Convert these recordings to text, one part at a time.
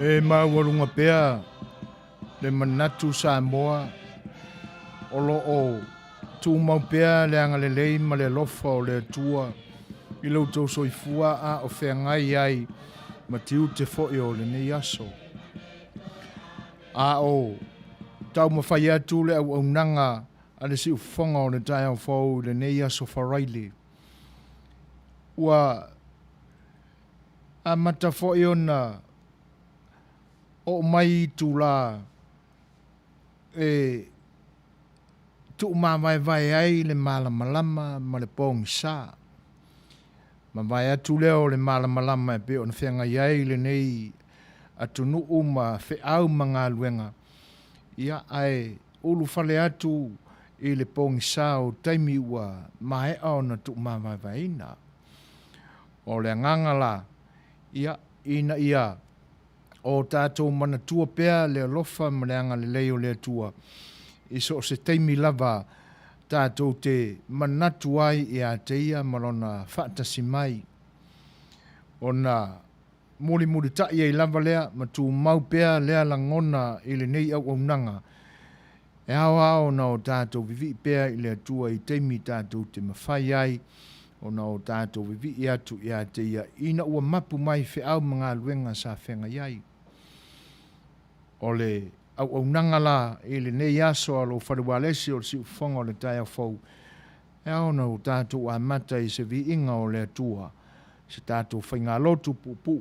E mauarunga pea, le manatu Samoa, olo o tu mau pea le anga le lei ma le lofa o le tua, i lau tau soifua a o whea ngai ai, ma tiu te fo'i o le nei aso. A o, tau mawhai atu le au nanga, a le si ufonga o le tai au fau le nei aso wharaili. Ua, a mata fo'i o na, o mai tu la, tu mawai vai ai le malama ma le pong sa. Mawai atu leo le malama e pe o na whenga iai le nei atunu uma Fai'au mga luenga. Ia ai ulu fale atu i le pong sa o taimi ua mai au na tu mawai vai na. O le ngangala ia ina ia o tātou mana tua pea le lofa ma le anga le leo le tua. I so se teimi lava tātou te manatu ai i a te ia malona whaatasi mai. O na muri tai ei lava lea ma tu mau pea lea langona i le nei au nanga. E au na o tātou vivi pea i le tua i teimi tātou te mawhai ai. O na o tātou vivi i atu i a te ia ina ua mapu mai Fai'au mga luenga sa whenga iai. O le au nanga la i le nei aso alo whariwalesi o si ufonga o le tai au fau. E au na o tātou a mata i se vi inga o le atua. Se tātou whainga lotu pupu.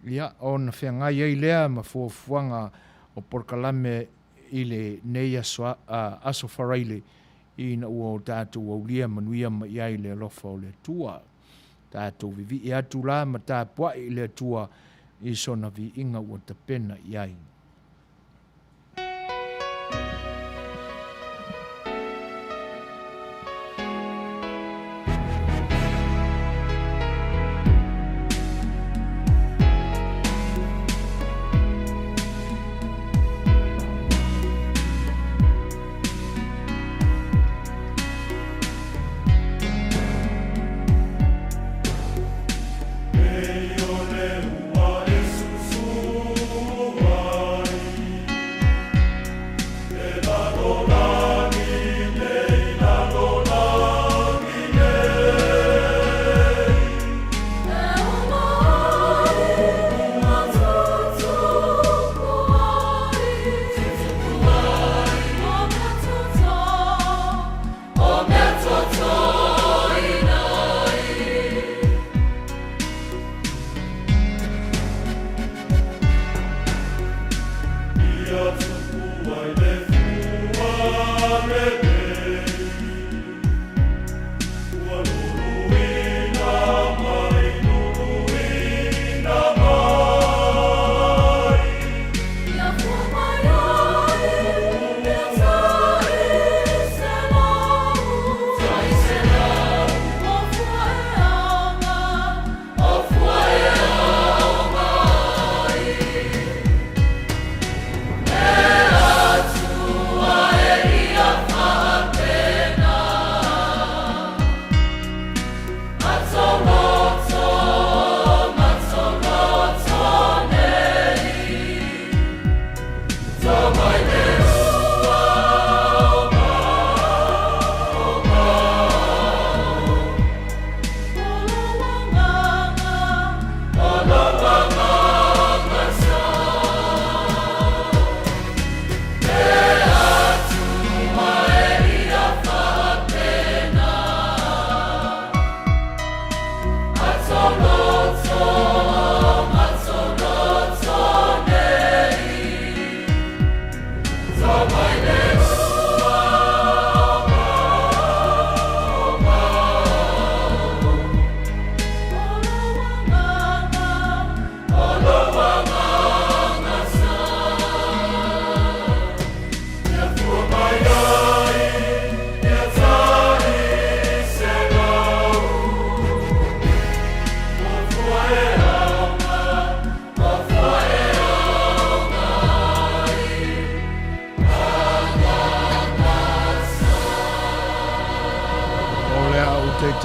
Ia o na whengai ei lea ma fuafuanga o porkalame i le nei aso wharaile. I na ua o tātou au lia Manuia ma iai le lofa o le atua. Tātou vivi i atu la ma tāpua i le atua i sona vi inga ua tapena iai.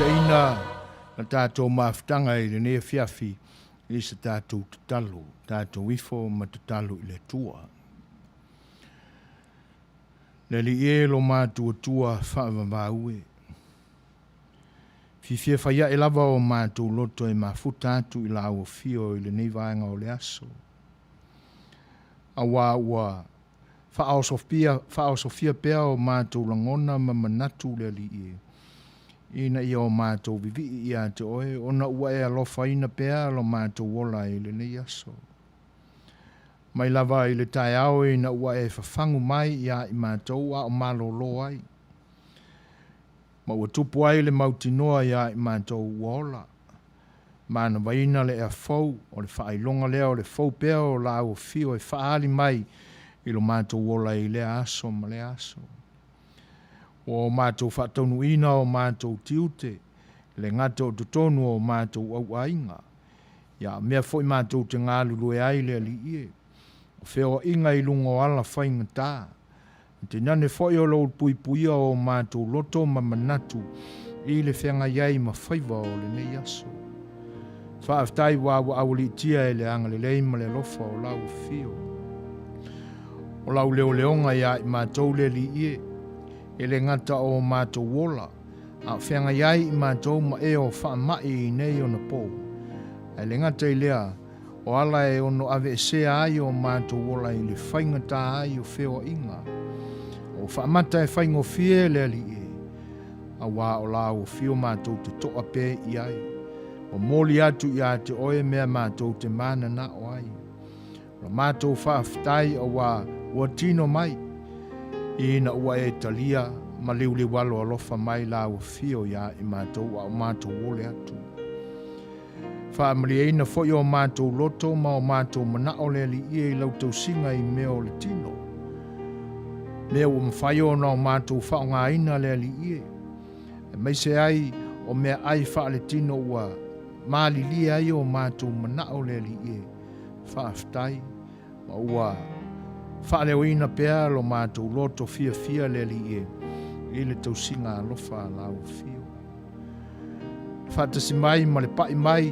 Teina na tātou mawhitanga i le nea whiawhi i se tātou tatalu, tātou ifo ma tatalu i le tua. Le li e lo mātua tua whaavavaue. Fifia whaia e lava o mātou loto e mafuta atu i la au fio i le neivaenga o le aso. Awa ua whaosofia pea o mātou langona ma manatu le li e. Ina ia o mātou vivi i a te oe, ona ua e alofa ina pea lo mātou wola i le nei aso. Mai lava i le tai au ina ua e whafangu mai i a i mātou a o malo lo ai. Ma ua tupu ai le mautinoa i a i mātou uola. Mana waina le ea fau, o le whailonga lea o le fau pea o la au fio e whaali mai i lo mātou wola i le aso ma le aso. O mātou whatonu ina o mātou tiute, le ngata o tutonu o mātou au ainga. Ia mea foi mātou te ngā lulue ai le li ie. O wheo inga i lungo ala whainga tā. Te nane foi o lo pui puia o mātou loto ma manatu i le whenga iai ma whaiva o le nei aso. Whaaftai wa awali tia e le anga le lei ma le lofa o lau fio. O lau leo leonga ia i mātou le li ie. E le ngata o mātou wola, a whenga iai i mātou ma e o whaamai i nei o na pō. E le ngata i lea, o ala e ono ave se ai o mātou wola i le whainga tā ai o wheo inga. O whaamata e whaingo fie le li e, a wā o la o fio mātou te toa pē i ai. O mōli atu i a te oe mea mātou te mana na o ai. O mātou whaaftai o wā ua tino mai, ina ua e talia ma liuli walo alofa mai la o fio ia i mātou a o mātou wole atu. Whaamari e ina foi o mātou loto ma o mātou mana o le li i lautou singa i mea o le tino. Mea ua mwhai o na o mātou whaonga ina le li i. E mai se ai o mea ai wha le tino ua maali li ai o mātou mana o le li i. Whaaftai ma ua whaaleo ina pea lo mātou loto fia fia le li e, i le tausinga alofa lau fio. Whaatasi mai ma le pai mai,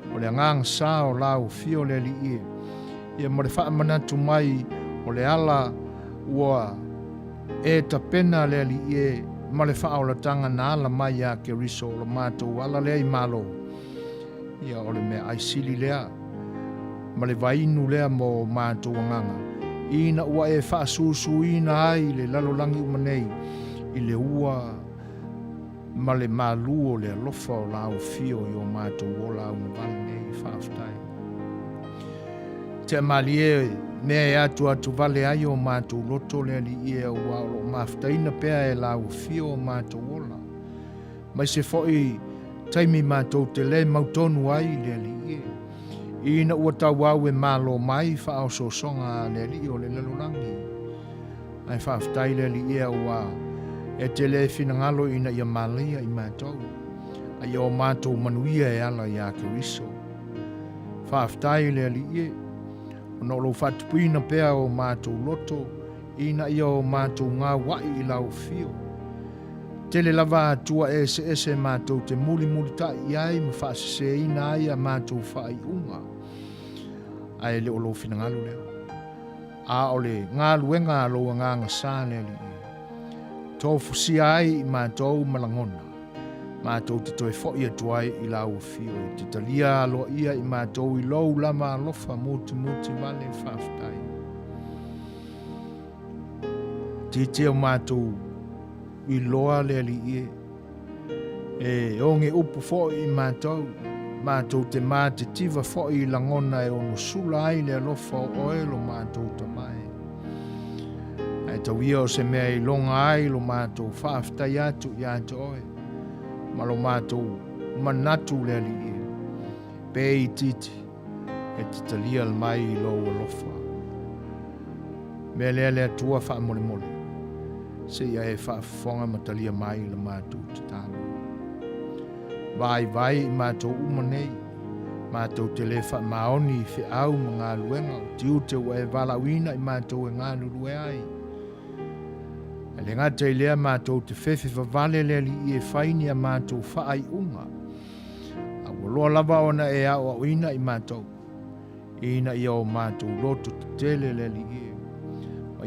o le angang sā o lau fio le li e, ia ma le whaamanatu mai o le ala ua e tapena le li e, ma le whaolatanga na ala mai a ke riso o lo mātou ala lea i malo. Ia o le mea aisili lea, ma le vainu lea mo mātou anganga. Ina ua e whaasusu ina ai le lalolangi umanei i le ua ma le malu o le alofa o lau fio i o mātou o lau ngavale nei whaaftai. Te malie mea e atu vale ai o mātou loto le li i e ua o maaftaina pea e lau fio o mātou ola. Mai se foi taimi mātou te le mautonu ai le li i e. Ina ua tau au e malo mai wha so songa le li o le lalurangi. Ai whaaftai le li ea ua e te le finangalo ina ia malia i mātou. Ai o mātou Manuia e ala i a Keriso. Whaaftai le li e. Ono lo whatupuina pea o mātou loto ina ia o mātou ngā wai i lau fio. Tele lava atua e se mātou te muli ta i ai ma whaasese ina ai a mātou whai unga. Ai le olo finangalo leo. A ole ngā luenga alo ngā ngasā le li. Tō fusi ai i mātou malangona. Mātou te toi fo ia tuai i lau fio. Te talia alo ia i mātou i lou lama alofa muti vale whaaftai. Te o mātou i loa le li e. E onge upu fo i mātou. Mātou te mā te tiva fo i langona e ono sula ai le alofa o oelo mātou ta mai. Ai tau ia o se mea i longa ai lo mātou whaaftai atu i atu oe. Ma lo mātou manatu le li e. Pē i titi e te talia al mai i lo alofa. Mea lea tua wha mole mole. Se ia e whaafonga matalia mai le mātou te tālo. Vai i mātou umanei, mātou te le wha maoni i whi au ma ngā luenga, tiu te ua e walawina i mātou e ngā nurue ai. E le ngata i lea mātou te whewhi wawale le li i e whaini a mātou whaai unga. A loa lava ona e au au ina I mātou. Ina I o mātou loto te tele le li e.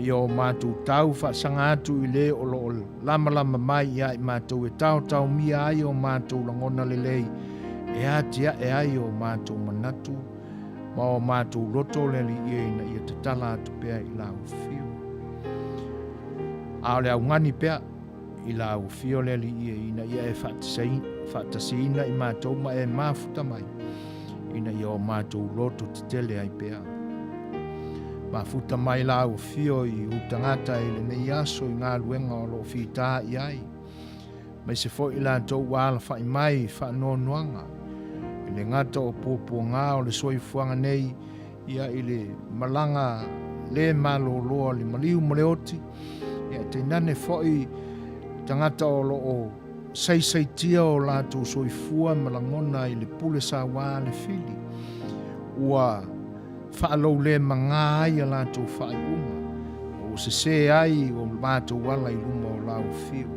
I o mātou tau whaasanga atu I le o lo lama lama mai ia I mātou e tau mia ai o mātou langona le lei. E atia e ai o mātou manatu. Ma o mātou loto le li e ina I te tala atu pea I la ufio. A le au ngani pea I la ufio le li e ina ia e whaatasiina I mātou ma e mafuta mai. Ina I o mātou loto te tele ai pea. Mafuta mai la ufio I utangata I le nei aso I ngā luenga o lo whita I ai. Mai se fo I la tau wala whai mai whanonuanga. I le ngata o pōpua ngā o le soifuanga nei ia I le malanga le malo loa le maliu maleoti. Ia te nane fo I tangata o lo o sei tia o la tau soifua malangona I le pule sa wā le fili. Ua whaalou le manga ai a la tau whai uma. O se ai o mātou wala I luma o lau fio.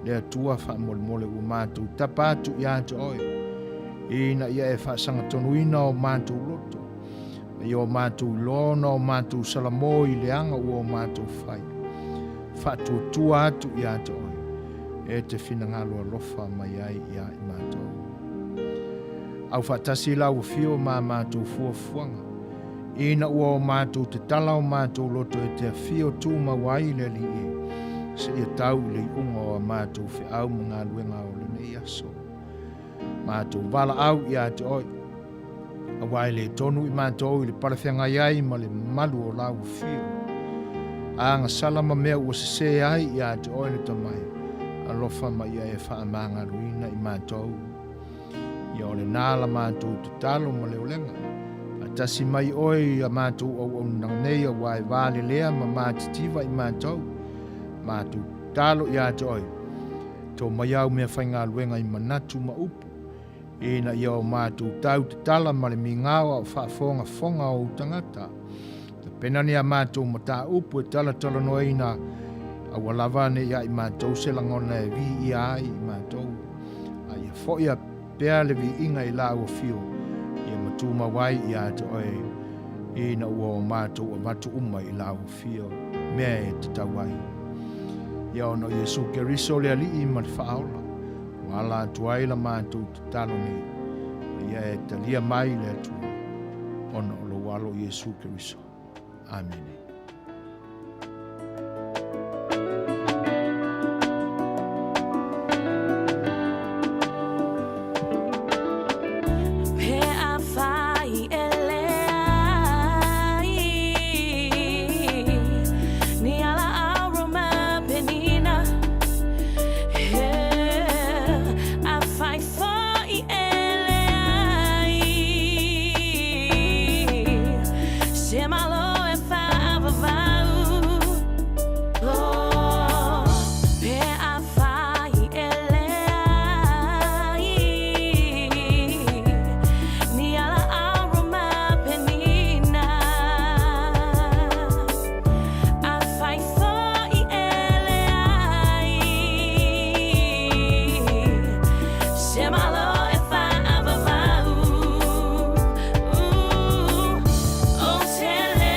Le atua wha mole o mātou tapatu I ata oi. Ina ia e whaasanga tonuina o mātou loto. I o mātou lona o mātou salamo I leanga o mātou whai. Whatuatua atu I ata oi. E te whinangalo alofa mai ai ia I mātou. Au whatasi lau fio mā mātou fuafuanga. Ina ua o mātou te tala o mātou loto e te fio tū mawai le li e. Se ia tau le unga o mātou whi au mga luenga o le nei aso. Mātou wala au I ate oi. A wai le tonu I mātou I le parewhenga iai ma le malu o lau fio. A ngā salama mea ua se ai I ate oi le tamai. Alofa mai ia e whaamanga ruina I mātou. Ia o le nāla mātou te talo ma le olenga. A tasi mai oi a mātou au nanganei a wai vāle lea ma mātitiva I mātou. Mātou talo I ate oi. Tō mai au mea whainga luenga I manatu ma upu. Ina ia o mātou tau te tala ma le mingawa o whaafonga fonga o tangata. Te penani a mātou ma tā upu e tala no ina a walawane ia I mātou se langona e vi ia ai I mātou. A ia foia pea le vi inga I la ua fio. Ia matu mawai ia te oe. Ina ua o mātou a matu uma I la ua fio. Mea e te tawai. Ia ono Iesu Keriso le ali I ma te whaaola. Wala tuai la mātou te talo nei. Ia e talia mai le atu. Ono lo walo Iesu Keriso. Amen. Tell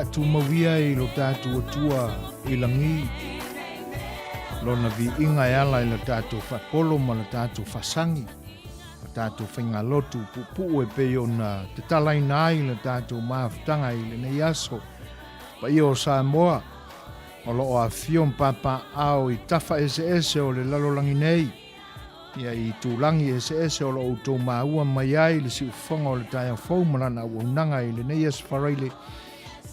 tātou mawia I lo tātou atua I langi. Lona vi inga e ala I lo tātou whapolo ma lo tātou whasangi. Lo tātou whainga lotu pupu e pe o na te talai nai lo tātou maafutanga I le nei aso. Pa I o Samoa. O lo o a fion papa au I tafa ese o le lalolangi nei. Ia I tūlangi ese o lo o tō maua mai ai le si ufonga o le taia fau malana au unanga I le nei as wharaile.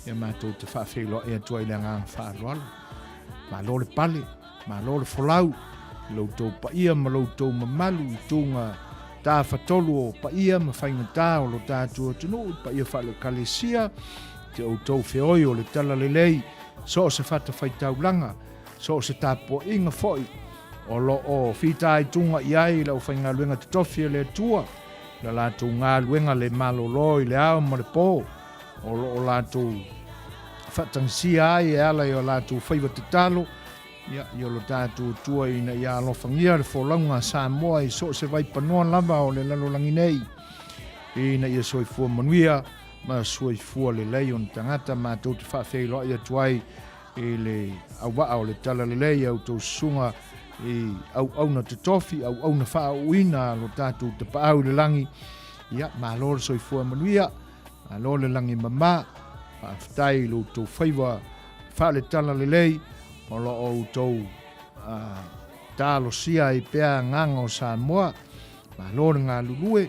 Ia mātou te whawhelo e atua I le ngang whaaroalo. Ma lo le pale, ma lo le folau. Lo tō paia ma lo tō mamalu I tōnga tā whatolu o paia ma whainga tā o lo tātua tunu. Paia whale kalesia. Te o tō whioi o le tala le lei. So se whata whaitaulanga. So se tāpo inga foi. O lo o whita I tunga iai lau whainga luenga te tofi le tua. La lātou ngā luenga le malolo I le ao ma le pō. O lo o lātou whatangsia ai e ala I o lātou whaiva te talo. Ia I o lo tātou tua ina I a alofangia le wholaunga Samoa I so se vai panoa lava o le lalolangi nei. Ina I a soifua Manuia. Ma soifua le lei on tangata mātou te whawhelo I atuai I le awaa o le tala le lei au tau sunga I au na te tofi, au na whaauina lo tātou te paau le langi. Ia, mā lor soifua Manuia, mā lor le langi mama, whaafitai lo tau whaiwa, whaale tala le lei, o lo o tau tālo sia I pēa nganga o Samoa, mā lor ngā lulue,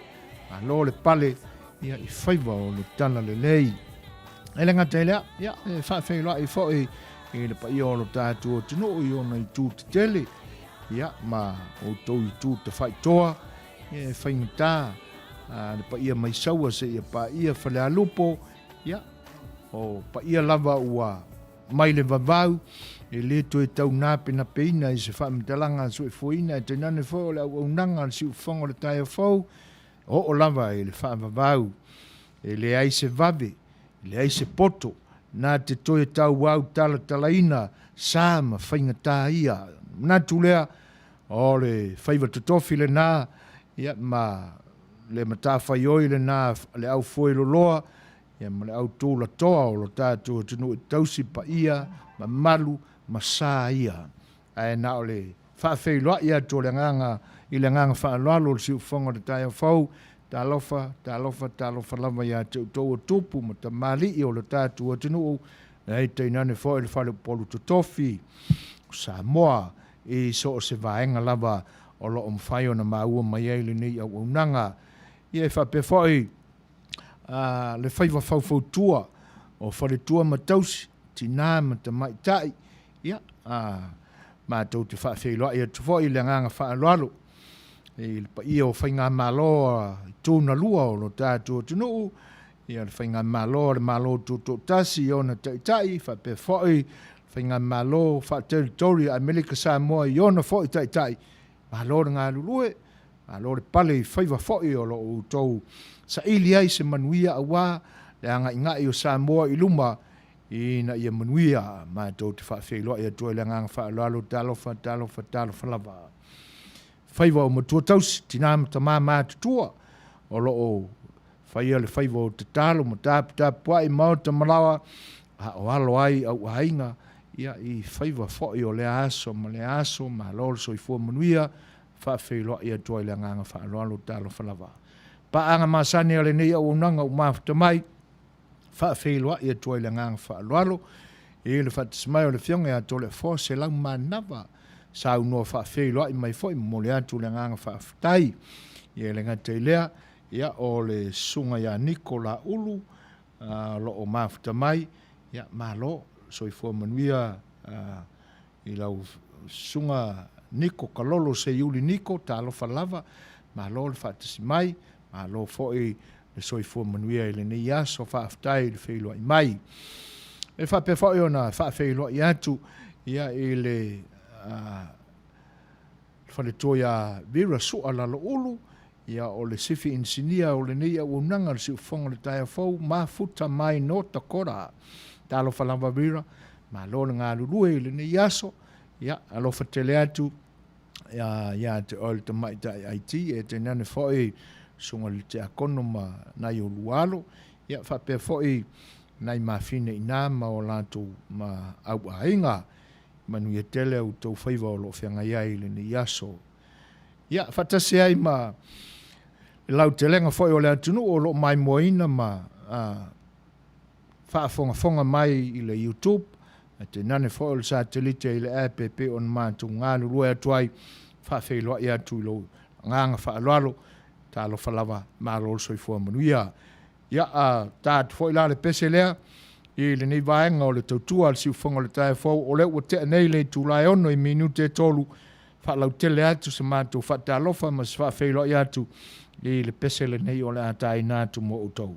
mā lor le pale, ia I whaiwa o le tala le lei. Ele ngā te lea, ia, whaafeilua I fōi, I le pa I o lo tātou o tino I ona I tū te tele, ia ma o tau I tū te whaitoa, ia e whaingata, le pa ia mai saua se ia pa ia whale alupo, ia o pa ia lava ua mai le vavau, e le to e tau nāpe na peina I se whaamitalanga so e fuina, e te nane fo le au nanga si ufongo le taia fau, o lava e le whaamavau, e le ai se vave, le ai se poto, nā te toe tau wau tala talaina, sāma whaingata ia, nā tūlea, o le whaiva tutofi le nā, ia ma le matawhaioi le nā, le au fwoi loa, ia ma le au tūla toa o lo tātua tunu I tausi pa ia, ma malu, ma sā ia. Ai nā o le whawhailoa ia tō le nganga, I le nganga whaaloalo le siu whonga le taia whau, tā lofa lava ia te utau o tupu, ma ta mali I o le tātua tunu, nei te nane fo le whale polu tutofi, Samoa I so se vaenga lava o lo mwhaio na maua mai ai le nei au nanga. Ia e whape foi le whaiva whau tua o whale tua matausi, tina ma ta mai tai. Ia, mātou te whawhailoa ia tu foi le nganga whaaloalo. E pa ia o whainga maloa tūna lua o lo tātua tunu. Ia le whainga maloa le malo tūtō tasi o na tai, whape foi whainga malo, wha-territory, Amerika Samoa, I ona fo I tai. Malo ngā lulue, malo le pale I whaiva fo I o lo o tau. Sa ili ai se Manuia awa, le anga ingai o Samoa I luma, I na ia Manuia, ma tau te whawhailoa ia tua le nganga whaaloalo, talofa lava. Whaiva o matua tausi, tina mata mā tutua, o lo o whaia le whaiva o te talo, ma tāpua I mauta malawa, o alo ai au hainga, ia I whaiva fōi o le aso, ma lor so I fua Manuia, whawhailoa ia tua I le nganga whaaloalo talo whalava. Pa anga masani ale nei au unanga o mafuta mai, whawhailoa ia tua I le nganga whaaloalo, e le whatismai o le fionga ia tole fō se lau manava, sa unua whawhailoa I mai fōi, mo le atu le nganga whawhitai, ia le ngate lea, ia o le sunga ia Nikola Ulu, lo o mafuta mai, ia malo, so I fua Manuia I lau sunga Niko kalolo se iuli Niko, ta alofa lava, malo le whaatasi mai, malo foi le so I fua Manuia I le nei aso whaaftai le whailoa I mai. E whape foi ona whaafeiloa I atu, ia I le whaletoia vira sua lalo ulu, ia o le sifi insinia o le nei au unanga le si ufonga le taia fau, ma futa mai no takora, talo falava vira, ma lo ngā lulue le nei aso, ia alofa tele atu, ia te oil te mai tai IT, e te nane foi sunga le te akono ma nai o lualo, ia whape foi nai mafine ina ma o lato ma au ainga Manuia tele au tau Fai'oa o lo whianga iai le ni yaso. Ia, whatase ai ma Leautea foi o le atunu o lo mai moina ma whaafonga mai i le YouTube, te nane foi o le satelite i le app on mātu ngālu rua atuai, whaafeiloa i atu i lo nganga whaaloalo, tā lo whalawa mālo soifua Manuia. Ia, tā foi la le pese lea, i le nei vaenga o le tautua al siufonga le tae fau o le ua te nei le tūlai ono i minute tolu whaalau tele atu sa mātou whaatalofa ma sa whaafeilo i atu i le pese le nei o le atai nātu mo utou.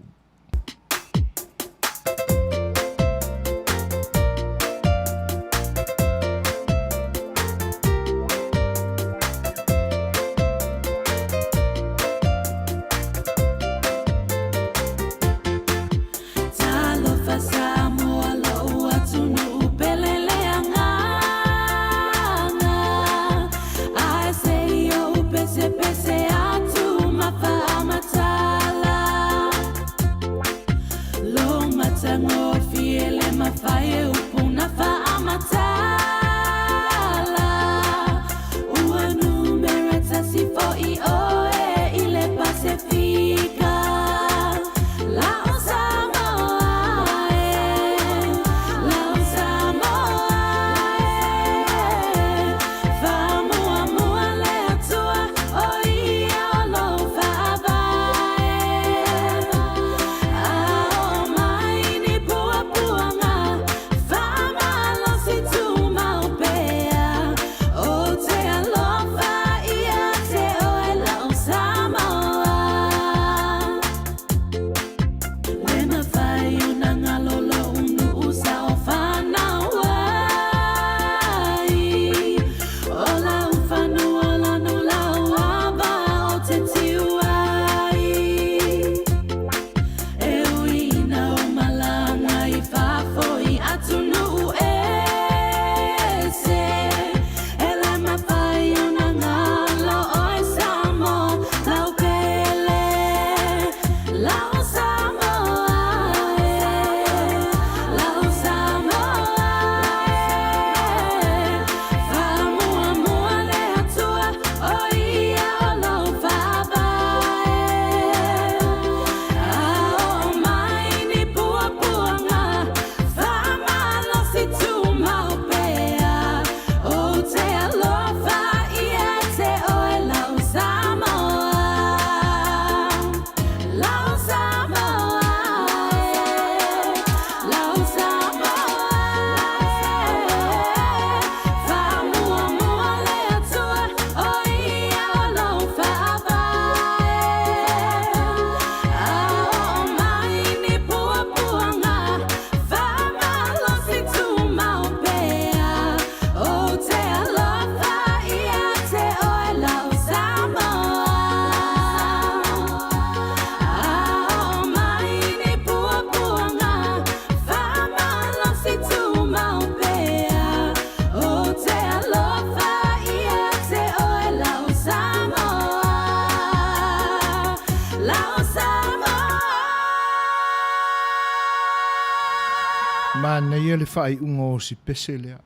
Manuia le whaiunga o si pese lea.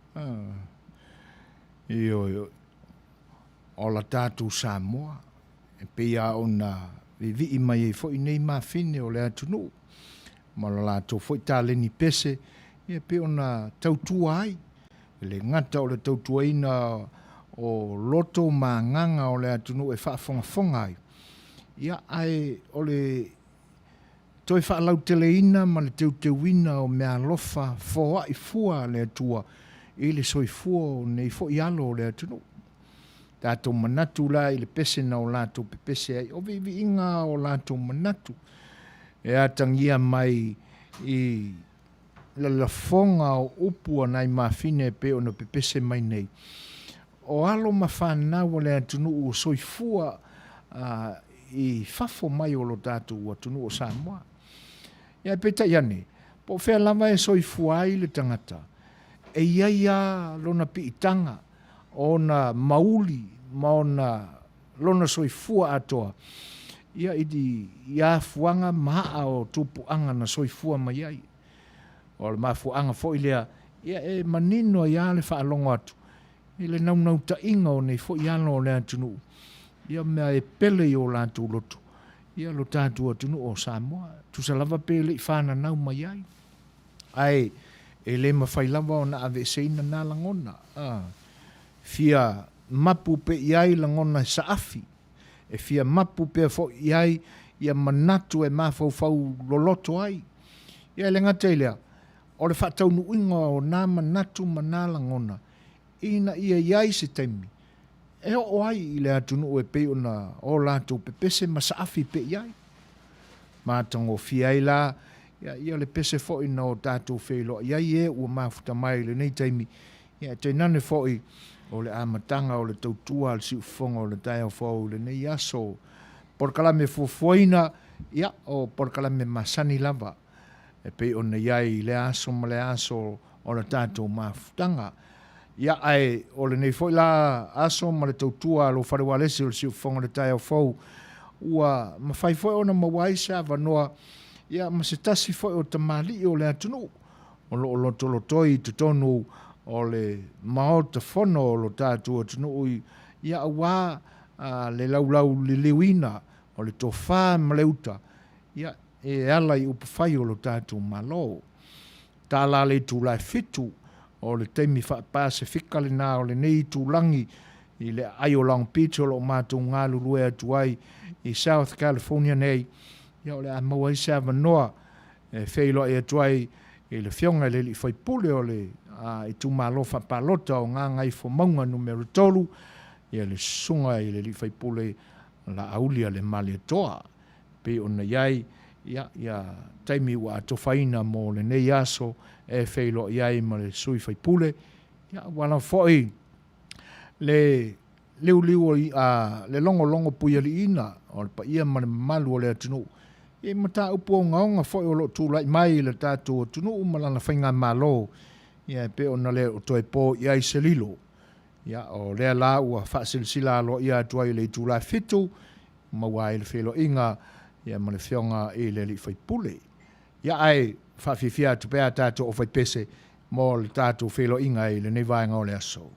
Io, o la tātou Samoa, e pia o na vivi i mai e fo i nei mawhine o le atunu. Ma la lātou fo i tāle ni pese, e pia o na tautua ai. Le ngata o le tautua ina o loto ma nganga o le atunu e whaafonga ai. Ia ai o le toi whaalau teleina ma le teuina o mea lofa foa i fua le atua i le soifua o nei fo i alo o le atunu. Tātou manatu la i le pese na o lātou pepese ai. O vivi inga o lātou manatu. E atangia mai i la fonga o upua nai mawhine pe o no pepese mai nei. O alo ma whanau o le atunu o soifua i fafo mai o lo tātou atunu o Samoa. Ia peta iane, po whea lama e soifua ai le tangata. E iaia lona piitanga, o na mauli, ma o na lona soifua atoa. Ia idi ia fuanga maa o tupu anga na soifua mai ai. o le mafuanga fo ilea ia e manino ia le whaalongo atu i le nau ta inga o nei fo iano o le atunu ia mea e pele i o la atu lotu ia lo tātua atunu o Samoa tu sa lava pele i whana nau mai ai ai e le mawhai lava o na ave seina nā langona fia mapu pe iai langona sa afi e fia mapu pe fo iai ia manatu e mafau loloto ai ia le ngata ilea o le whatau nuinga o nā manatu manalangona ina ia iai se taimi e o ai i le atunu e pe ona o lātou pepese masaafi pe iai mātango fiai la ia le pese fo ina o tātou whelo iai e ua mafuta mai le nei taimi ia te nane fo i o le amatanga o le tautua le siufonga o le tai au fo le nei aso por kalame fufuaina ia o por kalame masani lava e pe ona iai le aso ma le aso o le tātou mafutanga ia ai o le nei foi la aso ma le tautua lo Fai'oa lesi o le siufonga le tai au fo ua mawhai foi ona mawai sa vanoa ia ma se tasi foi o tamali o le atunu o lo tolotoi te tonu o le mao te fono o lo tātou atunu ia awa le laulau le lewina o le tofa ma leuta ia e ala i upawhai o lo tātou malo tāla le tūlai fitu o le teimi whaapase whika le nā o le nei tūlangi i le aio Long Beach o lo mātou ngā lulue atu ai i South California nei ia o le amaua i se avanoa e whailo e atu ai i le fionga le li whaipule o le i tū malo whapalota o ngā ngai fo maunga numero tolu ia le sunga i le li whaipule la aulia le mali atoa pe ona iai ia taimi ua atofaina mo le nei aso e whailo iai ma le sui whaipule ia wala foi le liu le longo puia li ina o le pa ia ma le malu o le atunu e mata upu o ngaonga foi o lo tūlai mai le tātou atunu malana whainga malo ia pe ona le o toi po iai se lilo ia o lea la ua whaasilsila alo ia atuai le tūlai fitu mawai le whelo inga ia ma le whionga i le li whaipule ia ai whawhiwhia tupea tātou o whaipese mo le tātou whelo inga i le nevaenga o le aso.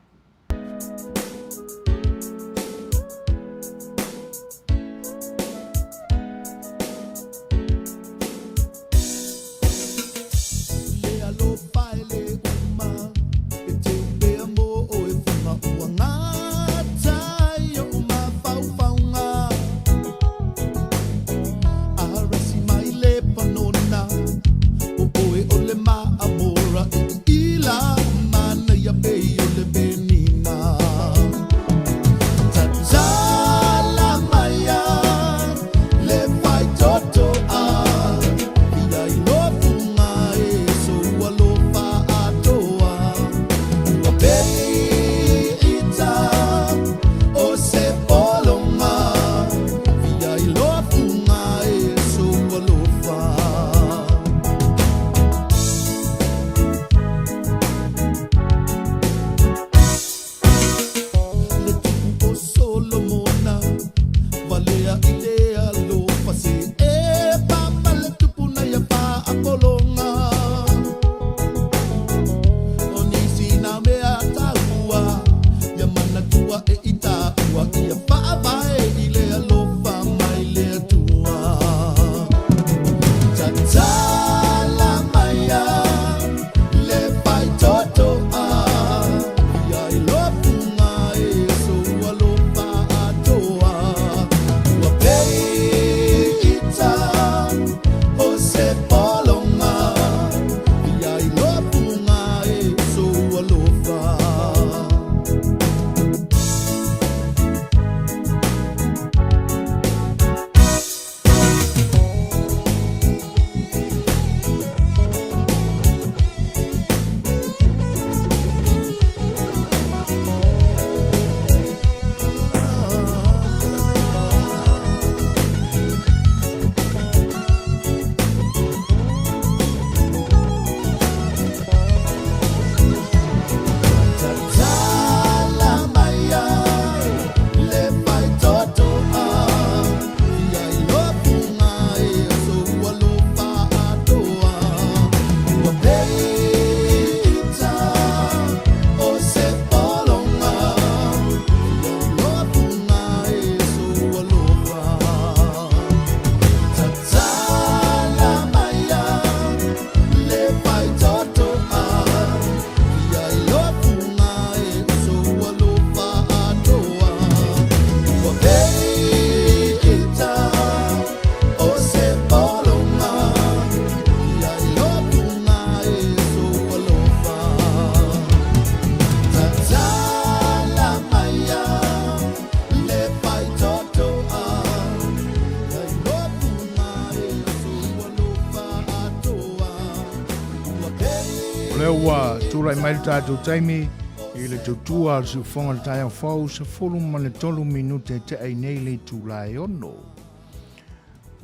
fai mai tātou taimi i le tautua al siu fonga le tai au fau se fulu ma le tolu minute te ai nei le tūlai ono.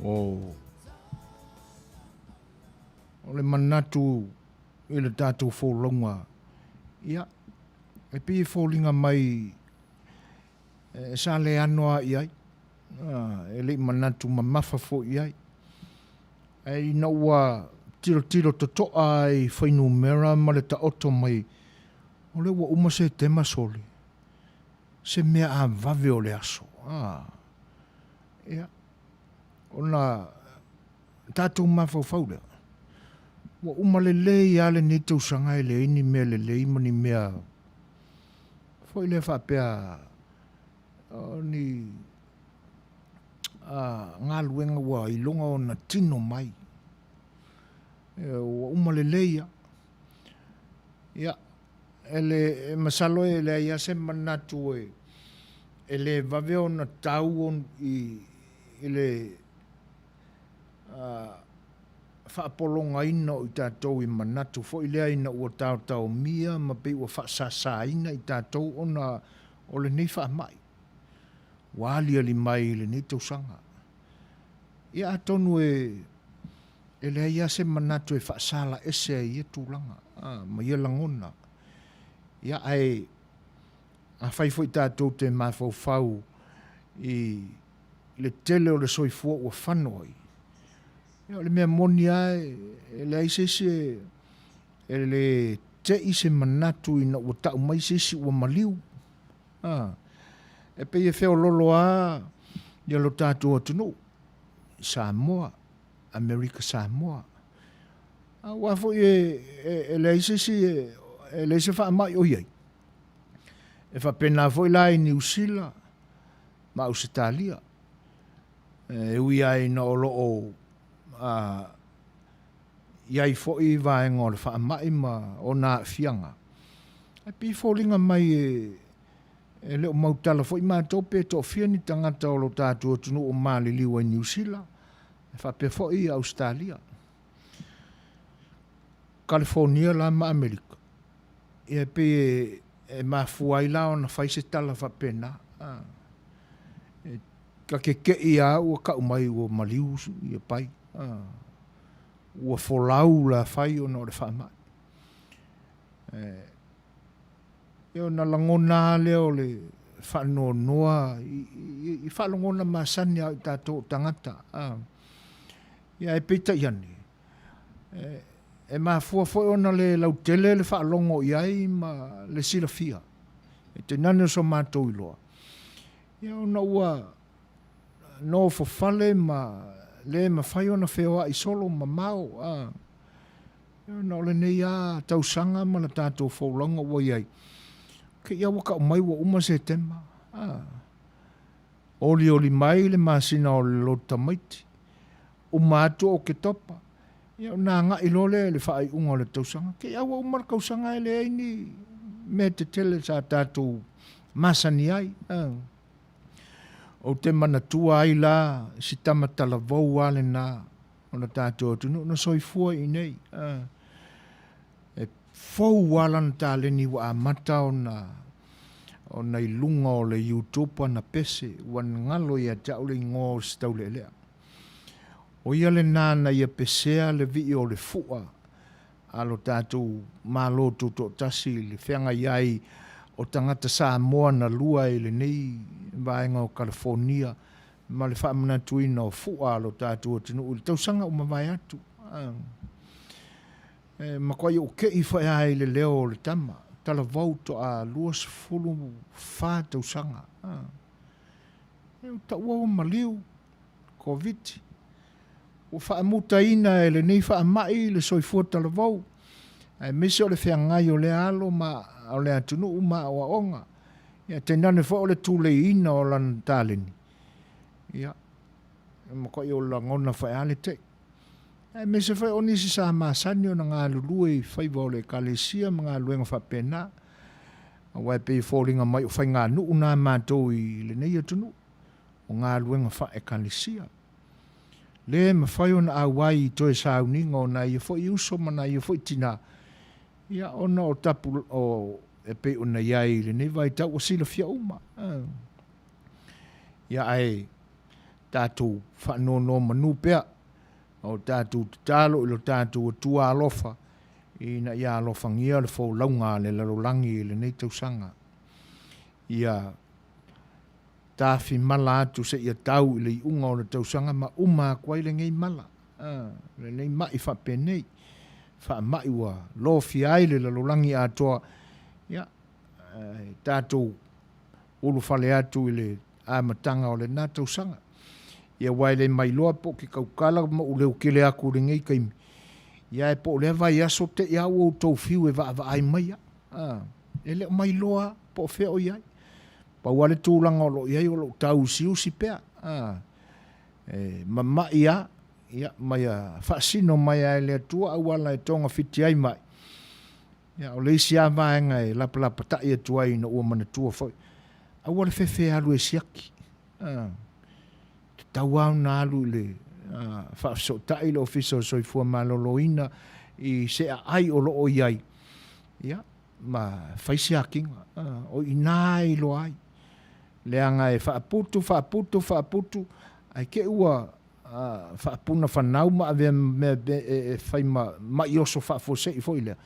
O le manatu i le tātou fōlonga. Ia, e pi fōlinga mai sa le anoa i ai. E le manatu ma mafa fo i ai. E ina ua tiro totoa i whainu mera ma le ta oto mai. O le ua uma se te masoli. Se mea a vave o le aso. Ia. Ona tātou mafau faulea. Wa uma le lei ale ni tau sanga i le ini mea le lei mani mea. Foi le whapea ni ngā luenga wa i longa o na tino mai. Wa uma le leia. Ia. Ele masalo e le ia se manatu e. Ele vaveo na tau on i le whaapolonga ina o i tātou i manatu. Fo i lea ina ua tau mia ma pe ua whaasasa ina i tātou ona o le nei wha mai. Wālia li mai le nei tau sanga. Ia atonu e lea ia se manatu e whaasala ese e ia tūlanga. Ma ia langona. Ia ai a whaifo i tātou te mawhau whau i le tele o le soifua ua whanoi. Ia le mea moni ai, e le aisese, e le te ise manatu ina ua tau mai sesi ua maliu. E pe e wheo lolo a, ia lo tātou atunu, Samoa, Amerika Samoa. Wafo e le aisese, e le se wha mai o iei. E wha pena fo i lai New Zealand, ma Australia. E ui ai na o loo iai fo i vaenga o le wha mai ma o nā fianga. E pi fōlinga mai e leo mautala fo i mātou pe tō fia ni tangata o lo tātua tunu o Māli liwa i New Zealand. E wha pe fo i Australia. California la ma Amerika. E pe e mafuai la o na whaise tala wha pena. Ka ke ia ua ka umai ua maliu i a pai. Ua folau la whai o na o le whaamai. Eo na langona leo le whanua noa. I whalongona masani au tātou tangata. Ia e peita iani. E mafua foi ona le Leautea le whaalongo i ai ma le silafia. E te nane so mātou iloa. Ia ona ua no fofale ma le mawhai ona Fai'oa i solo ma mau. Ia ona ole nei a tausanga ma na tātou whaulonga ua iai. Ke ia waka o mai ua uma se tema. Oli mai le masina o le lota maiti. Umatu o ke topa. Ia nā ngā ilole le whaai unga le tausanga. Ke awa umar kausanga e le aini me te tele sa tātou masani ai. O te manatua ai la si tamatala vau ale nā o na tātou atunu. Na soifua i nei. E fau wala na tāleni wa amata o na ilunga o le YouTube na pese. Wan ngalo ia tau le ngō stau le lea. O ia le nana ia pesea le vi o le fua alo tātou malo tuto tasi le whianga iai o tangata Samoa na lua i le nei vaenga o California ma le whaamana tuina o fua alo tātou atinu uli tausanga o mawai atu. Ma koe o kei whai ai le leo le tama tala vauto a luas fulu wha tausanga. E o taua o maliu COVID. O whaamuta ina e le nei whaamai le soifua talavau. E mese o le whiangai o le alo ma o le atunu uma o aonga. Ia te nane wha o le tūle ina o lan tāleni. Ia. E mako i o la ngona whai ale te. E mese whai o nisi sa maasani o na ngā lulue whaiva o le kalesia ma ngā luenga whapena. A wai pe fōringa mai o whai ngā nuu nā mātou i le nei atunu. O ngā luenga wha e kalesia. Le ma whai ona awai i toe sauninga o na ia fo i uso ma na ia fo i tina. Ia ona o tapu o e pe ona iai le nei vai tau o sila fia uma. Ia ai tātou whanono manu pea o tātou talo ilo tātou tua alofa ina ia alofa ngia le fau launga le larolangi le nei tausanga. Ia tāwhi mala atu se ia tau ile i unga o le tausanga ma uma kwa ile ngei mala. Le nei mai whapenei. Wha mai ua lofi aile le larolangi atoa. Ia tātou ulu fale atu ile amatanga o le nā tausanga. Ia waile mai loa po ki kaukala ma uleu kele aku le ngei kaimi. Ia e po le vai aso te ia o tau fiu e va ai mai. Ele mai loa po feo iai. Pa wale tūlanga o lo iai o lo tau siu si pea. Ma mai ia mai a whaasino mai a ele atua au wala e tonga fiti ai mai. Ia o le isi a vaenga e lapa tai atua i na ua mana tua foi. Au wale fefe alu e siaki. Tau au na alu le whaaso tai le ofisa soi fua maloloina i se a ai o lo o iai. Ia, ma whaisi a kinga. O inai lo ai. Leanga e whaaputu. Ai ke ua whaapuna whanau ma ave me whai ma ioso whaafose i foi lea.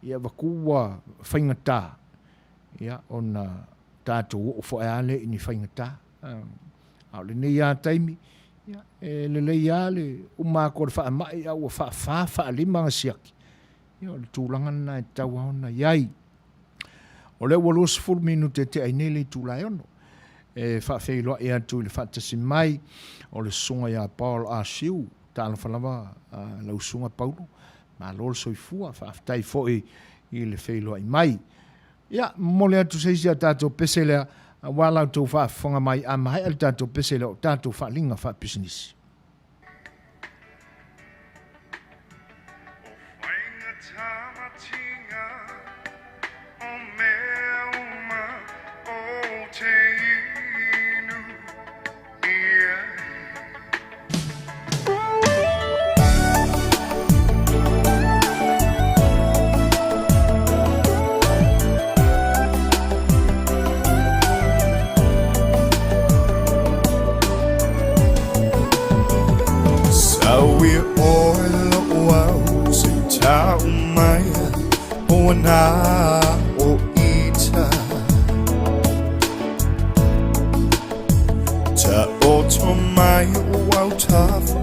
Ia wakua whaingatā. Ia, ona tātou o whaeale i ni whaingatā. Au le nei a taimi, le lei a le umako le wha mai au a wha lima ngasiaki. Ia le tūlanga na e tau au na iai. O le walos full minute te aine le tūlai ono. E wha whailoa e atu le whatasi mai o le sunga ia Paul a siu. Tāla whalawa lau sunga Paulo. Ma lol soifua wha aftai foi i le whailoa i mai. Ia, mole atu seisi a tātou peselea wala tau whaafonga mai a mahai al tātou pesele o tātou whaalinga whaapisinisi. Na o ita ta oto mai o tafa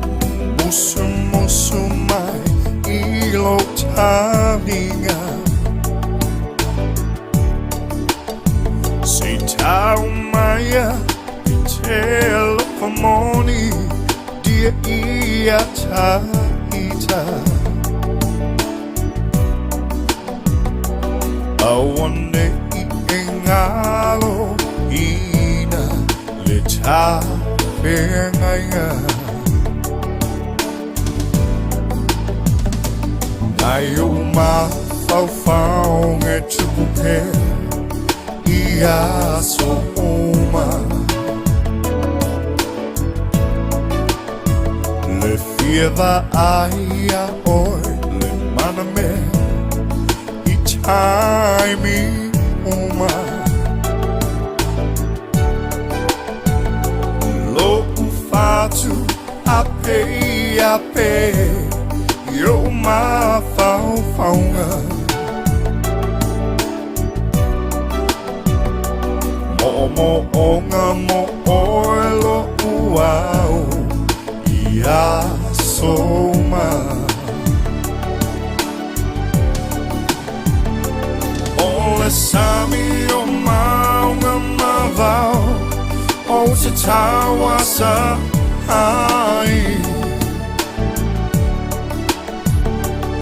musu mai I Leautea se tau mai I telefoni dia ia ta ita Awane I engalo ina le ta pengaia Nai uma fau nge tupuke Ia so uma Le fieva aia oi le maname Ai mi uma Lo fatu ape Yo ma faunga Mo onga mo oelo uau Ia soma Ole sami o maunga mavao O te tawasa ai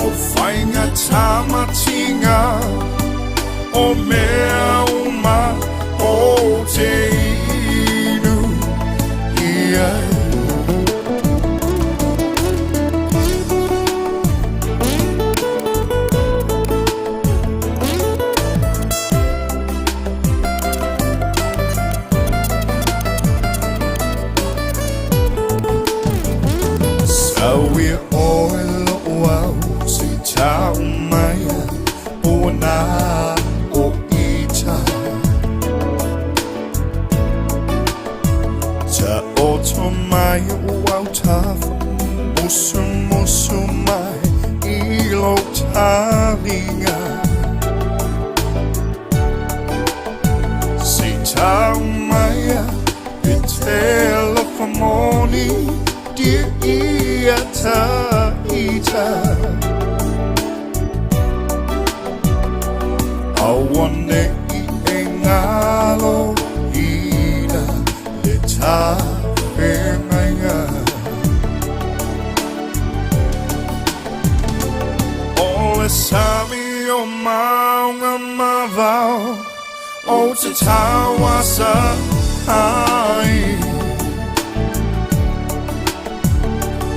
O whainga tamatinga O mea uma o te inu Ia Awe oelo au se tau mai ni dear ita awane engalo ina leta engaya ole sami o maunga mavao o te tawasa ai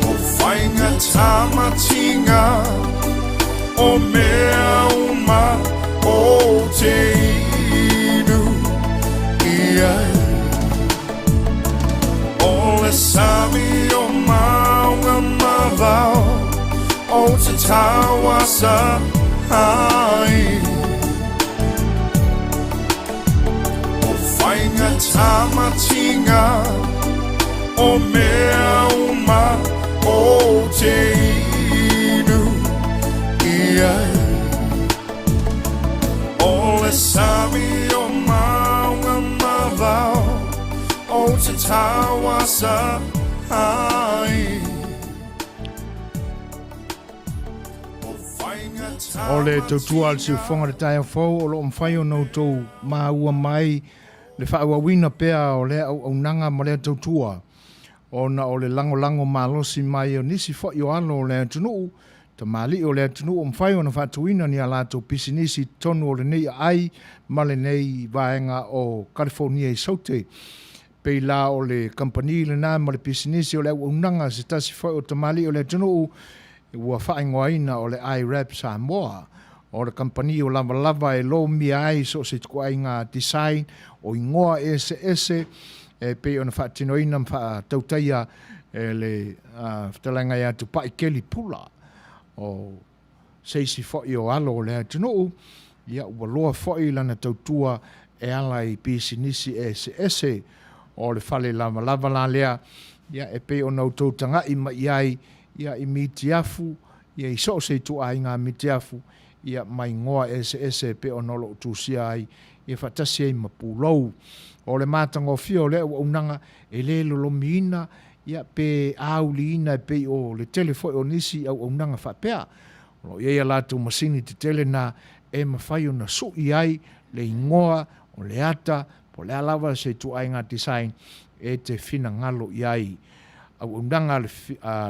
o whainga tamatinga o mea uma o te inu iai ole sami o maunga mavao o te tawasa ai o whainga tamatinga o mea uma o te inu iai ole sami o maunga mavao o te tawasa ai O le tautua al siu whonga te taia whau o lo mwhai o nou tau maua mai le whaawawina pea o le au nanga ma le tautua o na o le lango malosi mai o nisi whai o alo o le atunuu ta mali o le atunuu o mwhai o na whaatuina ni a lato pisinisi tonu o le nei ai ma le nei vaenga o California i saute pei la o le kampani le nā ma le pisinisi o le au nanga se tasi whai o ta mali o le atunuu ua whaingoaina o le IRAP Samoa, o le kampani o lava e lo mia ai so se tuku ai ngā design o ingoa ese pe ona whaatinoina mwha tautaia le whatalenga ia tu pai keli pula o seisi whoi o alo o le atunuu ia ua loa whoi lana tautua e ala i pisinisi ese o le whale lava la lea ia e pe ona utautanga i mai ai ia i mitiafu, ia i so se tu ai ngā mitiafu, ia mai ngoa ese pe o nolo utusia ai, ia whatasi ai mapulou. O le mātango fia o le unanga e le lolomiina, ia pe auliina pe o le telefoi o nisi au unanga whapea. O ia lātou masini te tele na e mawhai o na sui ai, le ingoa, o le ata, po le alawa se tu ai ngā design, e te whina ngalo iai. Au undanga le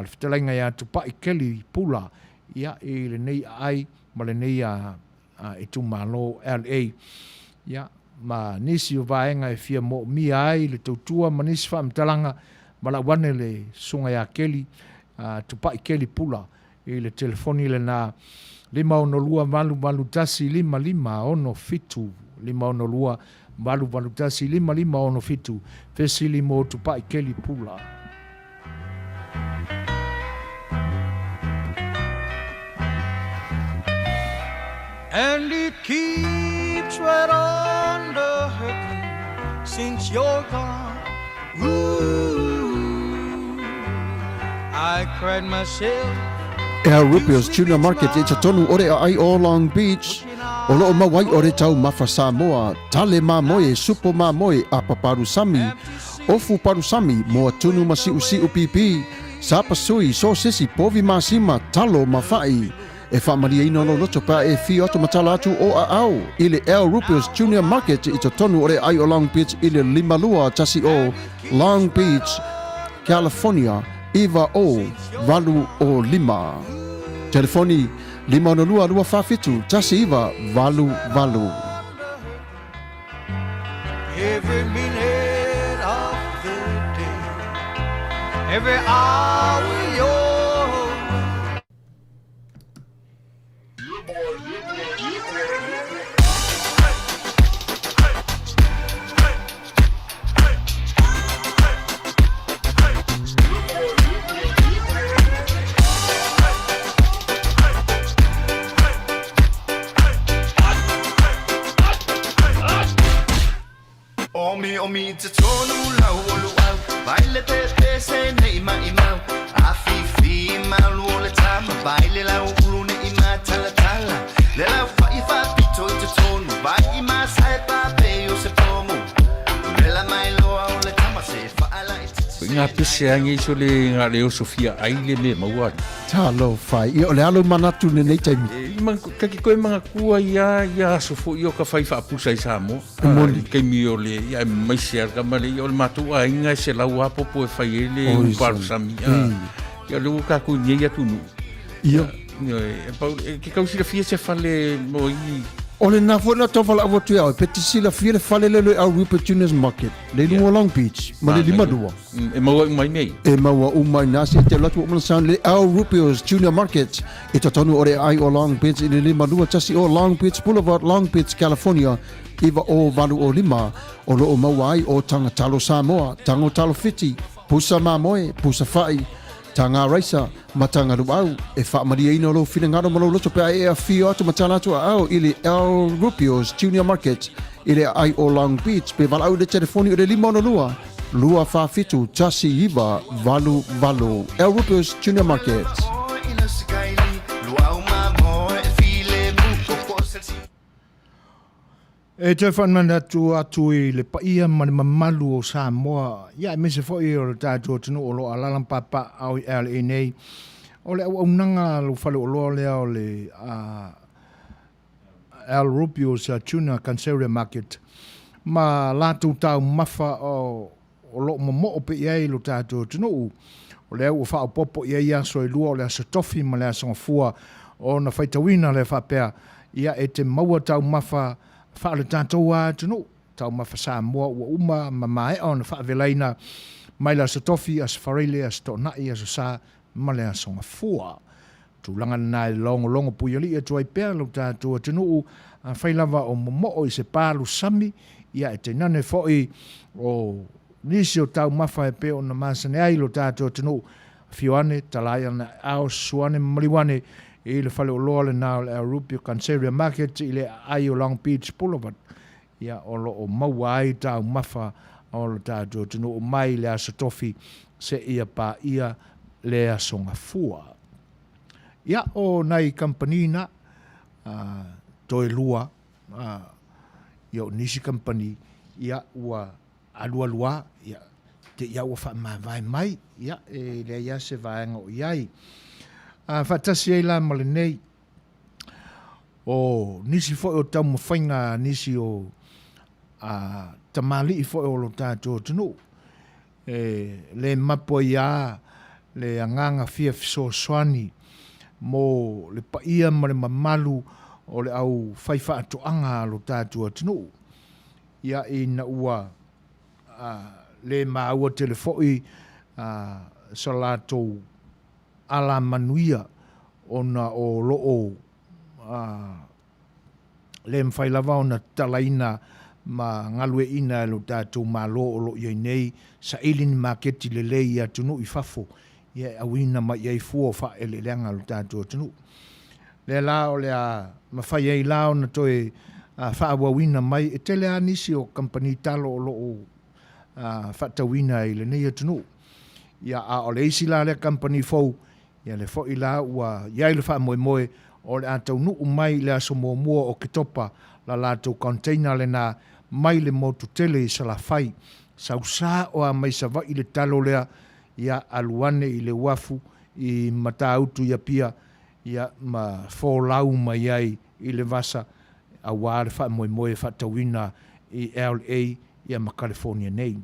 whitalainga ia tu pai keli pula ia e le nei ai ma le nei e tu malo LA ia ma nisi o vaenga e fia mo mi ai le tautua ma nisi whaamtalanga ma la wane le sunga ia keli tu pai keli pula e le telefoni le na 5 malu tasi 55 ono fitu 5 malu tasi 55 ono fitu fesili mo tu pai keli pula. And it keeps right on the hurting since you're gone. Ooh, I cried myself. El Rupios Junior Market e te tonu ore ai o Long Beach. O loo mawai ore tau mafa Samoa, tale mamoe, supo mamoe a paparusami. Ofu parusami mo tunu masi usi pipi. Sapa sui so sisi povi masima talo mafai. E whaamaria ino no loto pa e fi oto matala atu o a au. Ile El Rupios Junior Market i te tonu ore ai o Long Beach ile limalua tasi o Long Beach, California, iwa o valu o lima. Telefoni 522 tasi iwa valu. Every minute of the day, every hour yours. Omi te tonu lau olu au Baile te se ne ima Afifi malu o le tama Baile lau ulu ne ima tala Le lau whaifa pito te tonu Bai ima sae pape o se pomu Le la mai loa o le tama se whaala i titi ngā pese ange so le ngā leo Sofia aile me maua. Talo fai. I o le alo manatu ne nei taimi. Kaki koe mga kua ia sofo i o ka whai whaapusa i Samoa. Kei mi o le ia maisi arka male i o le matua inga se lau apopo e whai ele uparu sami. Ia leo kaku nye tunu. Ia. Ke kausi la fia se whale mo i. O le nā fwoi na tawhala awa tui au, peti sila fia le whale lelo au Rupert Juniors Market, le lungo Long Beach, ma le lima dua. E maua umai nei. E maua umai nasi, te latu o mana sound, le au Rupert Junior Market, e tatonu o re ai o Long Beach, i le lima dua, tasi o Long Beach Boulevard, Long Beach, California, iwa o valu o lima, o lo o maua ai o tanga talo Samoa, tango talo fiti, pusa mamoe, pusa fai, tanga raisa, matanga ruau, e whaamaria ina lo whina ngaro malo loto pe ai a whio atu matana atu au ili El Rupio's Junior Market, ili ai o Long Beach, pe walau le telefoni o le lima ono lua whawhitu, tasi iwa, valu, El Rupio's Junior Market. E te whanmana atu i le paia mani mamalu o Samoa. Ia e mese fo i o le tātua tunu o lo alalam papa au i LNA. O le au nanga lo whale o loa lea o le El Rupio's Tuna Canceria Market. Ma lātou tau mawha o lo mo o pe iai lo tātua tunu. O le au o whao popo iai aso i lua o le asa tofi ma le asa ngafua o na whaitawina le whapea. Ia e te maua tau mawha whaale tātou a tunu, tau mawha Samoa ua uma mamae o na whaavelaina mai la sa tofi as whareile as tō nai as sa male a songa fua. Tūlanga nai longo puiali e tuai pēr lau tātou a tunu a whailawa o momo i se pālu sami ia e te nane fōi o nisi o tau mawha e pē o na māsane ai lau tātou a tunu Fioane, talai ana ao suane maliwane i le whale o loa le nao le Rupio Canceria Market i le ai o Long Beach Boulevard. Ia o lo o maua ai tau mawha o lo tātou tunu o mai le asa tofi se ia pa ia le asonga fua. Ia o nei kampanina toi lua ia o nisi kampani ia ua alua ia te ia ua wha mai ia e le ia se vaenga o iai. Whatasi ei la male nei o nisi foi o tau mawhainga nisi o tamali i foi o lo tātou tunu le mapo ia le anganga fia fiso swani mo le paia ma le mamalu o le au whaifa atoanga lo tātou tunu ia i na ua le maua telefoi sa lātou ala Manuia ona o loo le mwhailawa ona talaina ma ngalue ina lo tātou malo o lo iai nei sa ilini maketi le lei a tunu i fafo ia awina ma iai fua wha ele leanga lo tātou tunu le lao le a mawhai ei lao na toi wha awawina mai e tele anisi o kampani talo o loo whatawina i le nei a tunu ia a o le isi la le kampani fau ia le fo ila ua iai le wha moe o le atau nuu mai le aso mua o ke topa la lātou container le nā mai le motu tele i sala fai sausa o a mai sawa i le talo lea ia aluane i le wafu i mata autu ia pia ia ma fōlau mai ai i le vasa a wāre wha moe whatawina i LA ia ma California nei.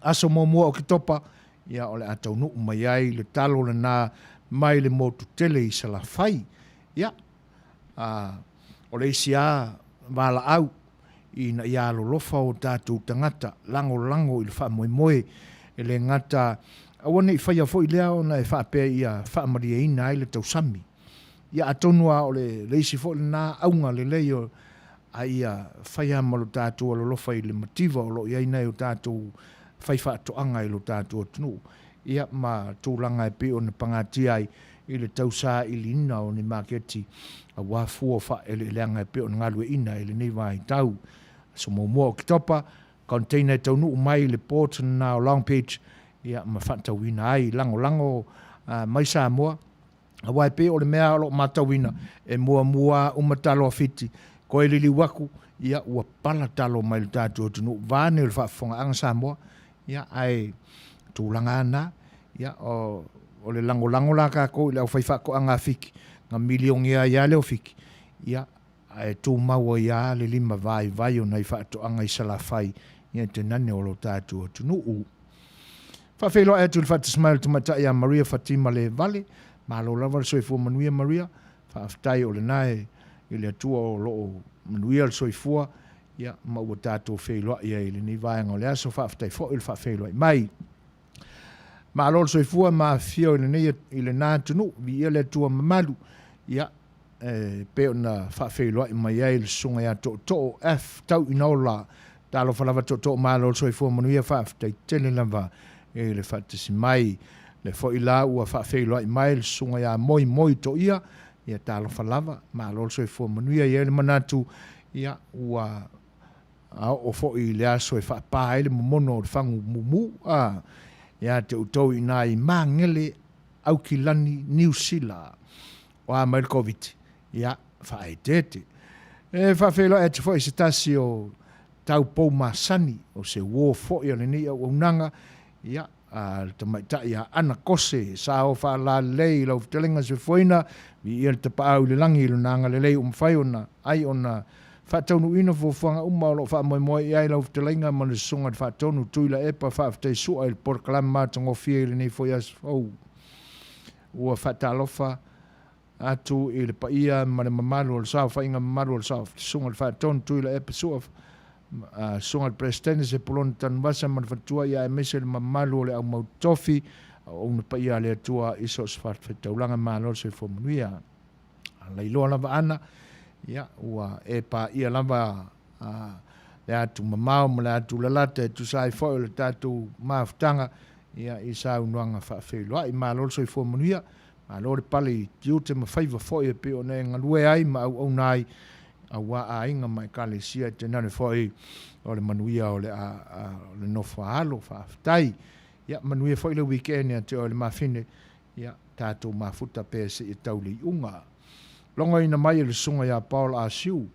Aso mua o ke topa ia o le atau nuu mai ai le talo le nā mai le motu tele i sala fai. Ia, o le isi a wala au i na ia lolofa o tātou tangata, lango i le wha moe e le ngata awane i whaia fo i lea o na e wha pēr ia wha maria ina ai le tau sami. Ia atonua o le isi fo le nā aunga le leo a ia whaia malo tātou a lolofa i le mativa o lo ia ina o tātou whaifa atoanga i lo tātou tunu. Ia ma tūlanga e pe o na pangati ai i le tausa i li ina o ni maketi a wafua wha e le leanga e pe o na ngalue ina i le neiwa i tau. So mua o ki topa, container tau nuu mai le port na o Long Beach, ia ma whantawina ai lango mai Samoa. A wai pe o le mea o matawina e mua umatalo a fiti, ko e lili waku, ia ua pala talo mai le tātou tunu, vāne le whaafonga anga Samoa, ia ai tūlanga ana, ia o le lango la kako, le au whaifa ko anga fiki, ngā miliongia ia leo fiki, ia e tū maua ia le lima vai o nei whaato anga i sala whai, ia te nane o lo tātua tunu u. Whawhelo e tu le whatasmail tumata ia Maria Fatima le vale, malo lava le soifua Manuia Maria, whaaftai o le nae, i le atua o loo Manuia le soifua, ia maua tātou wheloa ia i le ni vaenga o le aso, whaaftai fo il whaafheloa i mai. Malo le soifua ma fio i le nei i le nā tunu, vi ia le atua mamalu, ia pe o na whaafheloa i mai ai le sunga ia to F, tau i naola, talo whalava to malo le soifua Manuia whaaftai tele lava, e le whaatasi mai, le fo i la ua whaafheloa i mai le sunga ia moi to ia talo whalava, ma lol soifua Manuia ia le manatu, ia ua o fo i le aso e whaapā ele momono o le whangu mumu, ia te utou i nā i mangele au ki lani New Zealand, o a mai le COVID, ia whae tete. E whaafheloa e te fo i se tasi o tau pou masani, o se wō fo i o le ni au unanga, ia le tamaita ia ana kose sa o fa la lei lo telinga se foina vi ia te pa au le langi lo nanga le lei fai ona ai ona fa tonu ino fo fanga lo fa moi ai lo telinga mo le songa fa tonu tuila e pa fa te su ai por klama tongo fie le nei foi as o o fa talofa atu i le pa ia ma le mamalu o sa fa inga mamalu o sa songa fa tonu tuila e pa su songa al presidente se polon tan basa man fatua ia mesel mamalu le au mautofi o una pa ia le tua iso sfat fetaulanga malo se fo Manuia la ilo lava ana ia ua e pa ia lava le atu mamau ma le atu lalata tu sai fo le tatu maftanga ia isa unwanga fa felo ai malo se fo Manuia malo le pali tiute ma faiva fo e pe ona ngalue ai ma au nai awa a inga mai kalesia te nane foi o le Manuia o le le nofa alo whaaftai. Ia Manuia foi le weekend te o le mawhine, ia tātou mafuta pēse i tauli unga. Longa ina mai le sunga ia Paul Asiu,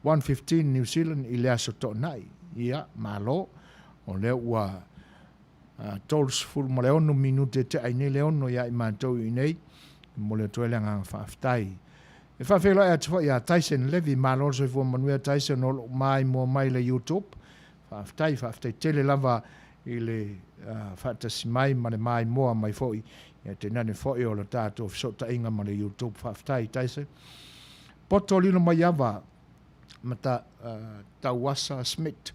115 New Zealand i le aso to nai. Ia malo o le ua tols ful mo le ono minute te aine le ono ia i mātou i nei, mo le toele ngā whaaftai. E whawhela e tua ia Tyson Levy, malo so fua Manuia Tyson o mai mo mai le YouTube. Whaaftai tele lava i le whaatasi mai ma le mai moa mai foi. Ia te nane foi o le tātou fisota inga ma le YouTube. Whaaftai Tyson. Poto lino mai awa ma ta tauasa Schmidct.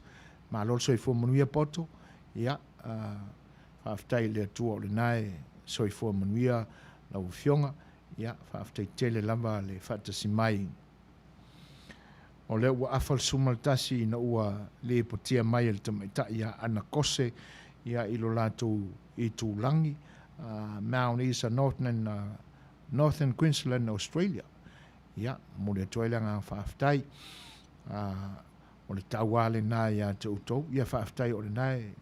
Malo so fua Manuia poto. Ia whaaftai le atua o le nae so fua Manuia lau fionga. Ia, whaaftai tele lava le whaatasi mai. O le ua afal sumaltasi na ua le potia mai le tamaita ia ana kose ia ilo lātou i tūlangi. Mount Isa, Northern Queensland, Australia. Ia, mo le toilanga whaaftai. O le tauale nā ia te utou. Ia whaaftai o le nai.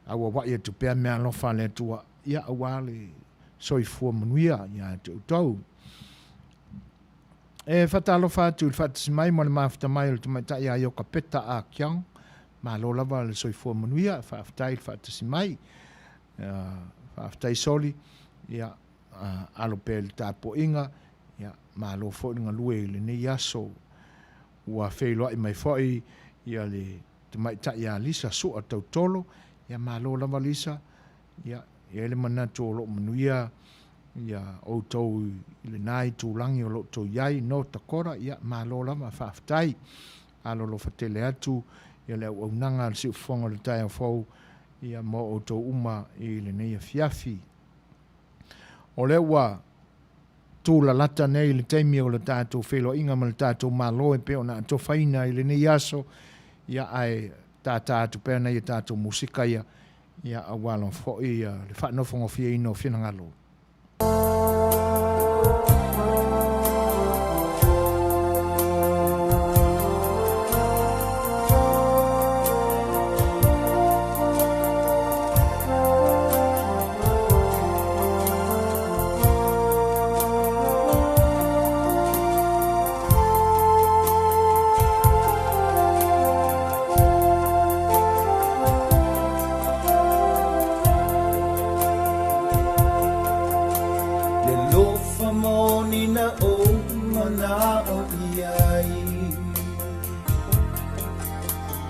Awa wa ia tupea mea lofa le tua. Ia awale soifua Manuia ia te utau. E whatalo whātu il whatasi mai mo le mawhita mai le tumaita ia ioka peta a kiang. Ma lo lava le soifua Manuia, whaafitai il whatasi mai. Whaafitai soli, ia alo pe le tāpo inga, ia ma lo fōinga lue le nei aso. Ua wheiloa i mai fōi, ia le tumaita ia Lisa sua tautolo, ia ma lo lava Lisa, ia ele manatu o lo Manuia ia outou i le nai tūlangi o lo tō iai no takora ia malo lama whaaftai alo lo whatele atu ia le au nanga le siu whonga le tai au fau ia mo outou uma i le neia fiafi o le ua tūla lata nei le teimi o le tātou whelo inga ma le tātou malo e peo na ato whaina i le neia aso ia ai tātou pēr nei tātou musika ia awalo fo ia le whanofongo fia ino fina ngalo.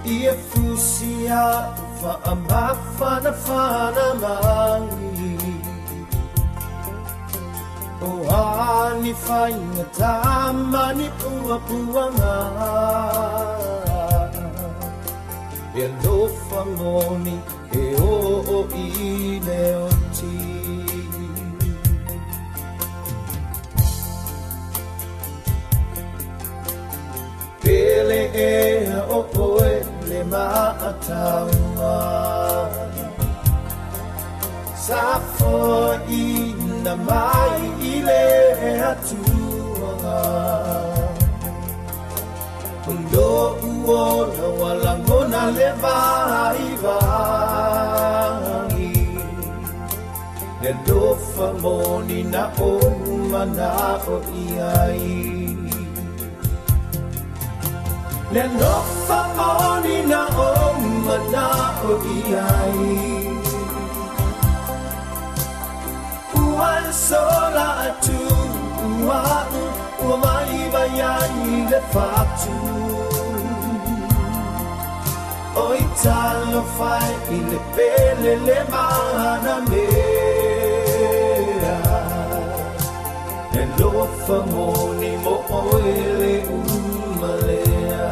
Ia fusia whaamafana whanangi O ani whainga tamani pua puanga E lofa moni e o I Leautea Pele e o oe le maataua Safo I na mai I le atua Undo uona walangona le vai vangi Le lofa moni na o mana o iai Le lofa moni na o mana o iai Uan sola atu uau Ua mai vaiai le fatu Oi talo fai I le pele le mana mea Le lofa moni mo oe le umalea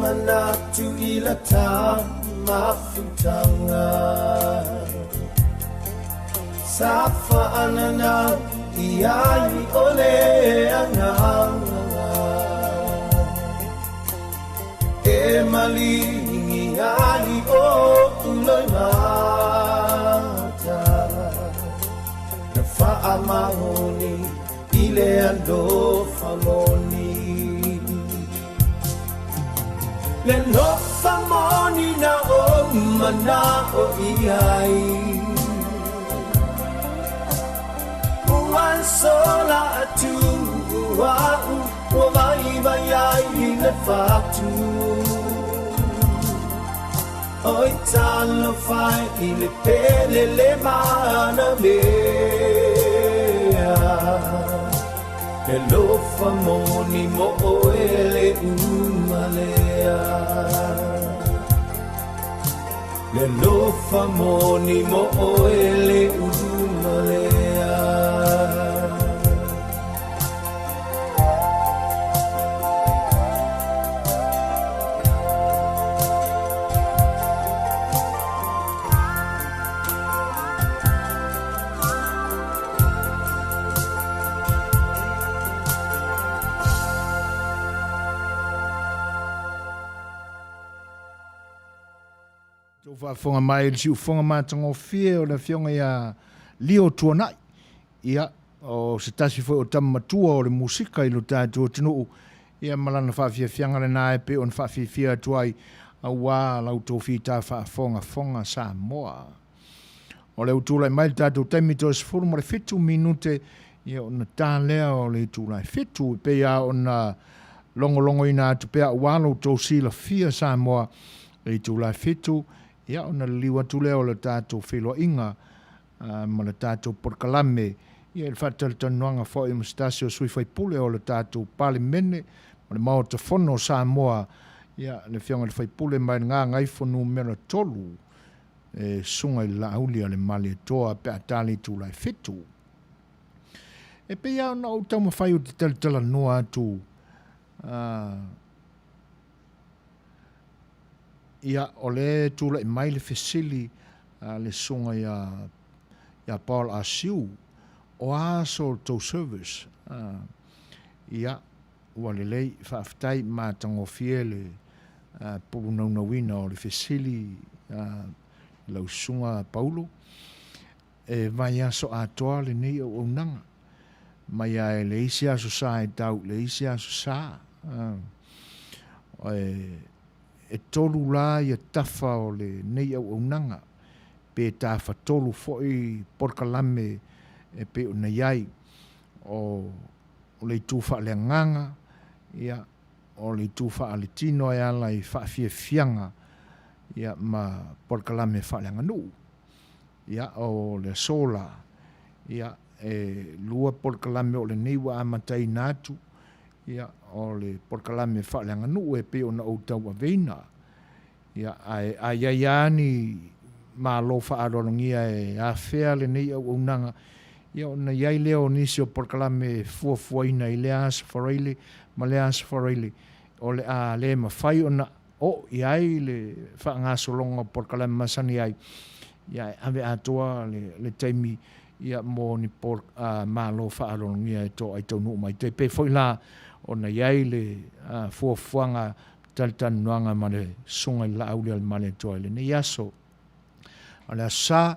Manatu ilata mafutanga Safa anana iai ole anganga E malingi ai o uloi mata Na faa mahoni ile ando famoni Le lofa moni na o mana o iai Uan sola atu uau Ua vai vaiai le fatu Oi talo fai I le pele le mana mea Le lofa moni mo oe le umalea Le lofa moni mo oe le umalea Whaafonga mai le siu fonga mātango fie o le fionga ia Leautea nai. Ia o se tasi foi o tamatua o le musika I lo tātua tinu ia malana whaafia fianga le nae pe on whaafia fia tuai a wā lau tō whita whaafonga Samoa. O le utulai mai le tātua taimito e sifuru mo le 5 minute ia o na tālea o le utulai 5 pe ia o na longo ina atu pe a wā lau tō sila fia Samoa le utulai 5 ia ona liwa tule o le tātou Fai'oa inga ma le tātou porkalame ia le whatalatanuanga fo I Mustasio sui fai pule o le tātou palimene ma le mao te fono Samoa ia le fionga le fai pule mai ngā ngai fonu mera tolu e sunga I laulia le mali toa pe atali tūlai fitu e pe ia ona o tau mawhai o te talatala noa atu ia o le tula I mai le fesili le sunga ia Paul Asiu o aso tau service ia ua le lei whaaftai mātango fie le purunauwina o le fesili lau sunga Paulo e vai aso atoa le nei o unanga mai ai le isi aso sa e tau, le isi aso sa. E tolu la ia tafa o le nei au nanga, pe ta fa tolu foi porkalame e pe o nei ai, o le tufa le nganga, ia o le tufa ale tino e ala i whaafia fianga, ia ma porkalame whaaleanga nuu. Ia o le sola, ia e lua porkalame o le neiwa amatai natu, ia o le porkalame whaaleanga nuu e pe o na outau a veina. Ia a iaiani ma lo whaarorongia e a whea le nei au unanga. Ia o na iai leo nisi o porkalame fuafuaina i le asa whareile, ma le asa whareile. O le a le ma whai o na o iai le whaangasolonga porkalame masani ai. Ia ave atoa le taimi ia mo ni ma lo whaarorongia e to ai tau nuu mai. Te pe foi la o na iai le fuafuanga talitan nuanga ma le sunga i la auli al male toa le ne yaso. A le sa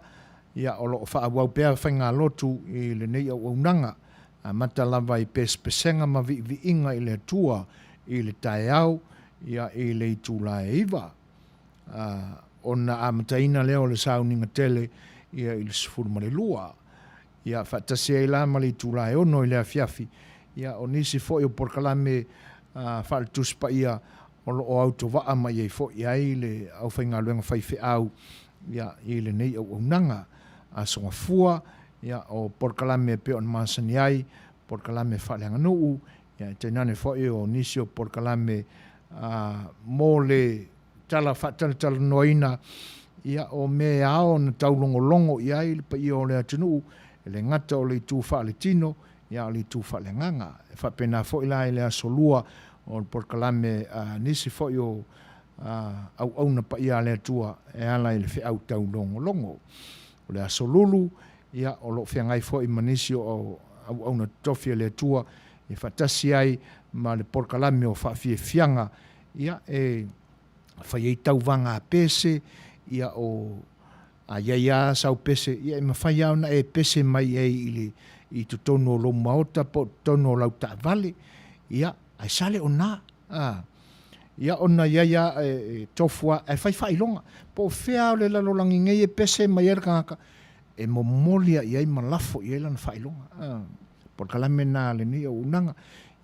ia o lo whaawau pēr whainga lotu i le nei au unanga a matalava i pespesenga ma vi inga i le tua i le tae au ia i le itula e iwa. Ona a mataina leo le sauninga tele ia i le sifuru ma le lua. Ia whaatasi e la ma le itula e ono i le afiafi. Ia o nisi fo i o porkalame whaaletuspa ia o auto waa mai e fo iai le au whainga luenga whaife au ia i le nei au unanga a songa fua ia o porkalame pe on masani ai porkalame whaaleanga nuu ia te nane fo i o nisi o porkalame mo le tala whaatala noina ia o me ao na taulongolongo iai le pa i o le atunu e le ngata o le tu whaale tino ia o le tu whaale nganga e whapena fo i lai le asolua o porkalame nisi fo yo au na pa ia le tua e ala i le fe au tau longo o le asolulu ia o lo fe ngai fo i manisi o au na tofi le tua e fatasi ai ma le porkalame o fa fianga ia e fa ye tau vanga pese ia o a ia sau pese ia ma fa ia na e pese mai e i to tono lo maota po tono lauta vale ia ai sale ona ia ona ia tofua e fai longa po fea le la lolangi ngai e pese mai erka e momolia ia i malafo ia lan fai longa por kala mena le ni unanga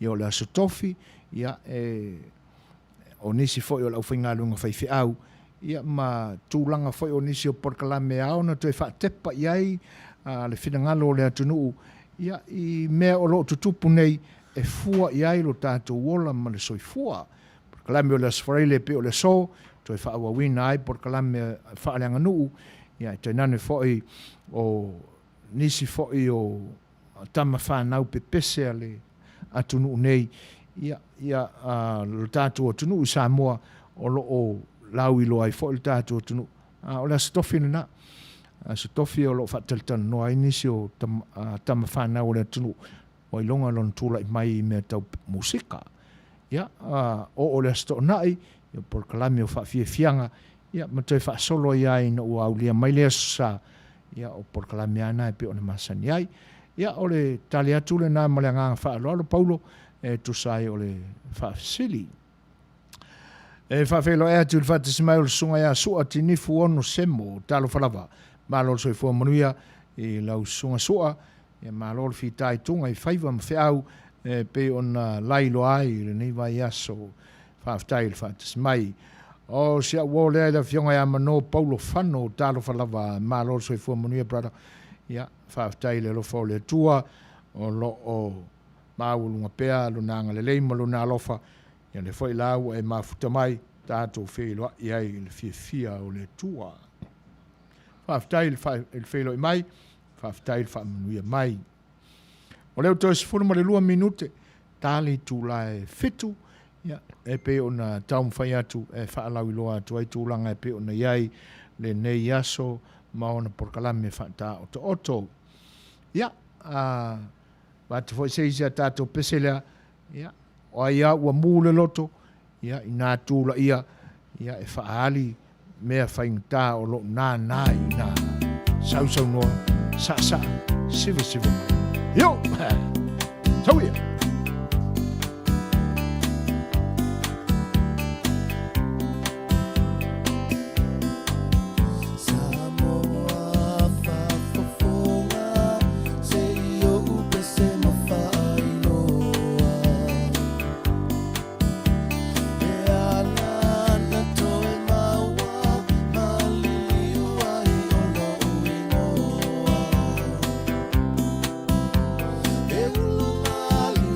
ia o le asotofi ia o nisi foi o la ufinga lunga fai au ia ma tulanga foi o nisi o por kala me au na te fa tepa ia le finangalo le atunu ia i me o lo tutupu nei e fua iai lo tātou wola ma le soifua. Por kalame o le asfareile pe o le so, toi whaawawina ai, por kalame whaaleanga nuu, ia te nane foi o nisi foi o tama whanau pe pese ale atunu nei, ia lo tātou atunu Samoa o lo o lauilo ai foi lo tātou atunu. O le asitofi na, asitofi o lo whaatalitana no ai nisi o tama whanau o le atunu, o i longa lon tula i mai me tau musika. Ia, o le asto nai, ia por kalame o whaafia fianga, ia, ma toi whaasolo i ai na ua aulia mai lea sa, ia, o por kalame ana e pe o na masani ai. Ia, o le tali atu le nā male nganga whaaloalo paulo, e tusai o le whaafisili. E whaafelo e atu le whaatismai o le sunga ia sua tinifu ono semo, talo whalawa, malo soi fua Manuia, i lau sunga sua, e malol fi tai tunga i faiva ma feau pe ona lailo ai le nei vai aso faaftai le fatas mai o sia wole da fionga ya mano paulo fano talo falava malol so fu Manuia brother ia faaftai le lo fo le tua o lo o maulunga pea lo nanga le leima lo na lofa ia le foi lau e mafuta mai tato felo ia il fia o le tua faaftai il felo mai whaftail whaamanuia mai. O leo toi sifuru ma le 2 minute, tali tūla e fitu, e pe o na taum whai atu, e whaalau i loa atu ai tūlanga e pe o na iai, le nei aso, ma o na porkalame whata oto. Ia, watu fwoi seisia tātou peselea, o ia ua mūle loto, ia, i nā tūla ia, e whaali, mea whaingta o lo nā i nā, sau noa, sa, siva. Yo! Tauia. E ulo ali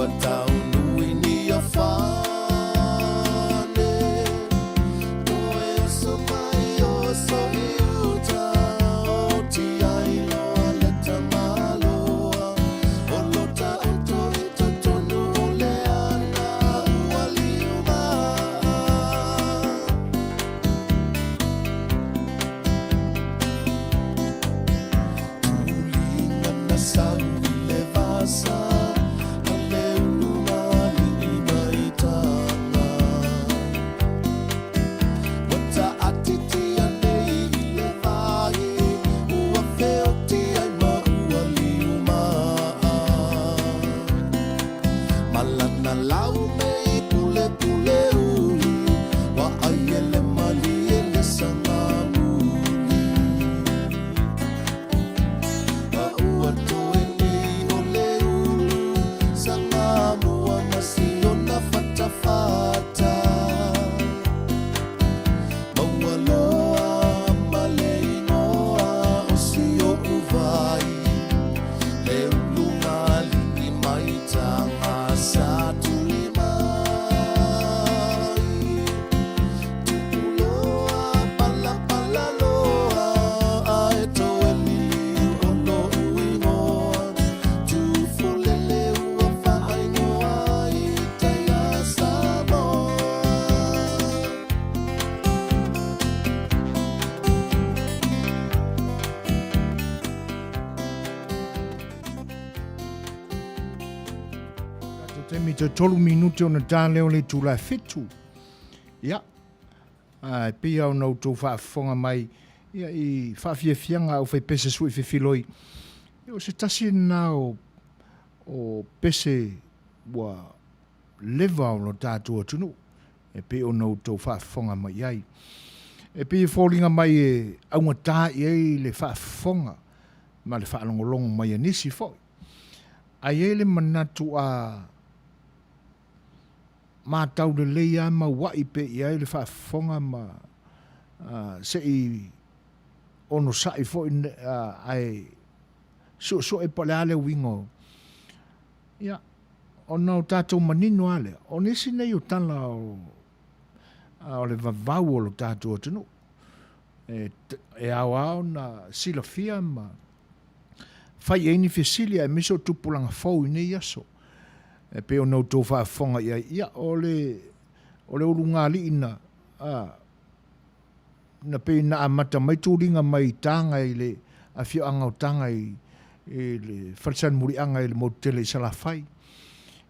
ua tau nui ni a whane Toe o so mai o so i uta O ti ai loa le tamaloa O lota o to i to tonu o le ana ua liuma Tulinga na sau i le vasa A le uluma li i maitanga Wata atiti anei i le vai Ua feo ti ai maua liuma Malana lau mei pule pule uli Wa ai ele mali ele sanga muli A ua toe ni o le ulu Sanga mua nasi o na fata fata Maua loa ma le inoa o si o uvai Le ulu ngali i maitanga sa tuli mai Tupuloa pala pala loa A e toe lili o no uingoa Tufulele ua whaingoa i taia Samoa Te temi te 3 minuti o na tāleo le tūla Setu. Ia. Ai pia o nau tō whaafonga mai. Ia i whaafiafianga au whai pese sui whiwhiloi. Ia o se tasi nā o pese wa lewa o no tātua tunu. E pia o nau tō whaafonga mai ai. E pia fōringa mai e aunga tā i ei le whaafonga. Ma le whaalongolongo mai a nisi fōi. Ai e le manatu a mātau le leia ma wai pe i ai le whaafonga ma se i ono sai fo ai so e pale ale wingo. Ia, o nau tātou manino ale, o nisi nei o tala o le vavau o lo tātou atunu. E au au na silafia ma fai eini fesilia e miso tupulanga fau i nei aso. E pe o nau tō whaafonga ia o le urunga li ina na pe na amata mai tūringa mai tanga i le a fio anga o tanga i le wharisan muri anga i le motele i salafai.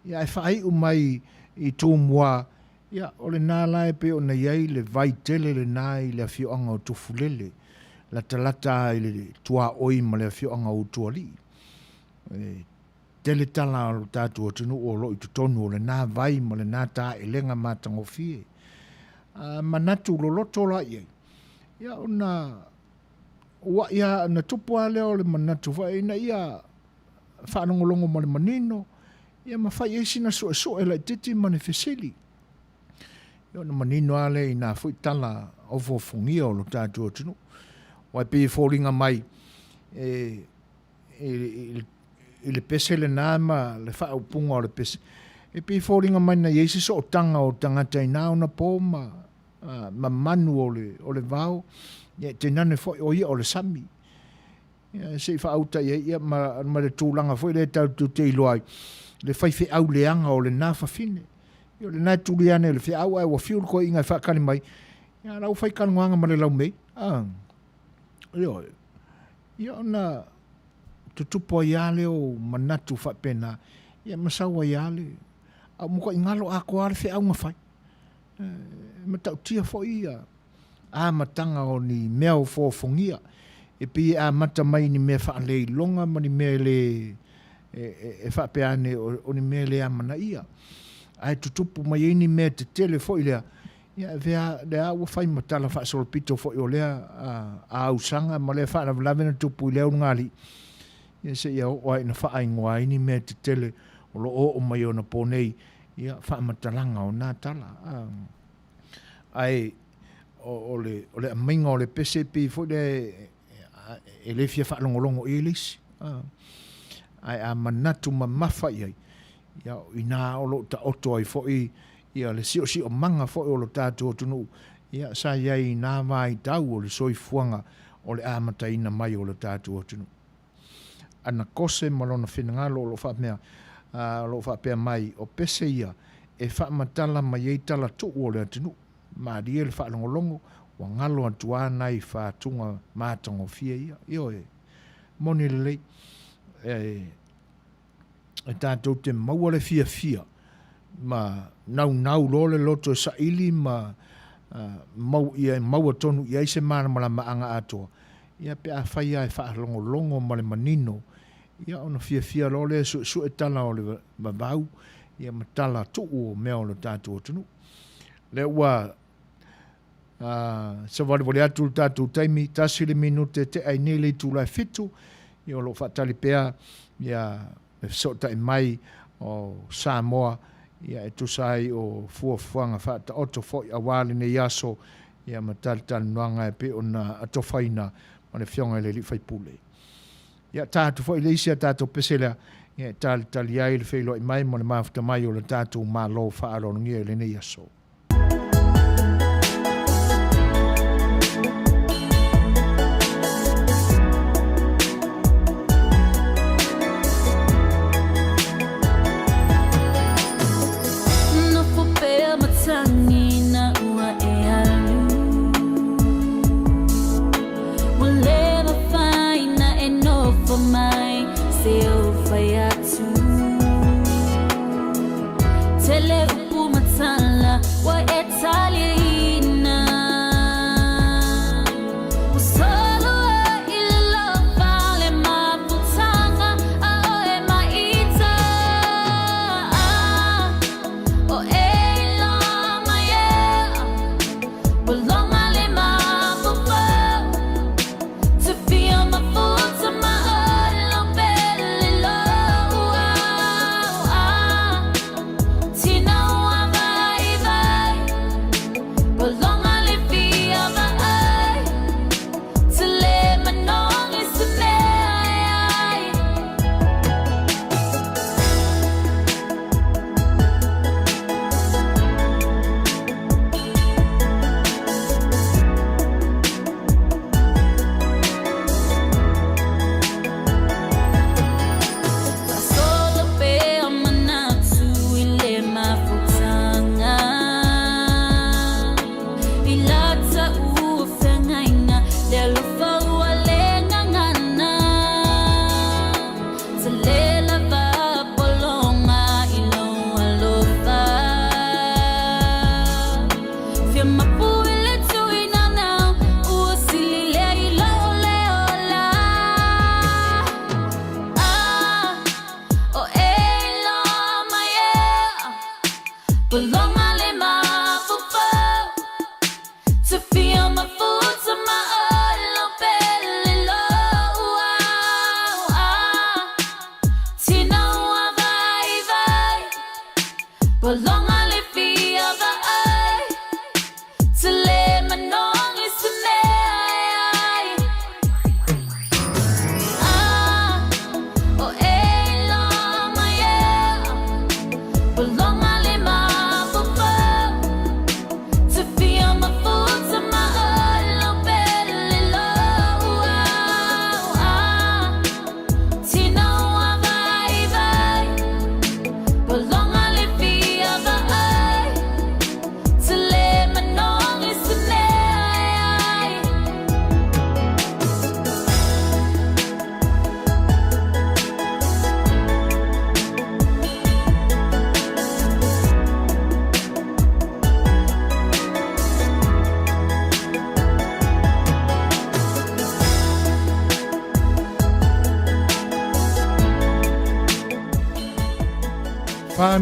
Ia e whaai mai i tō mua ia o le nālai pe o nei ai le vai tele le nā i le a fio anga o tufulele la talata i le tua oi ma le a fio anga o tuali. Tele tala o tātua tunu o lo i tutonu o le nā vai ma le nā tā e lenga mātango fie. Manatu lo loto la iei. Ia o na ua ia na tupu a leo le manatu vai na ia whaanongolongo ma le manino. Ia ma whai eisi na so e lai titi ma ne fesili. Ia na manino ale i nā fui tala o fofongia o lo tātua tunu. Wai pi fōringa mai i le pese le nāma, le whaupunga o le pese. E pi fōringa mai na yeisi so o tanga o tangata i nāo na pō ma manu o le vau. Te nane fo o ia o le sami. Se i whauta ia ma le tūlanga fo i le tau tu te iloai. Le whaiwhi au leanga o le nā whawhine. Ia le nā tūliane le whi au ai wa whiul ko inga whakani mai. Ia lau whaikanuanga ma le lau mei. Ia na tutupo iale o manatu whapena. Ia masawa iale. Au muka ingalo ako ale whi au ngawhai. Matau tia fo ia. Matanga o ni mea o fōfongia. E pi mata mai ni mea whaalei longa ma ni mea le whapeane o ni mea le amana ia. Ai tutupu mai ni mea te tele fo ilea. Ia vea le au whai matala whaasolopito fo i o lea a ausanga ma le whaanalavena tupu i leo ngali. Ia se ia o ai na whaaingoa ini mea te tele o lo o mai o na pōnei. Ia whaamatalanga o nā tala. Ai o le aminga o le PCP fo le e le fia whaalongolongo e lisi. Ai a manatu ma mawha iai. ia ina o lo ta oto ai foi ia le si o manga foi o lo tatou tunu ia sa ia ina mai tau o le soifuanga o le amataina mai o le tatou tunu ana kose malona finangalo o lo fa mea lo fa pe mai o pese ia e fa matala mai e tala tu o le tunu ma dia le fa longo wa ngalo atua nai fa tunga matongo fia ia io e moni le e tātou te maua le fia ma nau lo le loto sa ili ma maua tonu ia se mana mala maanga atoa ia pe a whaia e wha longo ma le manino ia ona fia lo le su e tala o le mabau ia matala tu o mea o le tātou tunu le ua sa wale atu tātou taimi tasi le minute te ai nele tu lai fitu ia lo whatali pea ia e sota e mai o Samoa ia e tusai o fuafuanga whata oto foi a wale ne yaso ia mataltal nuanga e pe ona atofaina ma le fionga le li fai pule ia tātou foi le isia tātou pesela ia tali ai le feilo i mai mo le mafuta mai o le tātou malo whaaro ngia le ne yaso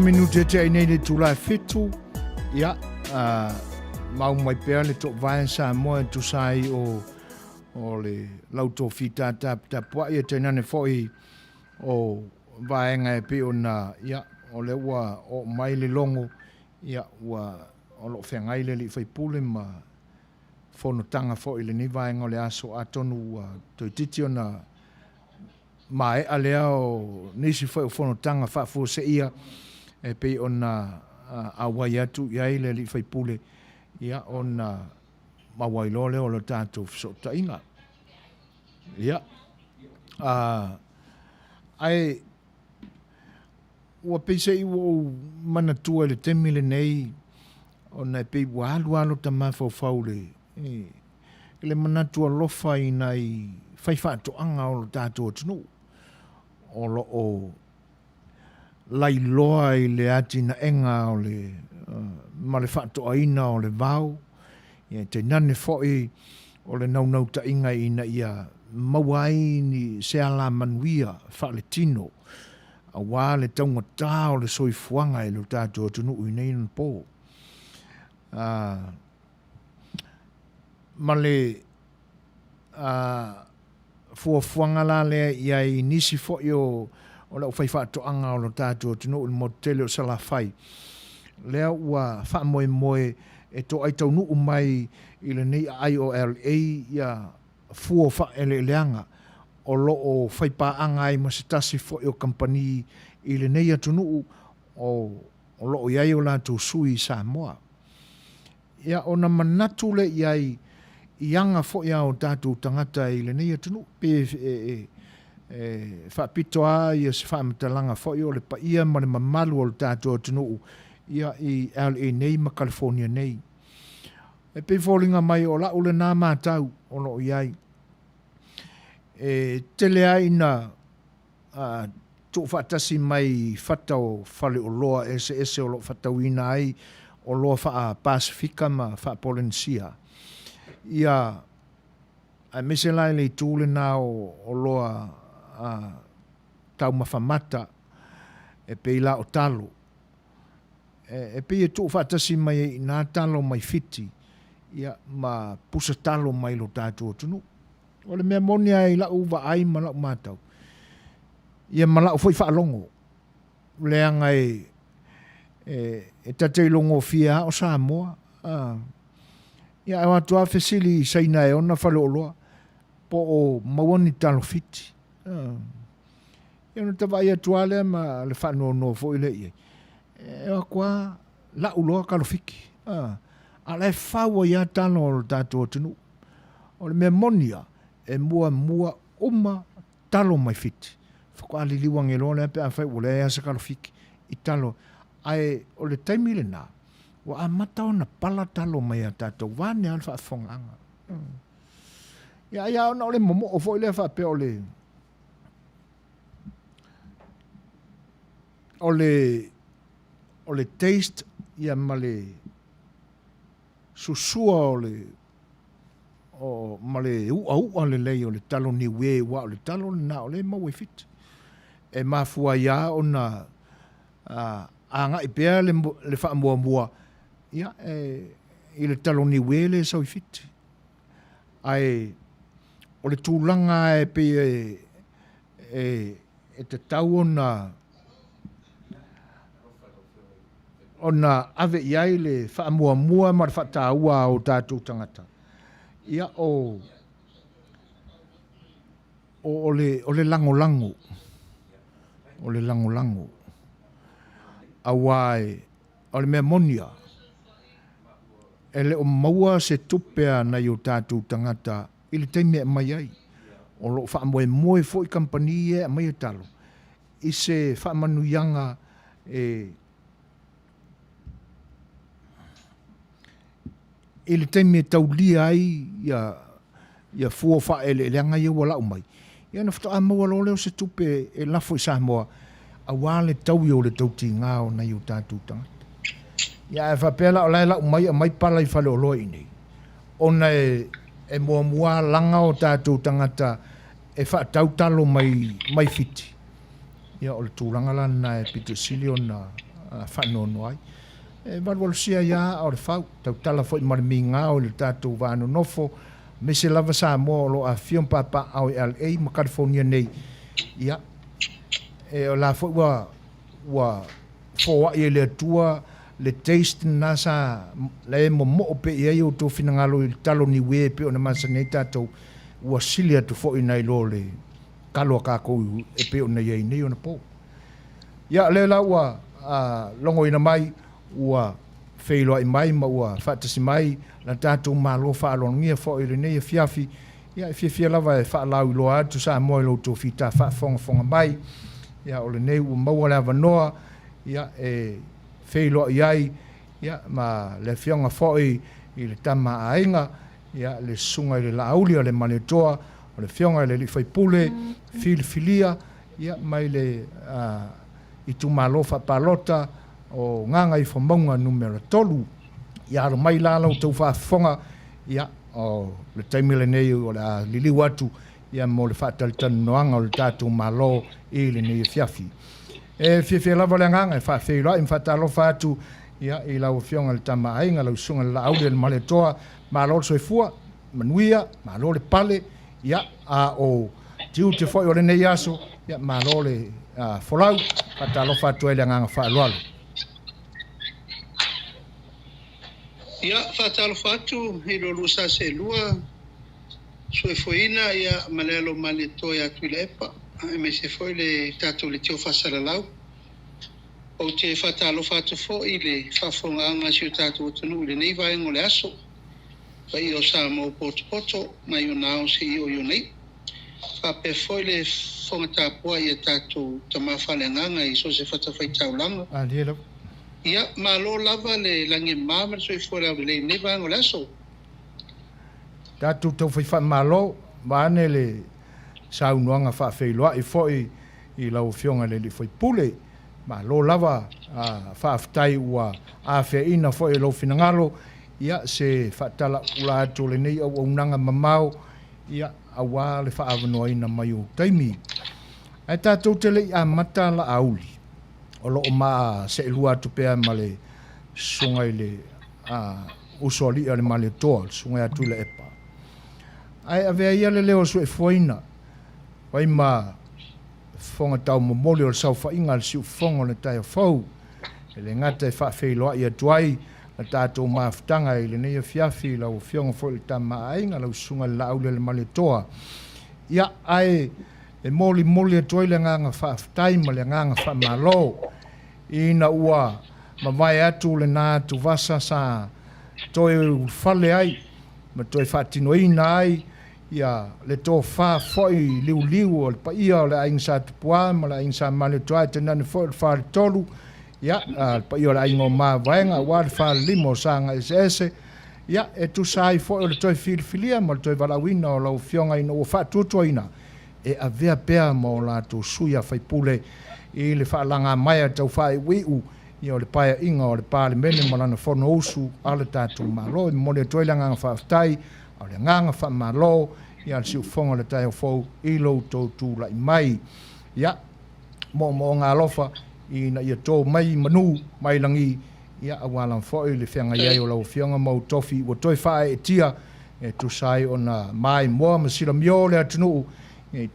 minute te nei le tula fitu ia mau mai pea le to vai sa mo tu sai o le lauto fita ta po ia te nane foi o vai nga pe ona ia o le wa o mai le longo ia wa o lo fenga ile li foi pule ma fono tanga foi le ni vai nga le aso atonu to titi ona mai alea o nisi foi o fono tanga fa fo se ia e pe ona a wai atu iai le li fai pule ia ona mawailo le o lo tātou so ta inga ia ai ua peise i wo manatua le temile nei ona e pei walu ta mafau le le manatua lofa i nai fai whaatoanga o lo tātou tunu o lo o lai loa i le ati na enga o le ma le whaatoaina o le vau te nane foi o le nau ta inga i na ia mawai ni se ala Manuia wha le tino a wā le taunga tā o le soifuanga i lo tātou tunu i nei na pō ma le fuafuanga la le ia i nisi fo o la fai whaatoanga o lo tātou tunu i motele o sala fai lea ua wha moe e to ai tau nuu mai i le nei IOLA ia fua wha ele leanga o lo o whai paanga i masitasi fo o kampani i le nei atu nuu o lo o iai o la tau sui Samoa ia o na manatu le iai ianga fo ia o tātou tangata i le nei atu nuu pe whaapitoa ia se whaametalanga fo o le pa ia ma le mamalu o le tātou atu nuu ia i LA nei ma California nei. E pe fōlinga mai o la ule nā mātau o no iai. E tele ai na tō whaatasi mai whata o whale o loa ese o lo whatauina ai o loa wha Pasifika ma wha Polynesia. Ia a mese lai le tūle nā o loa tau mawhamata e pe la o talo. E pe e tō whaatasi mai nā talo mai fiti ia ma pusa talo mai lo tātou tunu. O le mea monia i la uwa ai ma la mātau. Ia ma la u foi whaalongo. Leanga e tatei longo fia o Samoa. Ia e watua fesili saina e ona whale o loa po o mawani talo fiti. Ia no te vai atuale ma le whanua no fo ile iei. E wakua la uloa kalofiki. A le whaua ia tano o tātou tunu. O le mea monia e mua uma talo mai fiti. Whakaali liwang e loa le pe a whai o le ea sa kalofiki i talo. Ai o le taimi le nā. Wa a matao na pala talo mai a tātou. Wane al whaafonga anga. Ia ona o le momo o fo ile whape o le taste ia male susua o male ua le lei o le talo ni we wa o le talo na o le mawe fit e mafua ia ona anga i pea le wha mua ia i le talo ni we le sau fit ai o le tūlanga e pe e te tau ona ave iai le whaamua ma le whataua o tātou tangata. Ia o le lango. O le lango. Awai, o le mea monia. E le o maua se tupea na i o tātou tangata i le teime e mai ai. O lo whaamua moe fo i kampani e mai e talo. I se whaamanuianga e le teime tau lia ai ia fua wha ele leanga ia wala umai. Ia na whata amaua lo leo se tupe e lafo i Samoa a wale tau i o le tau ti ngāo na i o tātou tangata. Ia e whapela o lai la umai a mai pala i whale o loa i nei. Ona e mua langa o tātou tangata e wha tau talo mai fiti. Ia o le tūlanga lana e Peter Silio na whanono ai. E walwalusia ia o le whau, tau tala fo i marami ngā o le tātou wāno nofo, me se lava Samoa o lo a whion papa au i LA, ma California nei, ia, e o la fo wa fōa i le atua, le taste nasa, le mo pe i o tō whina ngalo i talo ni we pe o na masa nei tātou, ua silia tu fo i nei lo kalo ka ko e pe ona ye nei ona po ia le la ua longo ina mai ua Fai'oa i mai ma ua whaatasi mai na tātou malo whaalongia fo i nei e fiafi ia e fiafia lava e whaalau i loa atu sa moe lo tō whita whaafonga mai ia o le nei ua maua le avanoa ia e Fai'oa i ai ia ma le fionga fo i le tama ainga ia le sunga i le laaulia le manetoa o le fionga i le li faipule filia ia mai le i tu malo whapalota o nganga i whamonga numero 3 ia alo mai la lau tau whaafonga ia o le taimile nei o le lili watu ia mo le whaatalitanu noanga o le tātou malo i le nei fiafi e fiafia lava le nganga e Fai'oa i whaatalofa atu ia i lau fionga le tama ainga lau sunga le laaulia le maletoa malo le soifua Manuia malo le pale ia o tiu te foi o le nei aso ia malo le folau whaatalofa atu e le nganga whaaloalo ia whaatalofa atu i lolu sa se lua soifoina ia malelo maletoa ia tu le epa e me se foi le tātou le tio whasalalau o te whaatalofa atu fo i le whafongaanga si o tātou atunu le nei vaengo le aso pai o sa mo poto mai o nao si i o nei whape foi le whangatapua i a tātou tamawhalenganga i so se whatawhaitaulanga ia malo lava le lange mama so i foi le nei vaengo le aso tātou tau whaifa malo vane le saunuanga Fai'oa i foi i lau fionga le li foi pule ma lo lava whaaftai ua awhiaina foi lau finangalo ia se whaatala ula atu le nei au unanga mamau ia awa le whaavanoaina mai o taimi ai tātou te lei a mata la auli o loo maa se lua atu pea ma le sunga i le usoli le ma le toa sunga atu le epa ai avea ia le leo su e fuaina wai ma fonga tau momoli o le sau whainga le siu fonga le tai o fau e le ngata e Fai'oa i atuai na tātou maafutanga i le nei fiafi lau fionga fo le tama ainga lau sunga le laule le maletoa ia ai e moli atuai le nganga whaafutai ma le nganga whamalo ina ua mawai atu le nā tu vasa sa toi whale ai ma toi whaatinoina ai ia le tō wha foi liu o le paia o le ainga sa tupua ma le ainga sa maletoa te nani fo le wha le tolu ia paia o le ainga o maa vaenga wa le wha limo sanga ese ia e tu sai fo o le toi filia ma le toi valawina o lau fionga ina o wha tutuaina e avea pea mo la tu suia faipule i le wha langa mai tau wha i wiu i o le paia inga o le pāle mene mo lana whono usu a le tātou malo i mo le toi langa whaaftai o le nganga wha malo ia le siu fonga le tai o fau i lo tō la i mai ia mo ngā lofa i na ia tō mai manu mai langi ia awalan fo i le whianga iai o lau whianga mau tofi o toi whae e tia e tu sai o na mai moa masira mio le atunu i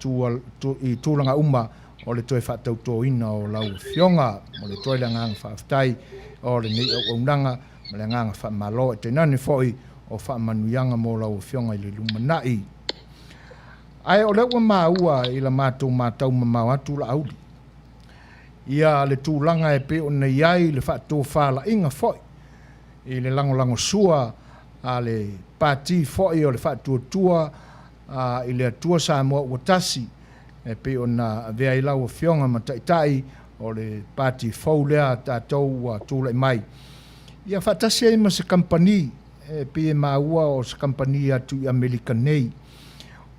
tūlanga uma o le toi whatau tō ina o lau whianga mo le toi le nganga whaaftai o le ni o unanga mo le nganga wha malo e te nani fo i o wha manuianga mo lau whianga i le lumanai ai o lewa maua i la mātou mamau atu la auli ia le tūlanga e pe o nei ai le whaatō whala inga foi i le lango sua a le pāti foi o le whaatūtua i le atua sa mua watasi e pe o na vea i lau whionga ma taitai o le pāti fau lea tātou tūla i mai ia whaatasi e ma se kampani e pe e maua o se kampani atu i Amerika nei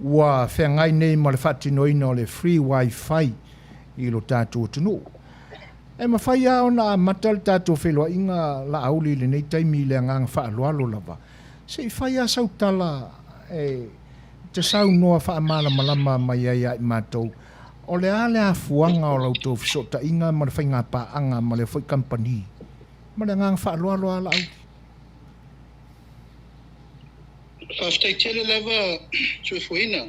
ua whengai nei ma le whaatinoina o le free wifi i lo tātou tunu. E mawhai au na matal tātou whelua inga la auli le nei taimi le ngang whaaloalo lava. Se i whai a sau tala te sau noa whaamala malama mai ai ai mātou. O le ale a fuanga o lau tō whisota inga ma le whainga paanga ma le whai company. Ma le ngang whaaloalo a la auli. Whaftai tele lava tue fuina.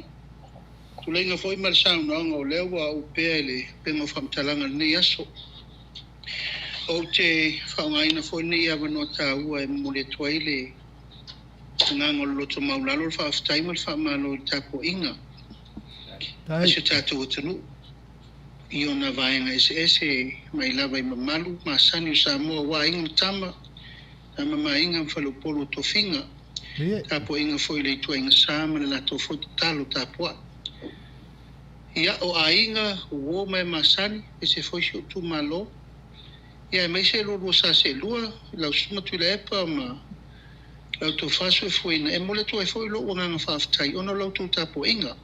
Tulenga foi mal saunanga o lewa o pea le penga whamtalanga nei aso. O te whaungaina foi nei awa no tā ua e mule tuaile. Nganga o loto maulalo whaftai mal whamalo tapo inga. Tai. Se tātou atanu. I ona vaenga ese mai lava I mamalu, masani o Samoa wa inga matama, na mama inga mfalopolo tofinga, Ie. tapo inga foi le itua inga sama le lato foi talo tapoa. Ia o a inga uo mai masani, ese foi si o tu malo, ia mai se loro sa se lua, lau suma tu le epa ma, lau to faso e foi na, e mole tu e foi lo wanganga whaftai, ona lau tu tapo inga.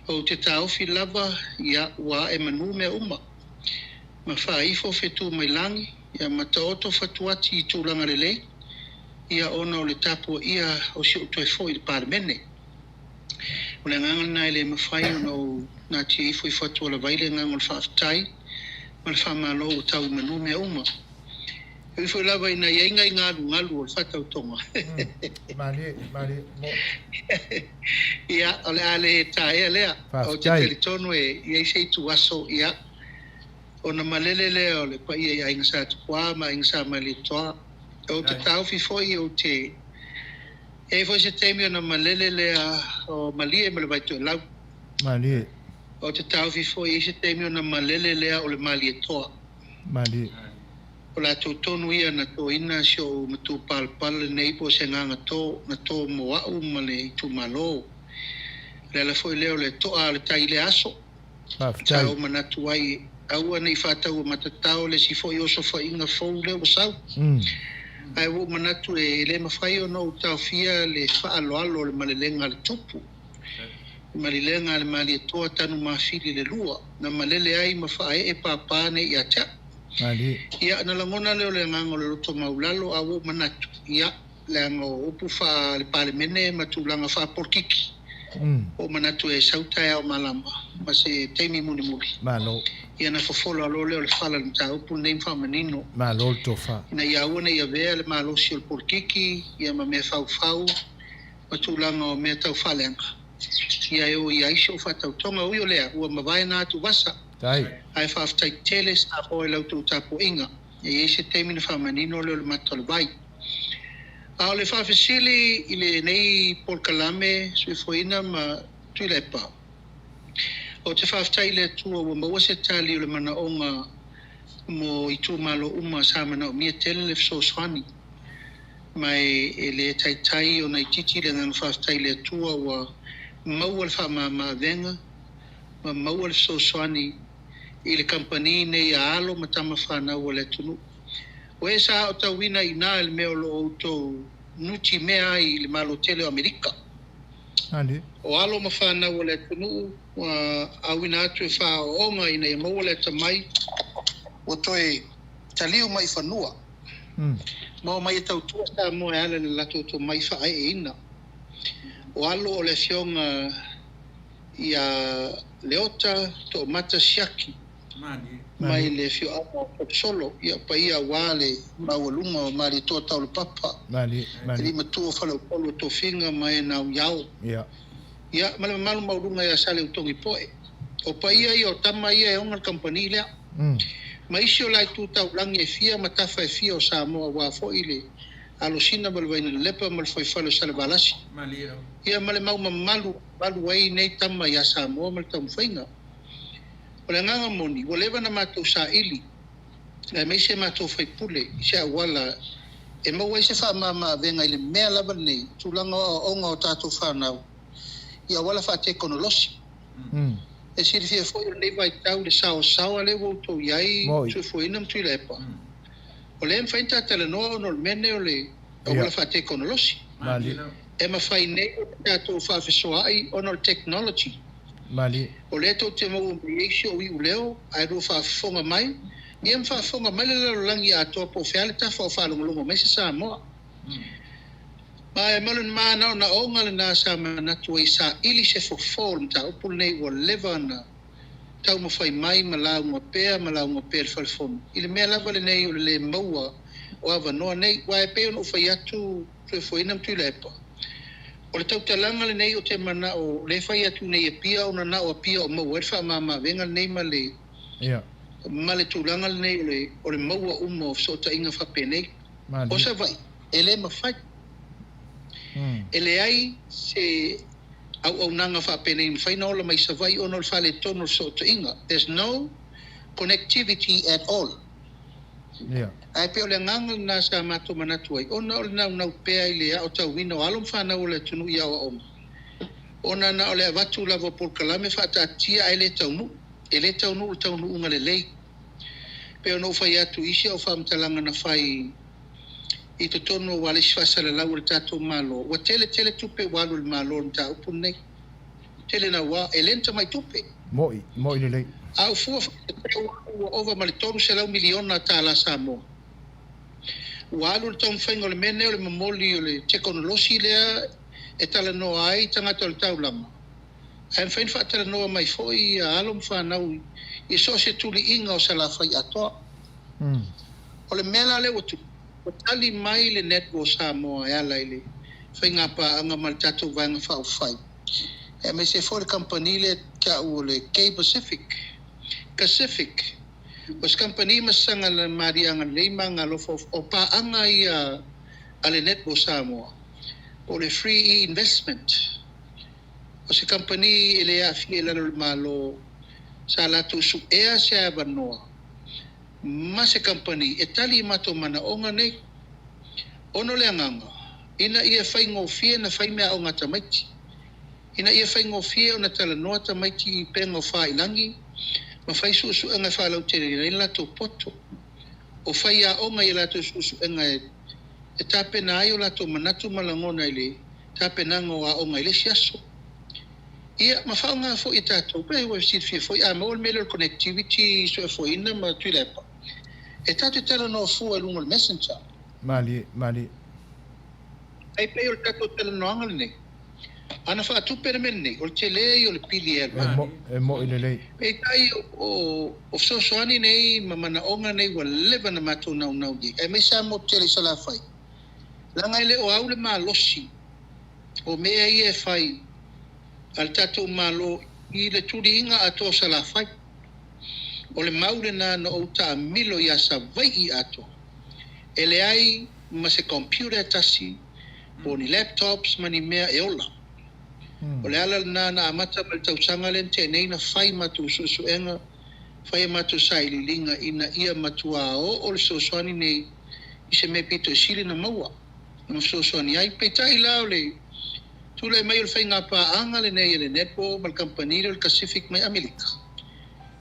O te tauwhi lava ia ua e manu mea uma. Ma whaifo whetu mai langi, ia mataoto whatuati I tūlanga lelei, ia ona o le tapo ia o si o toi fo I le pārmene. O le ngangana ele mawhai ona o nā tia ifo I whatua la vaile ngango le whaftai, ma le whamalo o tau manu mea uma. Ifo lava ina iainga I ngalu o le whatau tonga. Mali. Ia, o le ale tae lea, o te telitono e ia se tu aso ia, o na malele lea o le pa ia inga sa tukua, ma inga sa malitoa, o te tau fifoi o te, e foi se temi o na malele lea o malie ma le vaitu e lau. Mali. O te tau fifoi e se temi o na malele lea o le malietoa. Mali. O la tonu ia na to ina si o matu palpal nei po se nganga to, na to moa ma le tu malo. Le la foi leo le toa le tai le aso. Whaftai. Tau manatu ai, aua nei whatau matatau le si foi oso fa inga fau leo sau. Ai wo manatu e le mawhai o no tau fia le whaaloalo le malelenga le tupu. Malelenga le mali e toa tanu mawhiri le lua. Na malele ai mawhai e papane I atea. Mali. Ia na langona leo le ngango le roto maulalo a wo manatu. Ia le ango upu wha le pale mene matulanga wha porkiki. O manatu e sauta e au malama. Ma se teimi muni muli. Malo. Ia na fofolo alo leo le whala le ta upu neim wha manino. Malo tofa. Ina ia ua ia vea le malo si o le porkiki. Ia ma mea fau matulanga o mea tau whalenga. Ia eo ia iso whatau tonga ui o lea. Ua mawai na atu wasa. Tai. Ai whaftai tele sa hoi lau tau tapo inga. E eise teimi na whamanino leo le matole vai. A o le whawhesili I le nei polkalame sui foina ma tuilepa. O te whaftai le tua ua maua se tali o le mana onga mo I tu malo uma sa mana o mia tele le fsoswani. Mai e le tai o nei titi le ngang whaftai le tua ua maua le whamama venga. Ma maua le fsoswani I le kampani nei a alo matama whanau o le tunu. O e sa o tau wina I nā le meo lo o tau nuti mea I le malo tele o Amerika. Andi. O alo ma whanau o le tunu, a wina atu e wha o onga I nei maua le tamai, o toi taliu mai whanua. Mau mai e tau tua sa mo e ala le lato to mai wha ai e ina. O alo o le fionga I a Leautea to mata siaki. Mai le fio apa solo ia pa ia wale mawalunga o mari to tau le papa. Mali. Ri matu falo polo to finga mai na yao. Ia. Ia malu mawalunga ia sale utongi poe. O pa ia o tama ia e onga company lea. Ma isio lai tu tau langi e fia matafa e fia o Samoa wa fo ile. Alo sina malu vaina lepa malu foi falo sale balasi. Ia male mau malu ai nei tama ia Samoa malu tau mwhainga. O le nganga moni, o lewa na mātou sa ili, e mei se mātou whai pule, se awala, e maua se wha mama venga I le mea lava nei, tūlanga o onga o tātou whanau, I awala wha te konolosi. E siri fia fwoi o nei vai tau le sao le wautou iai, tu fwoi inam tui lepa. O le mwhainta tala noa ono le mene o le, awala wha te konolosi. E ma whai nei o tātou wha whesoa ai, ono le technology. Mali. O le tau te mau mreisio o iu leo, ai ro whaafonga mai, ia mwhaafonga mai le lalangi a toa po whiale ta whaalongalonga mai se Samoa. Ma e malu maa nao na onga le nā sa manatu e sa ili se fofol mta upul nei wa leva na tau mawhai mai ma launga pēr le whalifonu. Ile mea lava le nei o le maua o awa noa nei, wa e pēr o whai atu tue fwinam tui lepa. O le tau te langa le nei o te mana o le whai atu nei e pia o na na o pia o maua. E wha mama venga nei ma le ma le tūlanga le nei o le maua umo o sota inga whape nei. O sa vai, e le mawhai. E le ai se au nanga whapene in whaina ola mai savai ono le whale tono so to inga. There's no connectivity at all. Yeah. Ai pe ole nganga na sa mato manatu ai. Ona ole nau pea i le au tau wino alom whanau ole tunu ia wa oma. Ona na ole avatu lava por kalame whata tia ai le taunu. E le taunu le taunu unga le lei. Pe ono whai atu isi au whamtalanga na whai i to tono wale sifasa le lau le tato malo. Wa tele tupe walu le malo le ta upu nei. Tele na wa elenta mai tupe. Moi le lei. Au fua over malitonu se lau miliona ta la Samoa. Walu le tau whainga le mene o le mamoli o le tekonolosi lea e tala noa ai tangata o le taulanga. Ai mwhain whaatala noa mai foi a alom whanau i so se tuli inga o sa la whai atoa. O le mela le watu. O tali mai le netwo Samoa e ala ile whainga pa anga malitato vanga whao whai. E me se foi le company le ka o le Pacific. Os company masanga le marianga leima ngalofo o pa anga ia ale netwo Samoa. O le free investment. O se company ele a fiela le malo sa la tu su ea se abanoa. Ma se company e tali mato mana onga nei. Ono le anganga. Ina ia whai ngofie na whai mea o ngata maiti. Ina ia whai ngofie o na tala noa ta maiti i pengo whai langi. Ma whai susu enga whalau tere na ila to poto. O whai a onga i la to susu enga e tape na ai o la to manatu malangona ile tape nanga o a onga ile siaso. Ia ma whaunga fo i tato. Pe wa sit fia fo i a maol mele connectivity so e fo ina ma tuilepa. E tato tala no fua lungo le messenger. Mali. Ai pe o tato tala no angal nei. Ana wha atu pere mene nei. O le tele o le pili e mo ile lei. Pe tai o sosoani nei ma mana onga nei wa leva na mato nau di. E me sa mo tele sa la fai. Langa ile o au le ma losi. O mea i e fai. Al tato malo i le turi inga ato sa la fai. O le maure na no o ta milo i asa vai i ato. Ele ai ma se computer tasi. O ni laptops ma ni mea e ola. O le ala na amata ma le tausanga lente nei na fai matu susuenga. Fai matu saili linga ina ia matua o le sosoani nei. I se me pito sili na maua. Ma sosoani ai peitai lao le. Tule mai o whainga paanga le nei le netwo mal kampanile o le Pacific mai Amerika.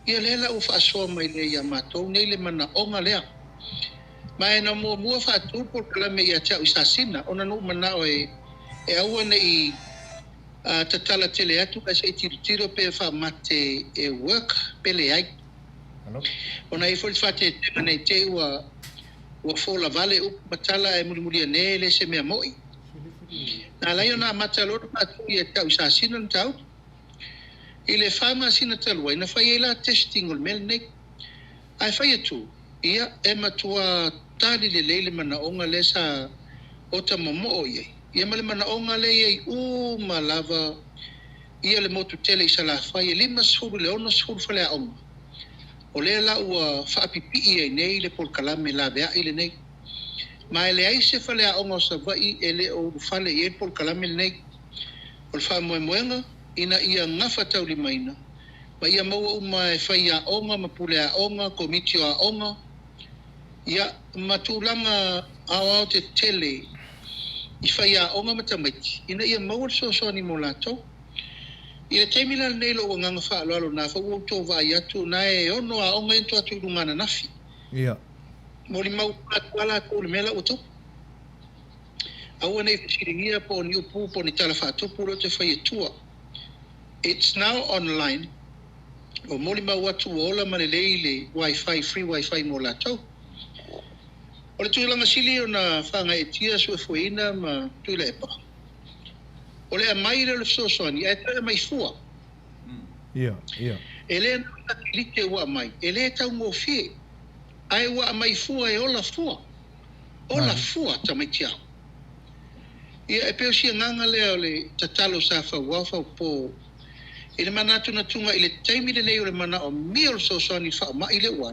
Ia lela u whaasoa mai le ia matou nei le mana onga lea. Mai na mua whaatu por kalame ia tia usasina. Ona no mana o e aua nei tatala tele atu kasi e tiro pe wha mate e work pele ai. Ona i fwoi whate tema nei te ua fola vale up matala e muri ne le se mea moi. Na lai ona mata loro patu ia tau sa sino tau. Ile fama sina talwa ina fai ela testing ol mel nei. Ai fai tu ia e matua tali le leile mana onga le sa ota momo ye. Ia male mana onga le ye u malava ia le motu tele isa la fai lima suru le ono suru fale a onga. O le la ua fa pipi ia nei le por kalame la bea ile nei. Ma ele ai se fale a onga sa vai ele o fale ie por kalame nei. O fa moenga ina ia ngafa tau limaina. Ma ia maua uma e fai a onga, ma pule a onga, komitio a onga. Ia matulanga au te tele i fai a onga matamaiti. Ina ia maua so ni mo lato. Ina teimila nei lo o nganga wha aloalo na wha uto vai atu na e ono a onga into atu ilungana nafi. Ia. Mori mau patuala ko le mela uto. Aua nei fisiringia po ni upu po ni tala wha atupu lo te fai e tua. It's now online. O moli mau atu ola malelei le Wi-Fi, free Wi-Fi mo lato. O le tuilanga sili o na whanga e tia sue fueina ma tuila epa. O le amai le sosoani, e tau mai fua. Ia. E le na kilike ua mai. E le tau ngō fie. Ai ua mai fua e ola fua. Ola fua ta mai tiao. Ia e peo sia nganga leo le tatalo sa Fai'oa po. I le manatu na tunga i le taimi le nei o le mana o mia o sosoani wha ma i le ua.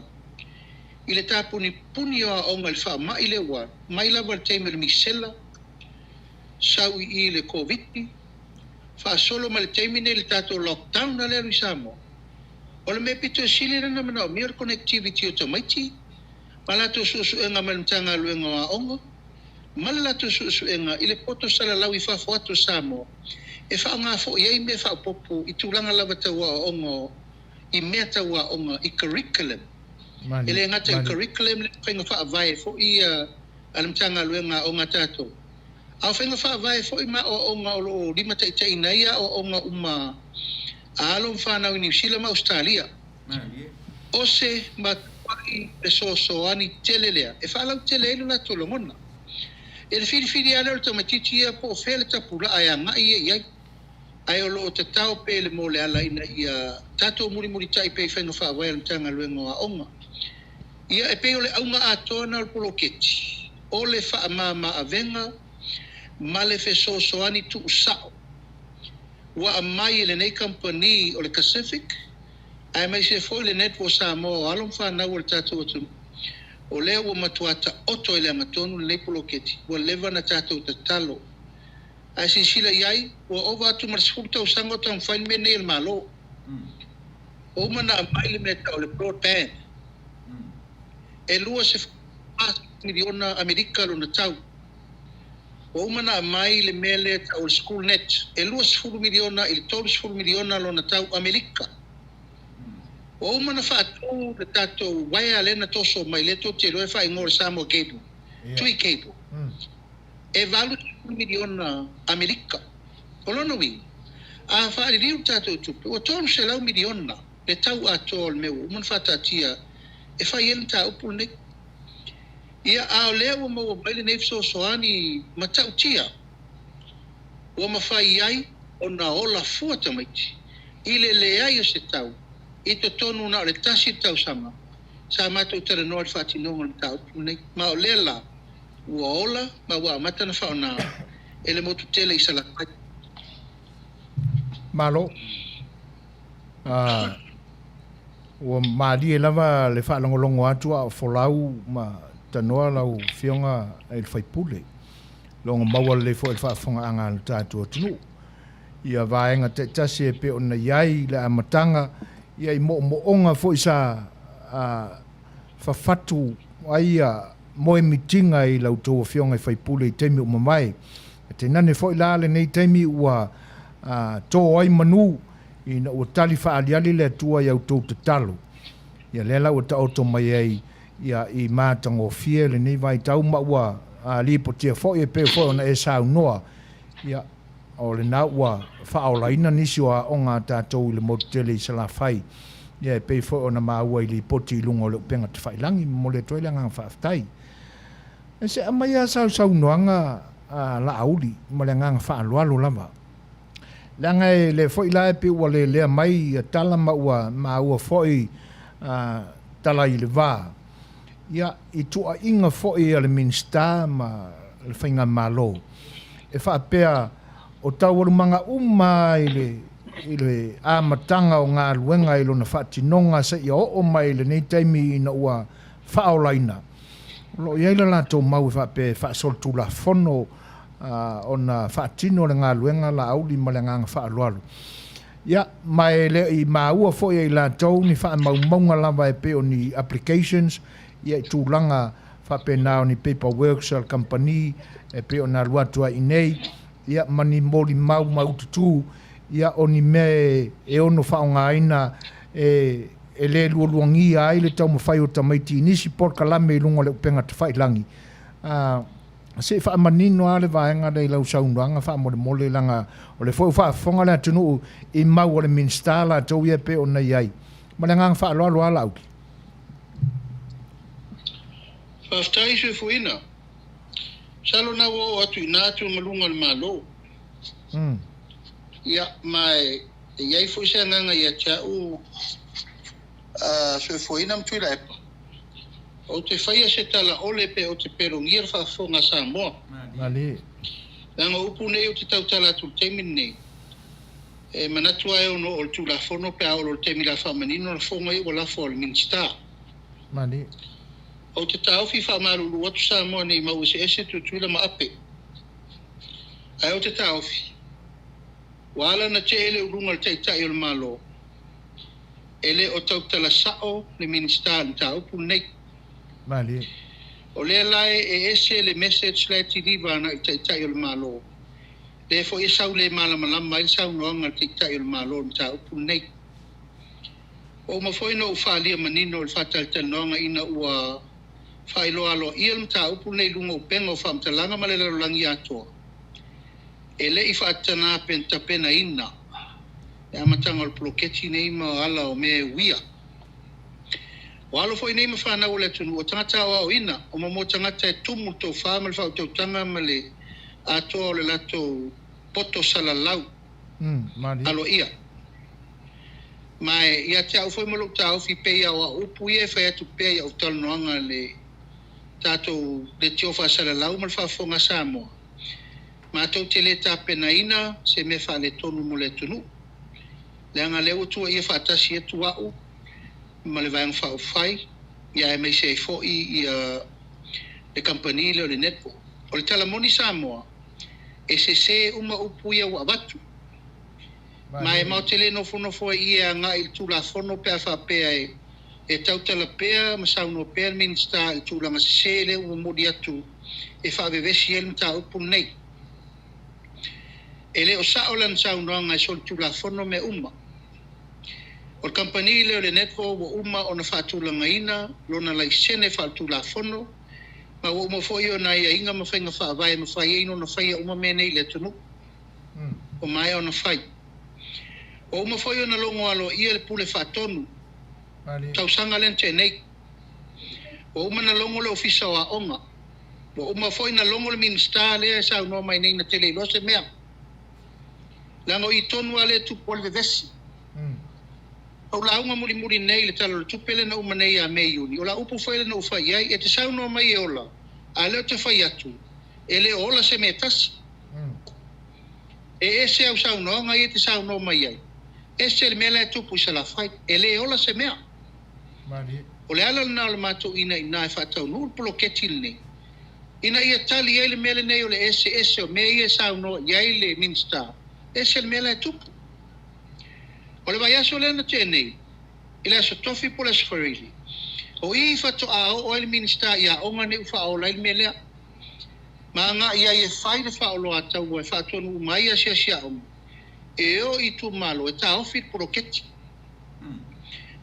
I le tāpuni puni o a onga le wha ma i le ua. Mai lava le taimi le misela. Sau i le COVID. Whaasolo ma le teimi nei le tātou lockdown na leo i Samoa. O le me pito sili rana mana o mere connectivity o tamaiti. Ma lato susuenga malutanga luenga wa ongo. Ma lato susuenga ile poto sala lau I whafo atu Samoa. E wha ngā fo iei me wha popo I tūlanga lava taua o ongo I mea taua onga I curriculum. Ele ngata I curriculum le whainga wha vai fo I alamtanga luenga o ngā tātou. Au whainga wha vai fo I ma o onga o lo lima taitai naia o onga uma alo whanau I New Zealand ma Australia. O se ma kwai e soani telelea. E whalau telele la tolongona. E le whiri ala o tamatiti ia po o whele tapula ai a ngai e iai. Ai o lo o te tau pele mo le ala ina ia tato muri tai pe whainga whaawai al tanga luenga wa onga. Ia e pe o le aunga atona al poloketi. O le wha ma avenga ma le whe soani tu usao. Wa a mai le nei company o le Pacific. Ai mai se foi le network Samoa alon whanau o le tato atu. O lea ua matuata oto ele amatonu le poloketi. Ua leva na tato te talo. Ai sila iai, ua ova atu marasfuta o sango tau whain me nei le malo. O mana a mai le meta o le broadband. E lua se miliona Amerika lo na tau. O mana a mai le mele ta o le school net. E lua se miliona, il tolu se miliona lo na tau Amerika. O mana whaatu le tato waia lena toso mai leto te loe wha ingore Samoa cable. Tui cable. E valu 2 miliona Amerika. O lona wi. A whaari riu tato tupu. O tonu se lau miliona. Le tau ato al meu. Umana whatatia. E whai elu ta upu ne. Ia ao lea wa maua maile neifso soani matau tia. Wa mawhai ai o na ola fua tamaiti. Ile le ai o se tau. I te tonu na o le tasi tau sama. Sa matou tera noa le whatinonga le tau upu ne. Ma o lea la. Ua ola, ma ua amata na whaona ele motu tele I salakai. Malo. Ua maari e lava le whaalongolongo atua o folau ma tanoa lau whionga e le whaipule. Longa maua le fo e whaafonga anga le tātua tunu. Ia vaenga te tasi e pe ona iai le amatanga. Ia I moonga fo I sa whawhatu aia moe mitinga I Leautea o whionga I whaipule I teimi o mamai. Te nane fo I lale nei teimi ua tō ai manu I na ua tali whaaliali le atua I autou te talo. Ia lela ua ta auto mai ai ia I mātango fie le nei vai tau ma ua lipo tia fo I pe fo ona e sau noa. Ia o le na ua whaolaina nisi o a onga tātou I le motele I salawhai. Ia pe fo ona maua I li poti lungo le upenga te whailangi mo le toile ngang whaaftai. E se amaya sau noanga la auli mo le ngang whaalualu lava. Langa e le foi la e pe ua le lea mai tala ma ua foi tala I le vā. Ia I tua inga foi a le minsta ma le whainga malo. E whaapea o tau manga I le amatanga o ngā luenga I lona whaatinonga sa I o mai le nei taimi ina ua whaolaina. Lo iaila la tō mau whaapea whaasoltu la fono o na whaatino le ngā luenga la auli ma le ngā whaalualu. Ia, mai le I maua foi I la tau ni whaamaunga lava e pe o ni applications. Ia I tūlanga whaapea nao ni paperwork al company e pe o na luatua I nei. Ia mani moli mau tutu. Ia o ni me e ono whaongaina e le luoluangia ai le tau mawhai o tamaiti nisi por kalame I lunga le upenga te whailangi. Se whaamanino ale vaenga le lau saunanga whaamole langa o le whaafonga le atunu I mau o le minstala tau ia pe o nei ai. Ma le ngang whaaloa ala auki. Whaftai se fuina. Salo na wo atu inatu ngalunga le malo. Ia mai iai fu se nganga ia chau se fuina mtu la epa. O te whaia se tala ole pe o te perongia whaafonga Samoa. Mali. Nanga upu nei o te tautala atu teimi nei. E manatu ai ono o tu la fono pe a o temi la whamanino la fonga I o la fo le minsta. Mali. O te tau fi whamarulu atu Samoa nei mau se ese tu tuila ma ape. Ai o te tau fi. Wala na te ele urunga te tai o le malo. Ele o tau tala sao le minista ni ta upu nei. Mali. O le lai e ese le message le tiriva na te tai o le malo. Le fo i sau le malama il sau noanga te tai o le malo ni ta upu nei. O ma foi no ufalia manino le fatal te noanga ina ua Fai'oa lo ia le ta upu nei lunga upenga o whamtalanga ma le lalangi atoa. E le i whaatana penta pena ina. E amatanga o le ploketi nei ma ala o me uia. O alo foi nei ma whanau o le tunu o tangata o ina o ma mo tangata e tumu tō whama le whautautanga ma le atoa o le lato poto salalau. Mali. Alo ia. Mai ia te au foi mo lo tau fi peia o upu ia whai atu peia o talanoanga le tatou le tiofa salalau ma le whafonga Samoa. Mātou te le tāpena ina se me wha le tonu mo le tunu. Le anga leo tua ia whaatasi e tuau ma le vaiang whao whai ia e mei se fo i le company leo le network. O le talamoni Samoa e se uma upu ia ua watu. Ma e mau te le nofo ia nga il tula fono pea whapea e tautala pea ma sauno pea minsta il tula nga se le ua modi atu e whaavevesi el mta upu nei. E le o saolan saunoanga e sol tula fono me uma. O le company leo le network wa uma o na whaatulanga ina, lona lai sene whaatula fono, ma wa uma foi o na ia inga ma whainga whaavai ma whai eino na whaia uma menei le tunu. O mai o na whai. O uma foi o na longo alo ia le pule whaatonu, tausanga len te nei. O uma na longo le ofisa wa onga. O uma foi na longo le minsta lea e sau no mai nei na tele ilose mea. Lango i tonu ale tu pole vesi. O la unga muri nei le talo le tupele na uma nei a meiuni. O la upu whaile na ufa iai e te sau no mai e ola. A leo te whai atu. E le ola se me tasi. E se au sau no ngai e te sau no mai ai. E se le mele tupu isa la whai. E le ola se mea. O le ala na le mato ina e whatau nul polo ketil nei. Ina ia tali e le mele nei o le ese o me ia sau no iai le minsta. Ese le mele tupu. O le vai aso lena tēnei, i le aso tofi po le sfarili. O i whato a o le minista ia onga ne uwha o lai melea. Ma nga ia e whai le wha o loa tau e whatonu umai a sia onga. E o i tu malo e ta ofi poro keti.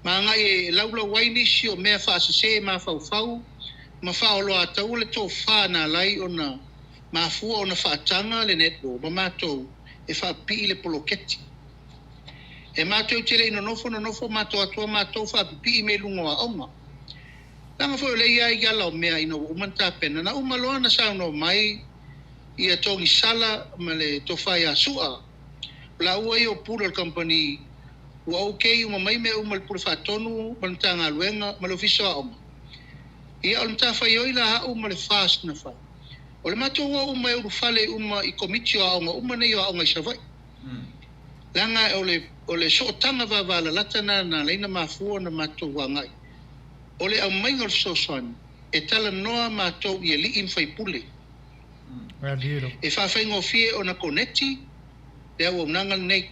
Ma nga e laula waini si o mea whaasese ma whau. Ma wha o loa tau le tō wha na lai o na ma fua o na whaatanga le netbo. Ma mātou e wha pi le poro keti. E mātou tele ino nofo mātou atua mātou whapipi me lungo a onga. Langa fo le ia i ala o mea ino umanta pena. Na umaloa na sauno mai i a tongi sala ma le tofai a sua. La ua i o pura le company ua okei uma mai me uma le pura whatonu ma le tanga luenga ma le ofiso a onga. Ia o le mta whaioi la ha uma le fast na whai. O le mātou ua uma e urufale uma i komitio a onga uma nei o a onga i savai. Langa o le so tanga wavala latana na leina mafua na mātou wangai. O le au mainga o le sosoani, e tala noa mātou i e li in whai pule. E whawhainga o fie o na koneti, le au nangal nei.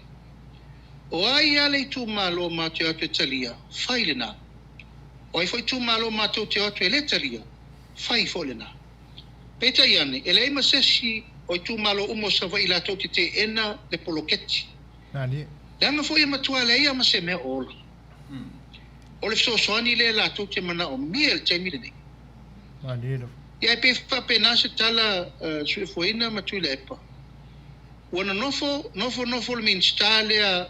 O ai ale i tū mālo mātou atu e talia, whai le nā. O ai whai tū mālo mātou te atu e le talia, whai fo le nā. Peta iane, e le ima sesi o i tū mālo umo sa wai la tau te ena le poloketi. Langa foi matua le ia ma se me ola. O le sosoani le la tu te mana o miel te mire nei. Ia pe fa pena se tala sui foina ma tu le epa. Wana nofo le minsta le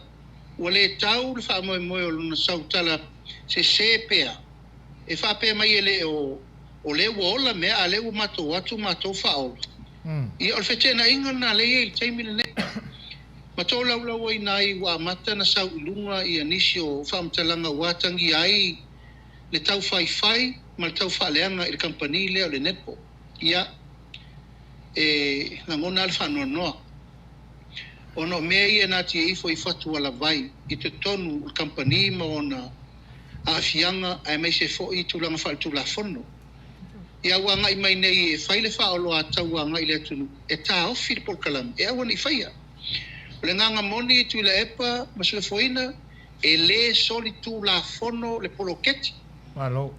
o le tau le fa moe o luna sau tala se pea. E fa pe mai ele o le wola me ale o mato fa ola. Ia o fetena inga na le ia te mire nei. Ma tō laulau ai nai wa mata na sau ilunga i anisi o whamtalanga watangi ai le tau whai ma le tau whaleanga i le company leo le netpo. Ia, na ngona al whanua noa. Ono mea ia nati e ifo i whatu ala vai i te tonu le company ma ona a fianga ai mai se fo i tūlanga whaletula whono. Ia wanga i mai nei e whaile whaolo a tau wanga i le tunu e tā ofi le polkalam e awan i whaia. Le nganga moni tu le epa masu foina e le soli tu la fono le poloketi. Malo.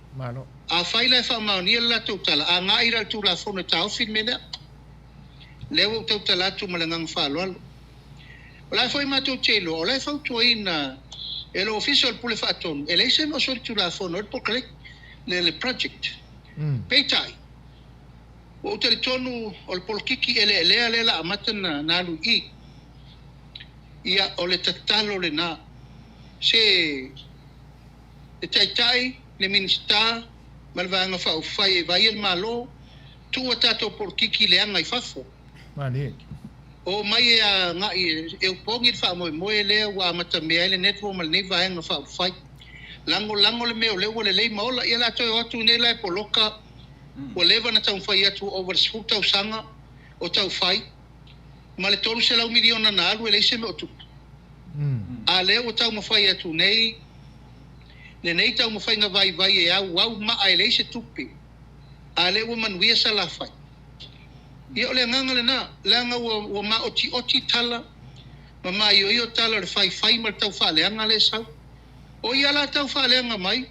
A faila fa Manuia la tu tala a ngaira tu la fono tau fin mena. Lewo tu tala tu malangang fa lo. Ola foi ma tu chelo, ola fa tu ina el official pule faton. El ese no soli tu la fono por click le project. Peitai. O te tonu o polkiki ele la amatana na lu I. Ia o le tatalo le na se le taitai le minista malvanga fa o fai vai el malo tu atato por kiki le anga I fafo Mali. o mai a nga e pongi fa mo le wa mata me le network mal ne vai nga fa o fai lango le me o le maola ia la to atu ne la poloka o leva na tau fai atu over sfuta usanga o tau fai ma le tolu se la miliona na alu ele se me o tu a le o tau mawhai atu nei nei tau mawhai nga vai e au ma a ele se tupi a le o Manuia sa la fai ia o le nganga le na langa o ma oti tala ma mai io tala le fai ma tau fa le anga le sau o ia la tau fa le anga mai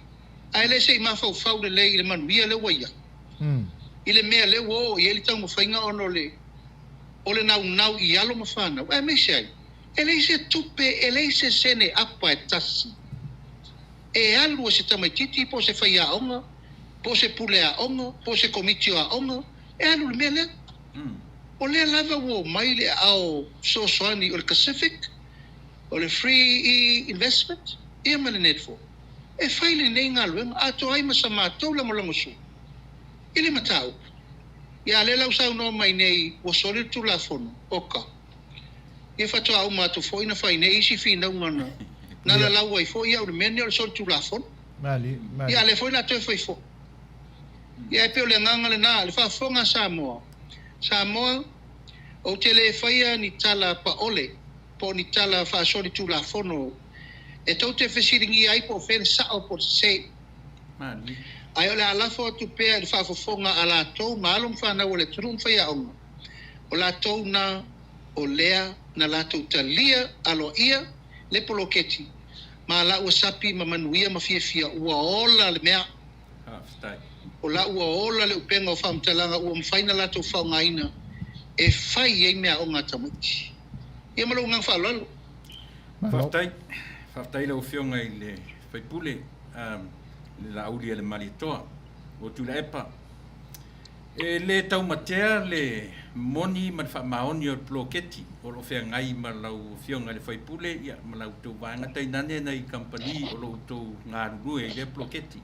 a ele se ma fau le Manuia le waia ile mea le wo i ele tau mawhai nga ono le o le nau I alo mawhana e me se ai ele se tupe ele se sene apa e tasi e alu se tamaititi po se fai a onga po se pule a onga po se komitio a onga e alu le mele o le lava wo mai le au sosoani o le Pacific o le free investment e ma le netfo e fai le nei ngaluenga ato ai masama tau lango su ile matau ia le lau sau no mai nei o sole tu la fono oka e fato au mato foi na fai nei si fina una na la lau ai foi au meni o sole tu la fono Mali. ia le foi na to foi fo ia pe le nganga le na le fa fonga Samoa o tele fai ni tala pa ole po ni tala fa sole tu la fono e to te fesiringi ai po fer sa o por se Mali. ai ole ala fo tu pe le fa fonga ala to malum fa na ole trum fai au o la to na o lea na lato talia alo ia le poloketi ma la o sapi ma Manuia ma fia ua ola le mea Stai. o la ua ola le upenga o whamtalanga ua mwhaina lato whaungaina e whai ei mea o ngata muti ia malo ngang whalalo Whaftai lau whionga I le whaipule le la auli le maritoa o tula epa e le tau matea le moni ma fa maoni o ploketi o lo fe ngai ma lau fionga le faipule ia ma lau to vanga tai nane nei company o lo to ngaru e le ploketi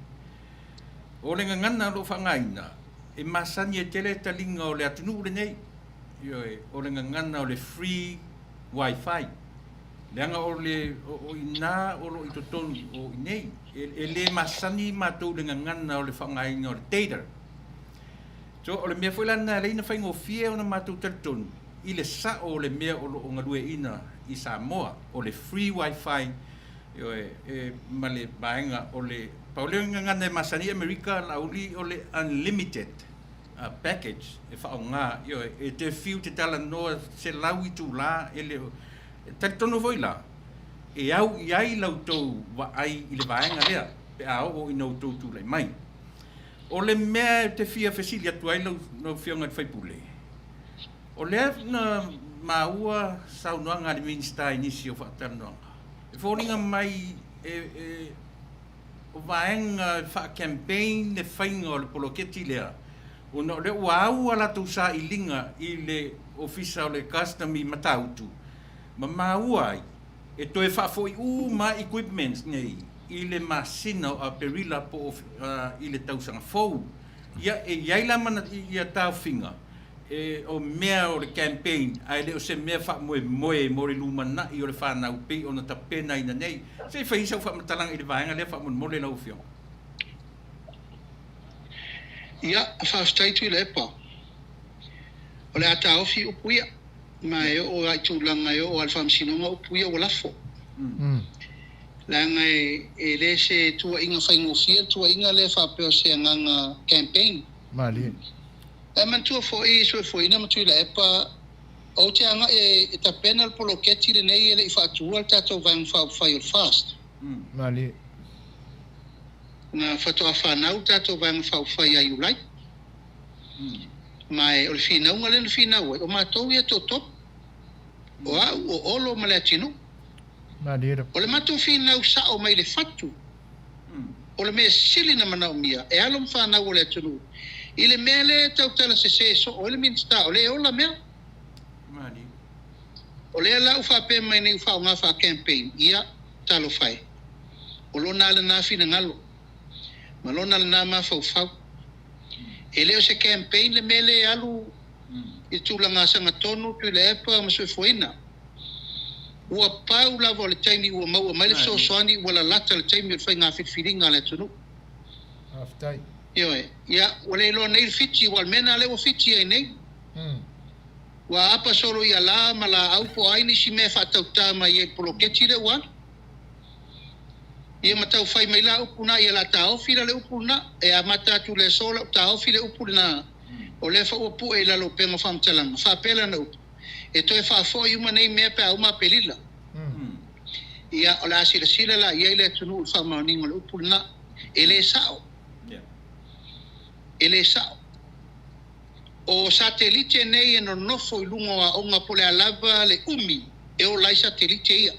o le ngana lo fa ngai na e masani e tele talinga o le atunu le nei yo o le ngana o le free wifi le anga o le o ina o lo itoton o nei e le masani ma to le ngana o le fa ngai no le data so o le mea foi lana leina fai ngofia ona matou taletonu I le sa o le mea o loo galue ina I Samoa o le free wifi e ma le vaenga o le pauleo ngana masani Amerika lauli o le unlimited package e whaonga e te fiu te tala noa se lau I tu la e le taletonu foi la e au iai lautou wa ai I le vaenga lea pe ao o ina outou tu lai mai o le mea te fia fesili atu ai no fionga whaipule. O le na maua saunoanga le minsta inisi o whaatanoanga. E whoringa mai o vaenga wha campaign le whainga o le poloketi lea. O no le uau ala tu sa I linga I le ofisa o le custom I matautu. Ma maua ai e toe whafoi ma equipments nei. I le masina a perila po I le tausanga fou. Ia e iaila mana ia tau finga. E o mea o le campaign, ai le o se mea wha moe mo le lumana I o le whanau pi o na tapena ina nei. Se whaisa wha matalang I le vaenga le wha mo le lau whio. ia whaaftai tui le epa o le ata ofi upuia ma e o ai tūlanga e o alwhamsinonga upuia o lafo langa e le se tua inga whaingofia tua inga le whapeo se nganga campaign Mali. e man tua fo I sue fo ina matui le epa O te anga e ta penal poloketi le nei ele I whaatua tatou vang whai fast. Mali. Na whatoa whanau tatou vang whai ai ulai. Mai o le whinau ngale le whinau o mātou ia tō top. O au o olo ma le atino. Mali. O le mātou whinau sa o mai le whatu. O le mea sili na manau mia. E alom whanau o le atino. I le mea le tau tala se so o le minsta o le ola mea. O lea lau whape mai nei whao ngā wha campaign, ia talo whai. O lona ala nā whina ngalo. Ma lona ala nā mā whau. E leo se campaign le mele alu I tūlanga sanga tonu tu le epa ma sui fuina. Ua pau lava o le taimi ua maua mai le soani ua la lata le taimi o whai ngā whitwhiringa le tunu. Aftai. Ioe, ia, o le loa nei le whiti, wal mena le o whiti ai nei. Wa apa solo ia la ma la au po aini si me whatautā mai e poloketi le wan. Ia matau whai mai la upuna ia la taofi le upuna e a matatu le sola taofi le upuna o le wha upu e lalo penga whamtalanga. Whapela na upu. E toi whafo i uma nei mea pe au ma pelila. Ia o la asila sila la ia ile tunu whamauningo le upuna e le sao. E le sao. O satelite nei e no nofo I lungo a onga pole alava le umi e o lai satelite ia.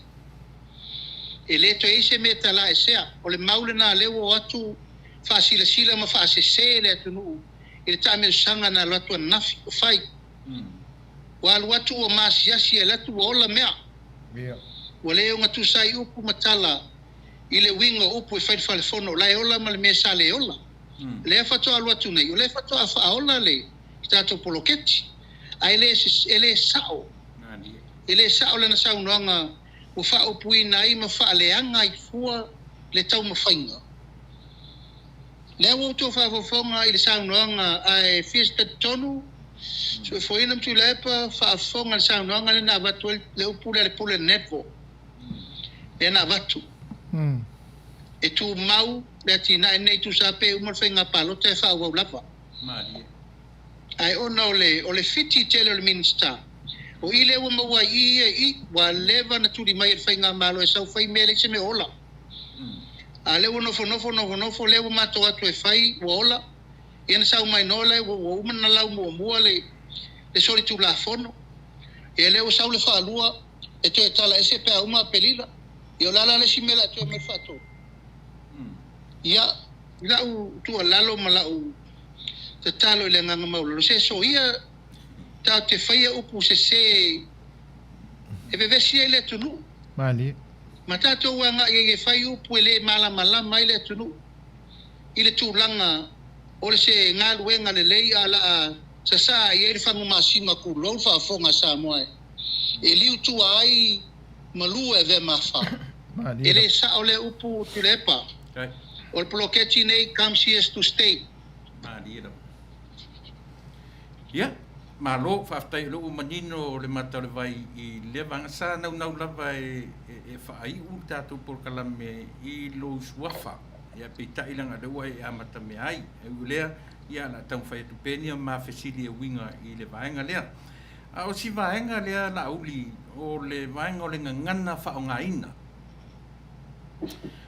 E le to eise me tala e sea o le maule na lewo atu whaasila sila ma whaasese le atu nuu I le tāme usanga na latu a nafi o whai. Walu atu o maasiasi e latu o ola mea. Wa le o ngatu sai upu matala I le winga upu e whai whale fono lai ola ma le mea sa le ola. Le whatoa alu atu nei o le whatoa wha ola le tato poloketi ai ele sao ele sao le na sao noanga o fa opuina ai ma fa leanga I fua le tau mawhainga le o to fa fonga I le sao noanga ai fiesta tonu so foi nam tu lepa fa fonga le sao noanga le na vatu le upula le pule nepo le na vatu e tu mau le tina nei tu sape o mawhainga palota fa o lapa ai ona o le fiti tele o le minista o ile o maua I wa leva na tuli mai e whainga malo e sau whai mele se me ola a lewo nofo lewo mato atu e whai wa ola i na sau mai nola wa umana lau mua le sori tu la fono e lewo sau le whaalua e to e tala ese pea uma pelila i o lala le si mela to e me whato ia lau tu a lalo ma lau te talo I le nganga maulolo. Se so ia ta te whaia upu se e bevesi e le tunu. Mali. Ma tātou wanga I e whai upu e le malama I le tunu. I le tūlanga o le se ngā luenga le lei ala a sa I e le whangu masima ku lol whafonga sa moe. E liu tua ai malua e ve mawha. E le sa o le upu tu lepa. O le poloketi nei comes here to stay. Ia, malo whaftai lo manino o le mata le vai I le vangasa nau lava e whaai u tātou porkalame I lo suafa. Ia pita ilanga le ua e amata me ai. E ulea, ia na tau whai tupenia ma fesili e winga I le vaenga lea. A o si vaenga lea la uli o le vaenga o le ngangana whaongaina.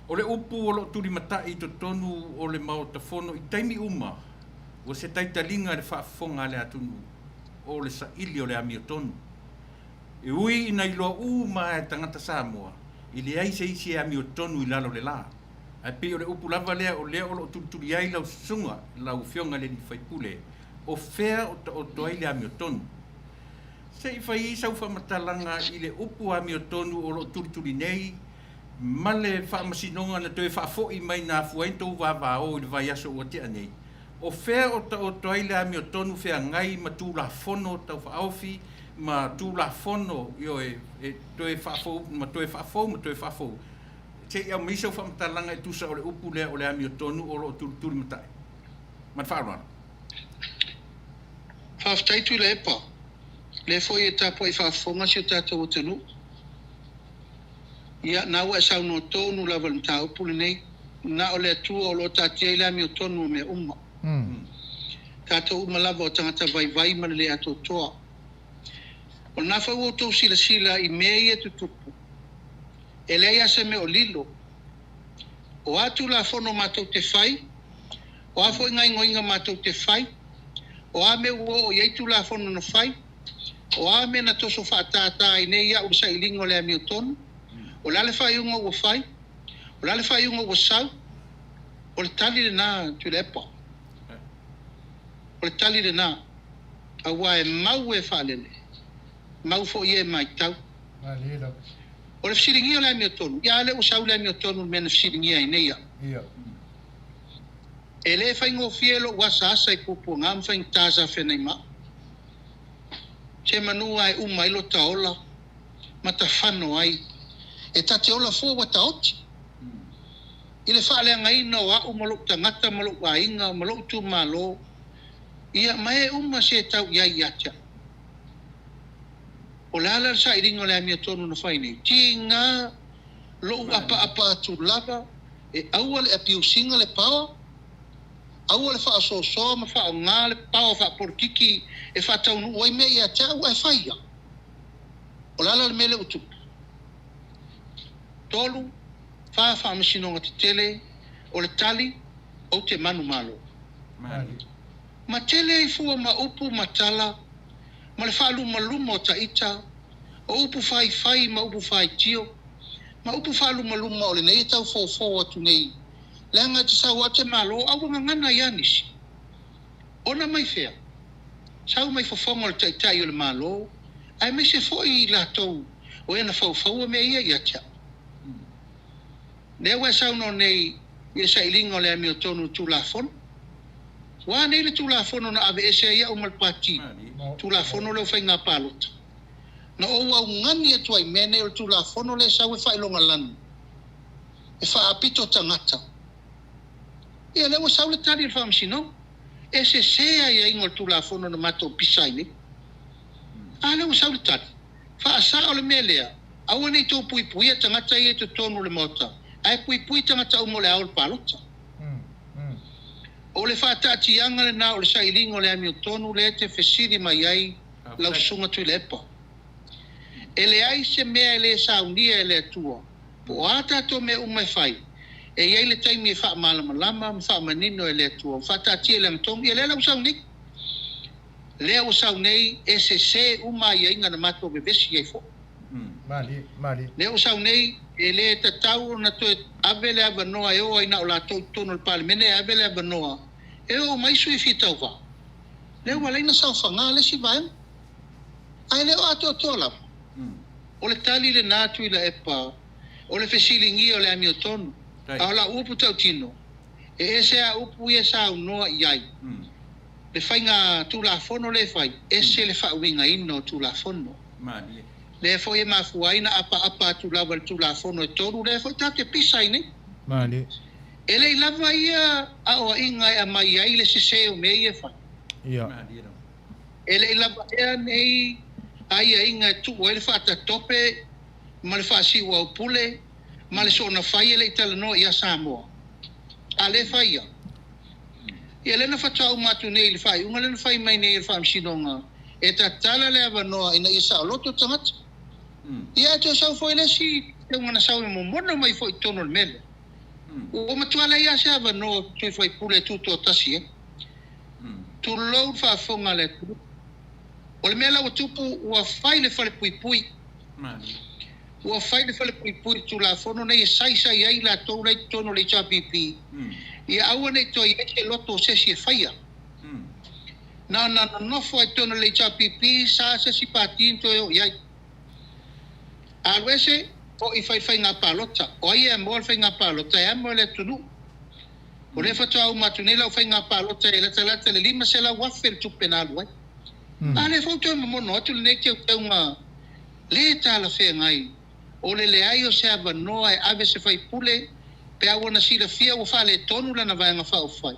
O le upu o lo turi matai to tonu o le maotafono I taimi uma. O se taitalinga le whaafonga le atunu o le saili o le amiotonu. E ui ina iloa uma e tangata Samoa. I le aise isi e amiotonu I lalo le la. Ai pe o le upu lava lea o lea o lo tuturi ai lau sunga lau fionga le ni whaipule. O fea o toai le amiotonu. Se I whai isau whamatalanga I le upu amiotonu o lo tuturi nei ma le whaamasinonga na toe whaafoi mai nā fuaintou wawao I le vai aso o te anei. O fea o toai le ami o tonu fea ngai ma tū la fono tau whaofi ma tū la fono io e toe whaafou ma toe whaafou. Te iau misa o whamatalanga I tusa o le upu lea o le ami o tonu o lo turi matai. Ma whaarwana. Whaaftai tu le epa. Le foi e tapo I whaafonga si o tātou o tanu. Ia nau e sau no tonu lava le tā upu le nei. Na o le atua o lo tātia I le ami o tonu o mea umma. Tātou uma lava o tangata vai ma le ato toa. O O na fa o to sila I mea tutupu. E lei ase me o lilo. O atu la fono matou te fai. O afo inga matou te fai. O ame o ieitu la fono no fai. O ame na toso whaatata I nei ia ursa ilingo le ami o tonu. O lale fai unga o fai. O lale fai unga o sau. O le tali le nā tu le epa. O le tali le nā. A wae mau e whaalele. Mau fo ie mai tau. O le fsiringi o le ami o tonu. Ia le o sau le ami o tonu mena fsiringi ai nei ia. E le fai ngō fielo wasa asa I pupu ngam fai ngtaza whenei ma. Te manua e umailo taola. Mata whano ai. E tate ola fua wata oti. I le whaale anga o au maluk tangata, maluk wainga, maluk tu malo. Ia mai se tau iai atia. O lala sa iringo le ami tonu na whaine. Tinga, lo apa tu lava, e aua le apiu singa le pawa. Aua le wha so ma wha o ngā le pawa wha porkiki, e wha tau nu oi mea atia, ua e whaia. O lala le mele utupu. Tolu, wha masinonga te tele, o le tali, o te manu malo. Ma tele I fua ma upu matala, ma le wha luma o taita, o upu fai ma upu fai tio, ma upu wha luma o le nei tau fo atu nei. Le anga te sau ate malo, au ngana yanisi. Ona mai fea. Sau mai fofonga le taitai o le malo, ai me se foi la tou, o ena fau me ia iatia. Ne wa sau no nei ia sa ilingo le ami o tonu tu la fon. Wa nei le tu la fon na ave ese ia o mal pati. Tu la fon le fa nga palot. Na o wa ngani e tu ai mene o tu la fon le sa we fa longa lan. E fa apito tangata. Ia le wa sau le tari fa msino. Ese se ia ingo tu la fon na mato pisai ni. Ale wa sau le tari. Fa sa o le melea. Awa nei to pui tangata ia te tonu le mota. Ai pui tangata umo le aol palota. O le whaatati anga le nā o le sailingo le ami o tonu le te whesiri mai ai lau sunga tui le epa. E le ai se mea le saunia e le atua. Po ata to me umai whai. E iei le taimi e wha malama, wha manino e le atua. Whaatati e le antongi e le lau sauni. Le o saunei e se umai e inga na mato bevesi e fo. Mali. Le o saunei e le tatau na to avele avanoa e o ina o la tono le palemene e avele avanoa e o mai sui fitau va le o leina sa fanga le si vai ai le o ato tola o le tali le natu I la epa o le fesilingi o le ami o tonu a la upu tau tino e ese a upu ia sa unoa iai le fainga tu la fono le fai ese le fa winga ino tu la fono le foi mafuaina apa tu la fono e toru le foi tate pisai ni Mali. ele lava ia a o inga a mai ai le se o me ia fa Ia. ele lava ia nei ai inga tu o ele fa ta tope ma le fa si o pule ma le so na fai ele tala no ia samo ale fai ia ele na fa tau matu nei le fai unga le fai mai nei le fa msinonga e ta tala le avanoa ina isa loto tamata ia to sa foi le si una sa mo mono mai foi tono le mele o matuala ia se avanoa tu foi pule tuto tasi tu lo fa fonga le o le mela o tupu o fai le fale pui o fai le fale pui tu la fono nei sai ai la to le tono le chapipi ia au nei to ia ke loto se si faia na no foi tono le chapipi sa se si patin to ia alwese o I fai nga palota o ia mo fai nga palota e mo le tunu o le fato au matunela o fai nga palota e le tala le lima se la wafel tu penal wai ale foto mo no tu le ke unga le tala fe ngai o le ai o se ava no ai ave se fai pule pe au na sila fia o fa le tonu la na vai nga fa o fai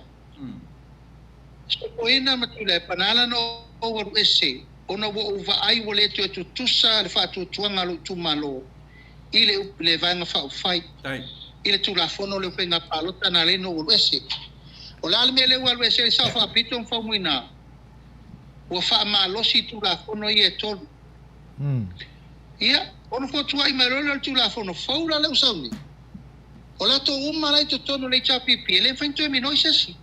o ina matula panala no o ese ona wo va ai wo le tu tusa le fa tu tuanga lo tu malo ile le vanga fa fai ile tu la fono le penga palota na le no wo ese o la me le wo ese sa fa piton fa muina o fa malo si tu la fono ye tol Ia, ono fo tua I marolo tu la fono faula le usauni. O la to uma lai to tono le chapipi, le fainto mi noi sesi.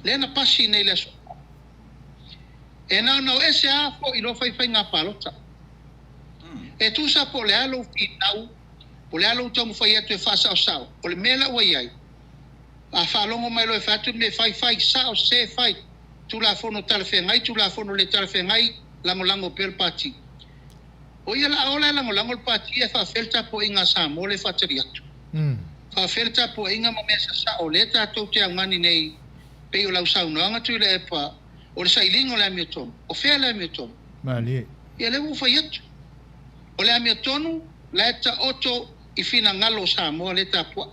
Le na pasi nei le so. E na no ese a fo I lo fai nga palota. E tu sa po le alo finau, po le alo tamu fai atu e fasa o sao, po le mela ua iai. A fa longo mai lo e fatu me fai sao se fai. Tu la fono talfengai, tu la fono le talfengai, lango per pati. O ia la ola lango pati e fa felta po inga sa mo le fateri atu. Fa felta po inga mo mesa sa o le tatou te angani nei pe o lau saunoanga tu le epa o le sailingo le amiotono, o fea le amiotono. Mali. Ia le ufai atu. O le amiotonu, la eta oto I fina ngalo sa mo le tapua.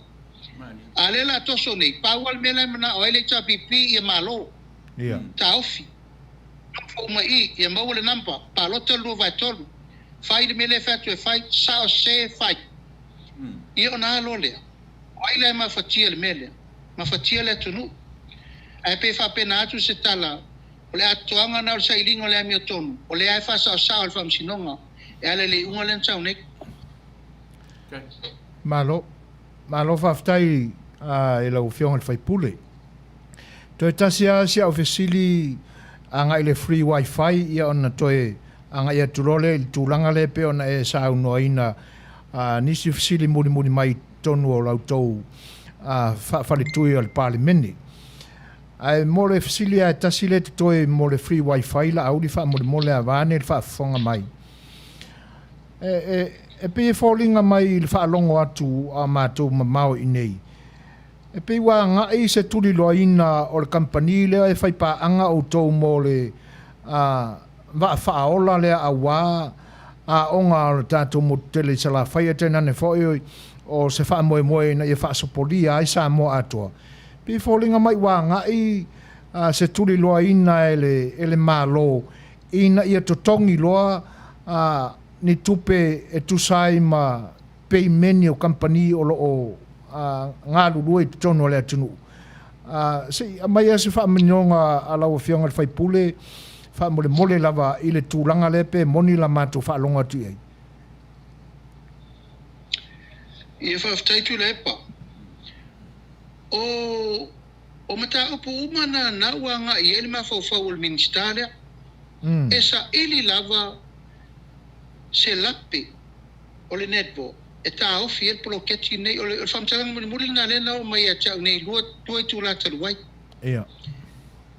A le la toso nei, paual mele mana o ele chapipi I malo. Ia. Ta ofi. Nofo uma I mau le nampa, palota lu vai tolu. Fai le mele fatu e fai, sao se fai. Ia ona alo lea. Wai le mafatia le mele. Mafatia le tunu. Ai pe fa pena atu se tala. O le atuanga na o sailingo le amiotonu. O le ai fa sao sao al famsinonga. E ale le unga le ntau nek. Malo whaftai e lau whionga le whaipule. Toi tasia sia o fesili anga i le free wifi ia ona toi anga ia turole I tūlanga le pe ona e sa unua ina nisi fesili muri mai tonu o lau tau whale tui o le parlimeni. Ai mo le fesili a tasi le toi mo le free wifi la auri wha mo le avane le wha mai. E pe fallinga mai le whaalongo atu a mātou mamao I nei. E pe wā ngā I se tuli loa ina o le kampani lea e whai pāanga o tau mō le whaola lea a wā a onga o le tātou mo tele sa la whai e tēnā ne whoi o se wha moe na I whaasopoli a I sa mo atua. Pe fallinga mai wā ngā I se tuli loa ina e le mālo ina I totongi loa ni tupe e tusai ma pei meni o kampani o loo ngā lulu e tono le atunu. Se mai ase wha minonga a lau whionga le whaipule, wha mole lava I le tūlanga le pe moni la mātou wha longa tu ei. Ia whaaftaitu le epa. O mata upo umana na wanga I ele ma whauwhau o le ministaria, e sa ili lava se lape o le netball e ta ofi e polo keti nei o le whamtanga muri na lena o mai a tau nei lua tuai tūla taruai. Ia.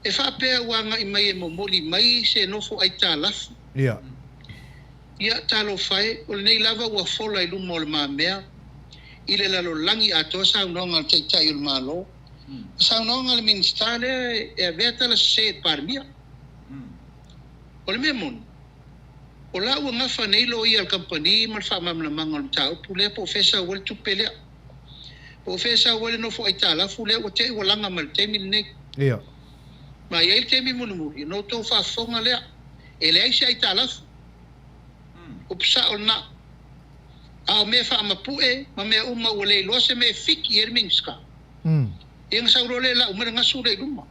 E whapea wanga I mai e momoli mai se nofo ai tā lafu. Ia. Ia talo whae o le nei lava ua fola I lumo o le mamea I le lalo langi atoa saunonga al teitai o le malo. Saunonga le ministale e a veta la se parmia. O le mea monu. O la ua ngafa nei lo I al kampani mal wha mamlamanga o le tau pule profesa wale tupelea. Profesa wale no fo ai tala fule o te ua langa mal temi nei. Ia. Ma ia I temi munumuri no tau wha fonga lea. E lea isi ai tala fu. Upsa o na. A o mea wha amapue ma mea uma ua lei loa se mea fiki e minska. Ia sauro le la umere ngasu le luma.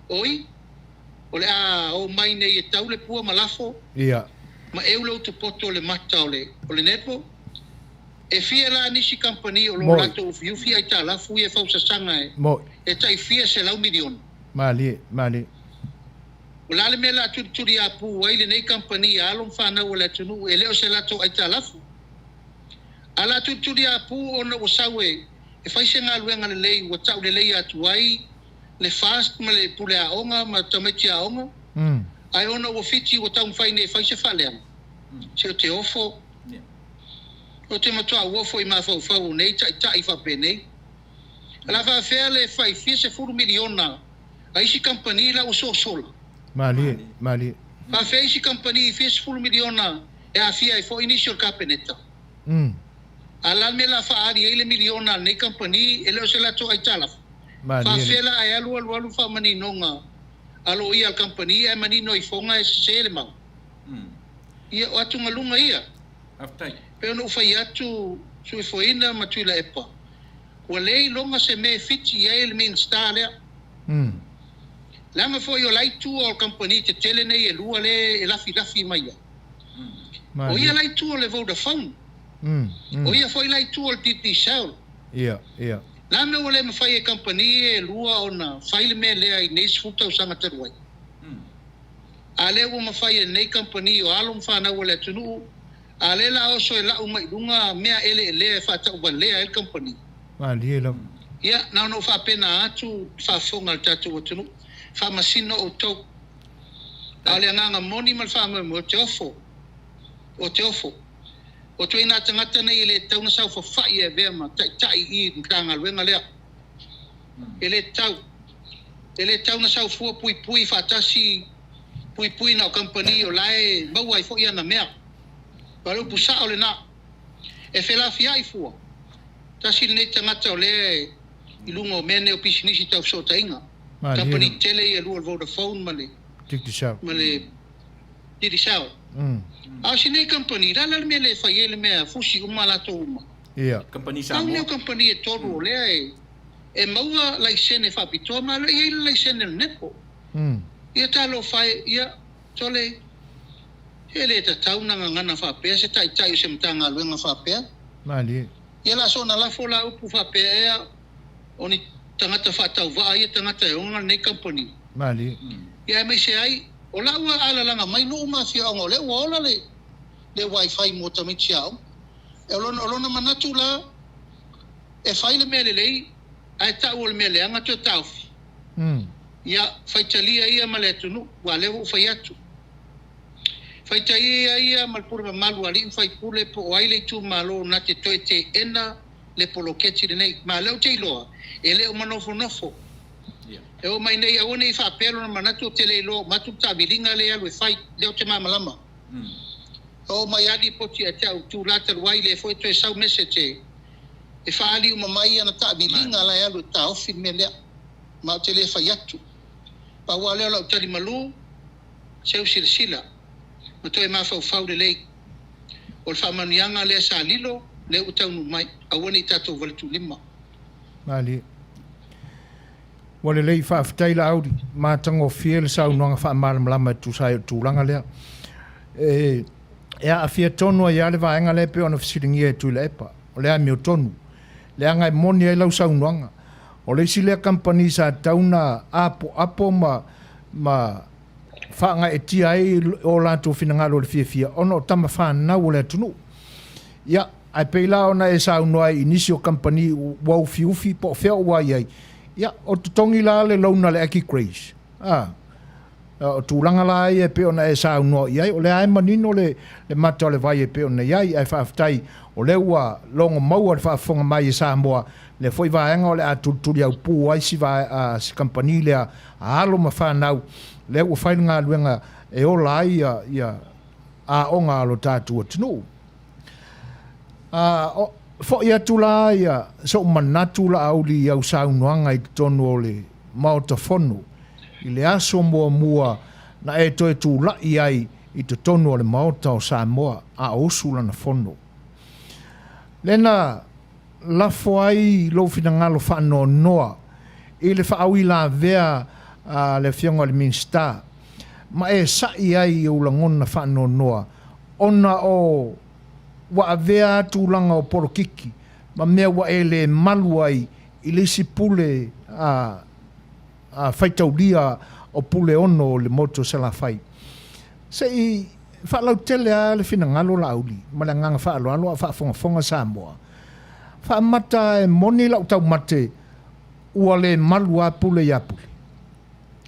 Oi. O le a o mai nei e tau le pua malafo. Ia. Ma e ulo tu poto le mata o le netpo. E fia la nisi kampani o lo rato o fiufi ai ta la fu e fausa sanga e. Mo. E tai fia se lau milion. Mali. O la le mela turi a pu ai le nei kampani a alon whana o le tunu e leo se lato ai ta la fu. A la turi a pu o na o sawe e faise ngā luenga le lei o tau le lei atu ai le fast ma le pule a onga ma tameti a onga. Ai ona o fiti o tau mwhaine e whaise whaleanga. Se o te ofo. O te matua uofo I ma whau nei, tai whape nei. La whawhea le whai fia se 4 miliona a isi kampani la o sola. Mali. Whawhea isi kampani fia se 4 miliona e a fia e fo initial kapeneta. A la me la whaari e le miliona nei kampani e leo se la to ai talafu. Whawhela ai alu whamani nonga alo ia al kampani e manino I fonga e sele mau. Ia o atu ngalunga ia. Aftai. Peo no ufai atu sui foina matuila epa. Ua lei longa se me fiti ia ele min stalea. Langa foi o laitu o kampani te tele nei e lua le e lafi mai ia. O ia lai tu o le Vodafone. O ia foi lai tu o le Titi Cell. Ia. La me o le mawhai e company e lua o na whaile me lea i neis futau sanga taruai. A le o mawhai e nei company o alo mwhanau o le tunu. A le la oso e lau mai runga mea ele e lea e whatau wa lea e company. Mali la. Ia, nao no whapena atu whafonga al tatu o tunu. Whamasino o tau. A le nganga moni mal whamau o te ofo. O te ofo. O tui nā tangata nei le tau na sau whawhai e vea ma tai i nkanga luenga lea. E le tau na sau fua pui whatasi pui na o company o lae maua i fo ia na mea. Walu pusa o le na. E whelawhi ai fua. Tasi nei tangata o le i lunga o mene o pisinisi tau sota inga. Company tele i alua Vodafone ma le. Tiki Sao. Ma le Titi Sao. A si nei company, rala le mea le whai le mea fusi umala to uma. Ia. Company Tau Samoa. leo company e toru o lea e maua laisene whapitoa ma le i laisene le nepo. Ia talo whai, ia tole e le ta tau nanga ngana whapea, se tai se mtanga luenga whapea. Mali. Ia la so na la fola upu whapea ea o ni tangata whatau waa ia tangata e onga nei company. Mali. Ia mai se ai, o la ua ala langa mai no uma fia onga le ua ola le wifi mo tamiti au. E olona manatu la e whai le mea le lei, ai tau o le mea le anga tu taufi. Ia whaitalia ia ma le atunu, wa lewo whai atu. Whaitalia ia ma le pura malu ali, whai pule po o aile tu malo na te toi te ena le poloketi le nei. Ma leo te iloa, e leo manofo. E o mai nei aone i whapelo na manatu te le lo, matu ta vilinga le alu e whai, leo te mamalama. O mai ali poti a te au tu lata ruai le foi to e sau mese te. E whaali uma mai ana ta vilinga le alu ta ofi me lea. Ma te le whai atu. Pa ua leo lau tari malu, seu sila. Ma to e mawhau le lei. O le whamanianga le sa lilo, le utaunu mai. Awane i tatou valitu lima. Mali. Wale lei whaafitai la auri. Mātango fiel sau noanga whaamalama tu sai tūlanga lea. Ea a fia tonu a iale vaenga le pe ona fisiringi e tui le epa. O lea meo tonu. Lea ngai moni e lau sau noanga. O le si lea company sa tauna apo ma whaanga e tia ai o lanto finangalo le fia. Ono tama whanau o le tunu. Ia, ai peila ona e sau noa inisi o company wau fiufi po feo wai ai. Ia, o tutongi la le launa le aki craze. O tūlanga la e pe ona e sau noa iai. O le ai manino le mata o le vai e pe ona iai. Ai whaafitai o le ua longo maua le whaafonga mai e Samoa. Le foi vaenga o le atuturi au pū ai si company le a alo ma whanau. Le ua whainga luenga e ola ai a onga alo tātua tinu. Fo ia tula ia so manatu la auli au saunoanga i tonu o le maotafono. I le aso mua na e toe tula ai i te tonu o le maota o Samoa a osula na fono. Lena lafo ai lo finangalo whano noa i le whaawi la vea le fionga le minsta. Ma e sai ai i ulangona whano noa. Ona o wa avea tūlanga o porokiki. Ma mea wa e le malu ai i le si pule a whaitaulia o pule ono o le moto se la whai. Se i whaalau tele a le finangalo la auli. Ma le nganga whaaloalo a whaafonga Samoa. Whaamata e moni lau tau mate ua le malu a pule i apule.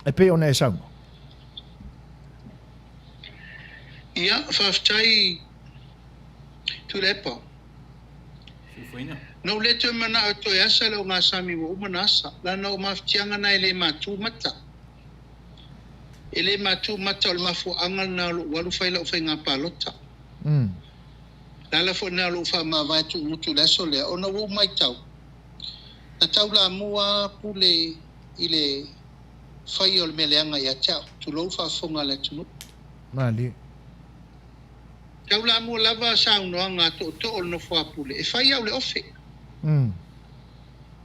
E pe ona e saunga. Ia, whaafitai tu lepa. No le te mana o to asa le o ngā sami wa umanasa. La na o maftianga na ele matu mata. Ele matu mata o le mafu angal na walu whaila o whai ngā palota. La la fo na lo wha ma vai tu mutu leso le o na wo mai tau. Na tau la mua pule ile whai o le meleanga ia tau. Tu lo wha fonga le tunu. Mali. Tau la mua lava sa unoanga to o no wha pule. E whai au le ofe.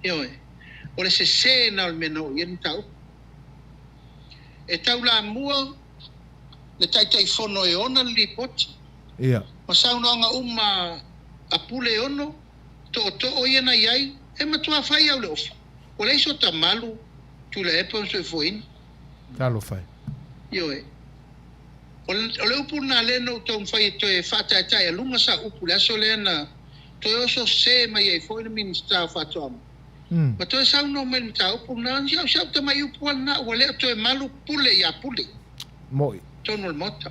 Ioe. O le se na o le meno ien tau. E tau la mua le taitai fono e ona li poti. Ia. Masaunoanga uma a pule ono, to ia na iai, e matua whai au le ofa. O le iso ta malu, tu le epa so e foin. Talo fai. Yo e. O le upu na le no tau mwhai to e whataetai, a lunga sa upu le aso le na, to e oso se mai e foin minister whatuamu. Ma to e sauno me ta upu na, siau ta mai upu ana, o le to e malu pule ia pule. Moi. Tono le mota.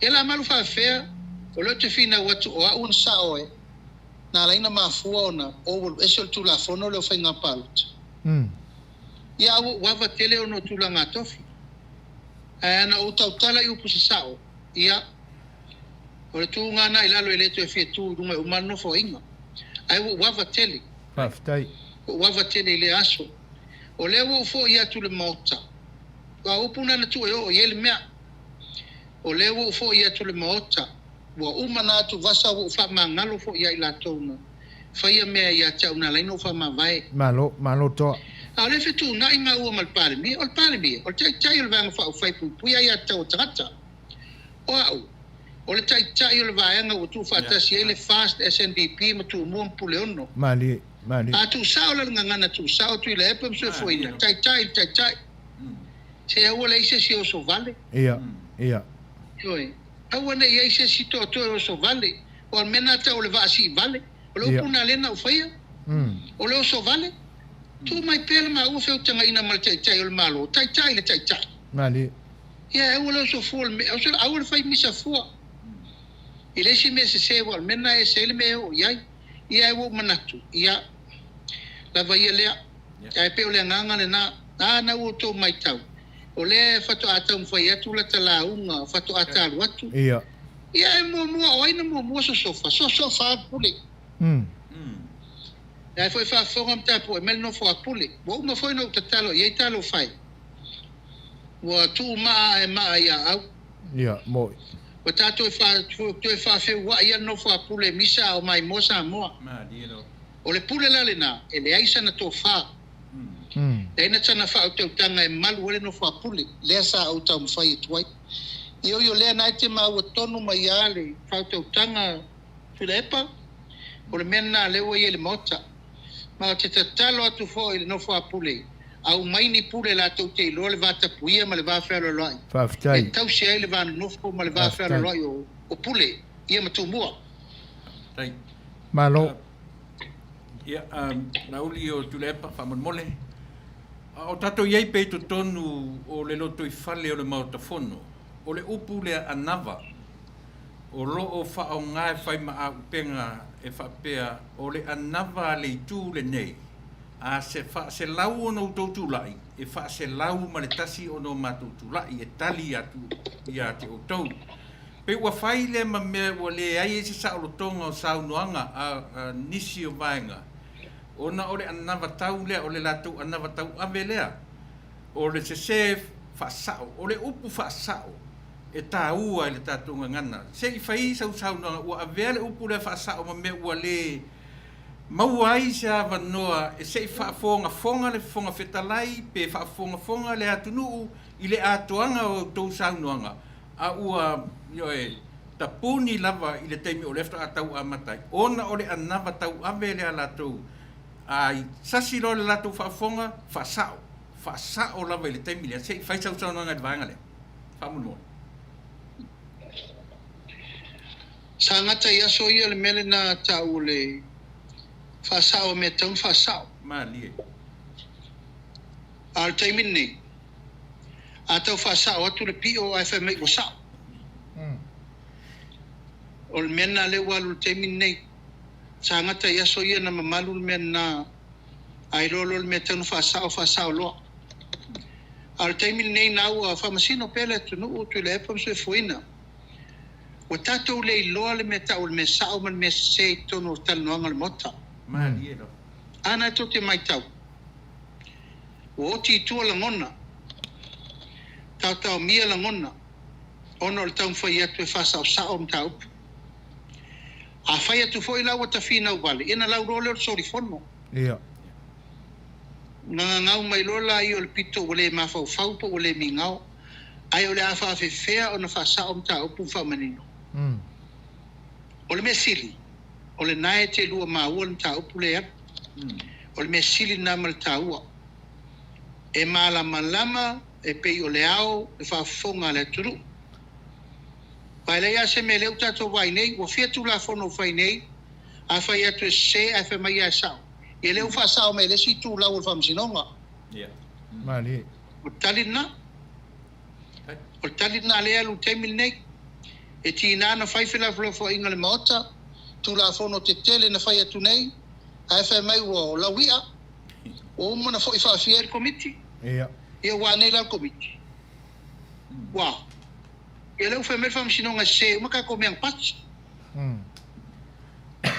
E la malu whawhea, o le te whina watu o a un sa oe, na laina mafua ona, o esol tu la fono le o whainga palut. Ia au wawa tele ono tu la ngā tofi. Ana o tau tala i upu se sao. Ia, o le tu ngana i lalo e leto e fie tu runga umano fo inga. Ai o wawa tele. Whaftai. O wawa tele i le aso. O le o fo ia tu le mota. Wa upuna na tu e o yele mea. O le o fo ia tu le mota. Wa umana tu vasa o fa mangalo fo ia i la tona. Faia mea ia tau na laino fa mawai. Malo toa. A le fitu na inga ua mal pale mi, o tai o le vanga wha o whai puia ia tau tangata. O au, o le tai o le vanga o tu whatasi e le fast SNDP ma tu mua mpule ono. Mali. A tu sao la ngangana tu sao tu ile epa msue foina. Tai. Se ua le ise si o so vale. Ia. Oi, aua ne ia ise si to o so vale. O al mena tau le vaasi vale. O le upuna lena o whaia. O le o so vale. Tu mai pele ma ua feu tanga ina mal tai o le malo. Tai le tai. Mali. Ia, ua le so fuol me. Au le fai misa fua. I le si me se wal mena e se le me o iai. Ia e ua manatu. Ia, lava ia lea. Ia e peo le nganga le na. Na ua to mai tau. O le fato atau mwhai atu la tala unga. Fato atalu atu. Ia. Ia e mua o aina mua so sofa. So sofa pule. Ia foi fa fonga mta po mel no fo apule. Wo uma foi no tatalo ye talo fai. Wo tu ma ia au. Ia, moi. Wo tato fa Fai'oa ia no fo apule misa o mai mosa moa. Ma dilo. O le pule la le na, ele aisa na to fa. E na tana fa o te tanga e malu ole no fo apule. Le sa o ta mfai tuai. Yo le na te ma o tonu mai ale fa o te tanga filepa. O le mena le o le mota. Ma te talo atu fo i no fo apule. Au mai ni pule la tau te ilo le vata puia ma le va whero loi. Whaftai. E tau se le va nofo ma le va whero loi o pule. Ia matu mua. Tai. Malo. Ia, na uli o tulepa whamon mole. O tato iei peito tonu o le loto i fale o le mautafono. O le upu le anava. O lo o wha o ngai whai ma a upenga e whapea o le anava le tū le nei. A se lau o no tautulai. E wha se lau ma le tasi o no matautulai. E tali atu i a te o tau. Pe ua whai le ma mea ua le ai e se sa o tonga o saunoanga a nisi o vaenga. Ona o le anava tau lea o le latou anava tau ave lea. O le se whasao. O le upu whasao. E tā ua le tātunga ngana. Se i whai sau noa ua avea le upu le whaasao ma mea ua le maua ai se awa noa e se i whaafonga le fonga whetalai pe whaafonga le atunuu i le atoanga o tau sau noanga. A ua tapuni lava i le teimi o lefta a tau amatai. Ona o le anava tau ave le a latou. Ai sasi lo le latou whaafonga whaasao. Whaasao lava i le teimi le. Se i whai sau noanga le vaanga le. Whamunua. Sa ngata ia so ia le mele na tau le whasao me tau whasao. Ma lie. Al taimin nei. A tau whasao atu le pio ai whai mei o sao. O le mena le walu taimin nei. Sa ngata ia so ia na mamalu le mena ai lolo le me tau whasao loa. Al taimin nei na ua whamasino pele tunu utu le epam se fuina. O tatou le iloa le me tau le me sao man me se tono talanoanga le mota. Ma lie lo. Ana to te mai tau. O ti tua la ngona. Tau mia la ngona. Ono le tau mwhai atu e whasao sao mtau. A whai atu fwoi lau ata whina wale. Ina lau role o sori fono. Ia. Nga ngau mai lola i o le pito o le mawhau whaupo o le mi ngau. Ai o le a whawhewhea o na whasao mtau pu whamanino. O le mea sili. O le nae te lua maua na tā upu le ap. O le mea sili na ma le tā ua. E malama e pei o le ao e whaafonga le turu. Pai le ia se me leu tato wai nei, wa fia tu la fono whai nei, a whai atu e se a whai mai a sao. E leu wha sao me le si tu lau al whamsinonga. Mali. O talina. O talina lea lu teimil nei. E tina na whai whila fo inga le maota, tu la fono te tele na whai atu nei, a whai mai o lauia, o umana fo i whaafia el komiti. Ia. Ia wā nei lau komiti. Wow. Ia leu whai melwha msinonga se, umaka ko meang pats.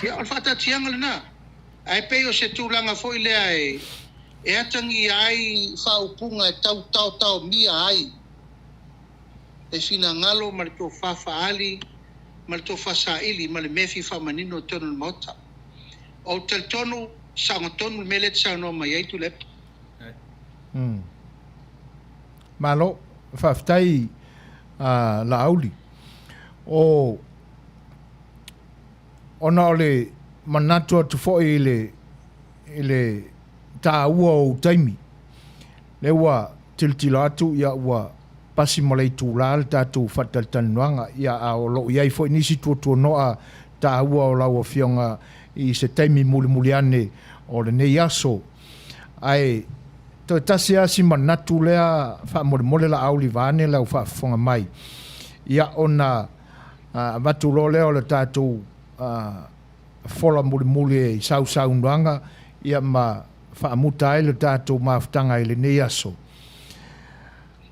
Ia al whata tianga le nā. Ai pei o se tūlanga fo i lea e atangi ai whaupunga e tau mia ai. E fina ngalo ma le tō whawhaali, ma le tō whasaili, ma le mefi whamanino tonu le mota. O tel tonu, saonga tonu me le tsao no mai eitu lepa. Malo, whaftai la auli. O ona ole manatua tu fo ile ta ua o taimi. Le ua tiltilo atu ia ua pasi malai tu la tatu fatal tanuanga ia a o lo ia fo nisi tu noa ta ua o la o fionga i se taimi muliane o le nei aso. Ai to tasia si manatu lea fa mole la auli vane la fa fonga mai. Ia ona vatu lo leo le tatu fola muli sau ndanga ia ma fa muta le tatu maftanga ile nei aso.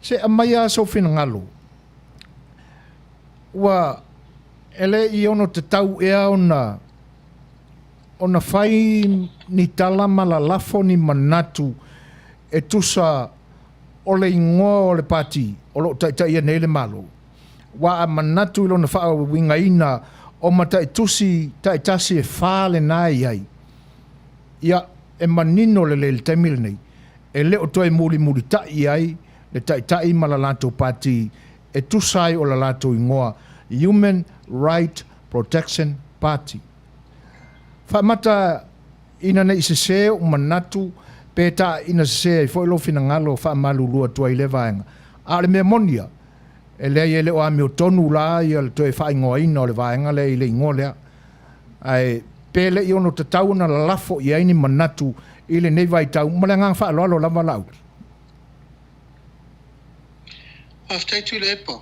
Se amaya so finangalo. Wa ele I ono te tau ea ona fai ni tala malalafo ni manatu e tusa ole ingoa o le pati o lo tai nei le malo. Wa a manatu ilo na faa winga ina o mata e tusi tai tasi e fale nai ai. Ia e manino le temile nei. E leo toi muli tai ai le tai malalato pati e tusai o lalato ingoa Human Right Protection Party. Fa mata ina nei se o manatu peta ina se foi lo finangalo fa malulu tua I le vaenga. A le memonia e le o ame o tonu la I le toi fa ingoa ina o le vaenga le ingolea. Ai pele I ono te tau na lafo I aini manatu I le nei vai tau malanga fa lo lava lau. Aftai tu le epa.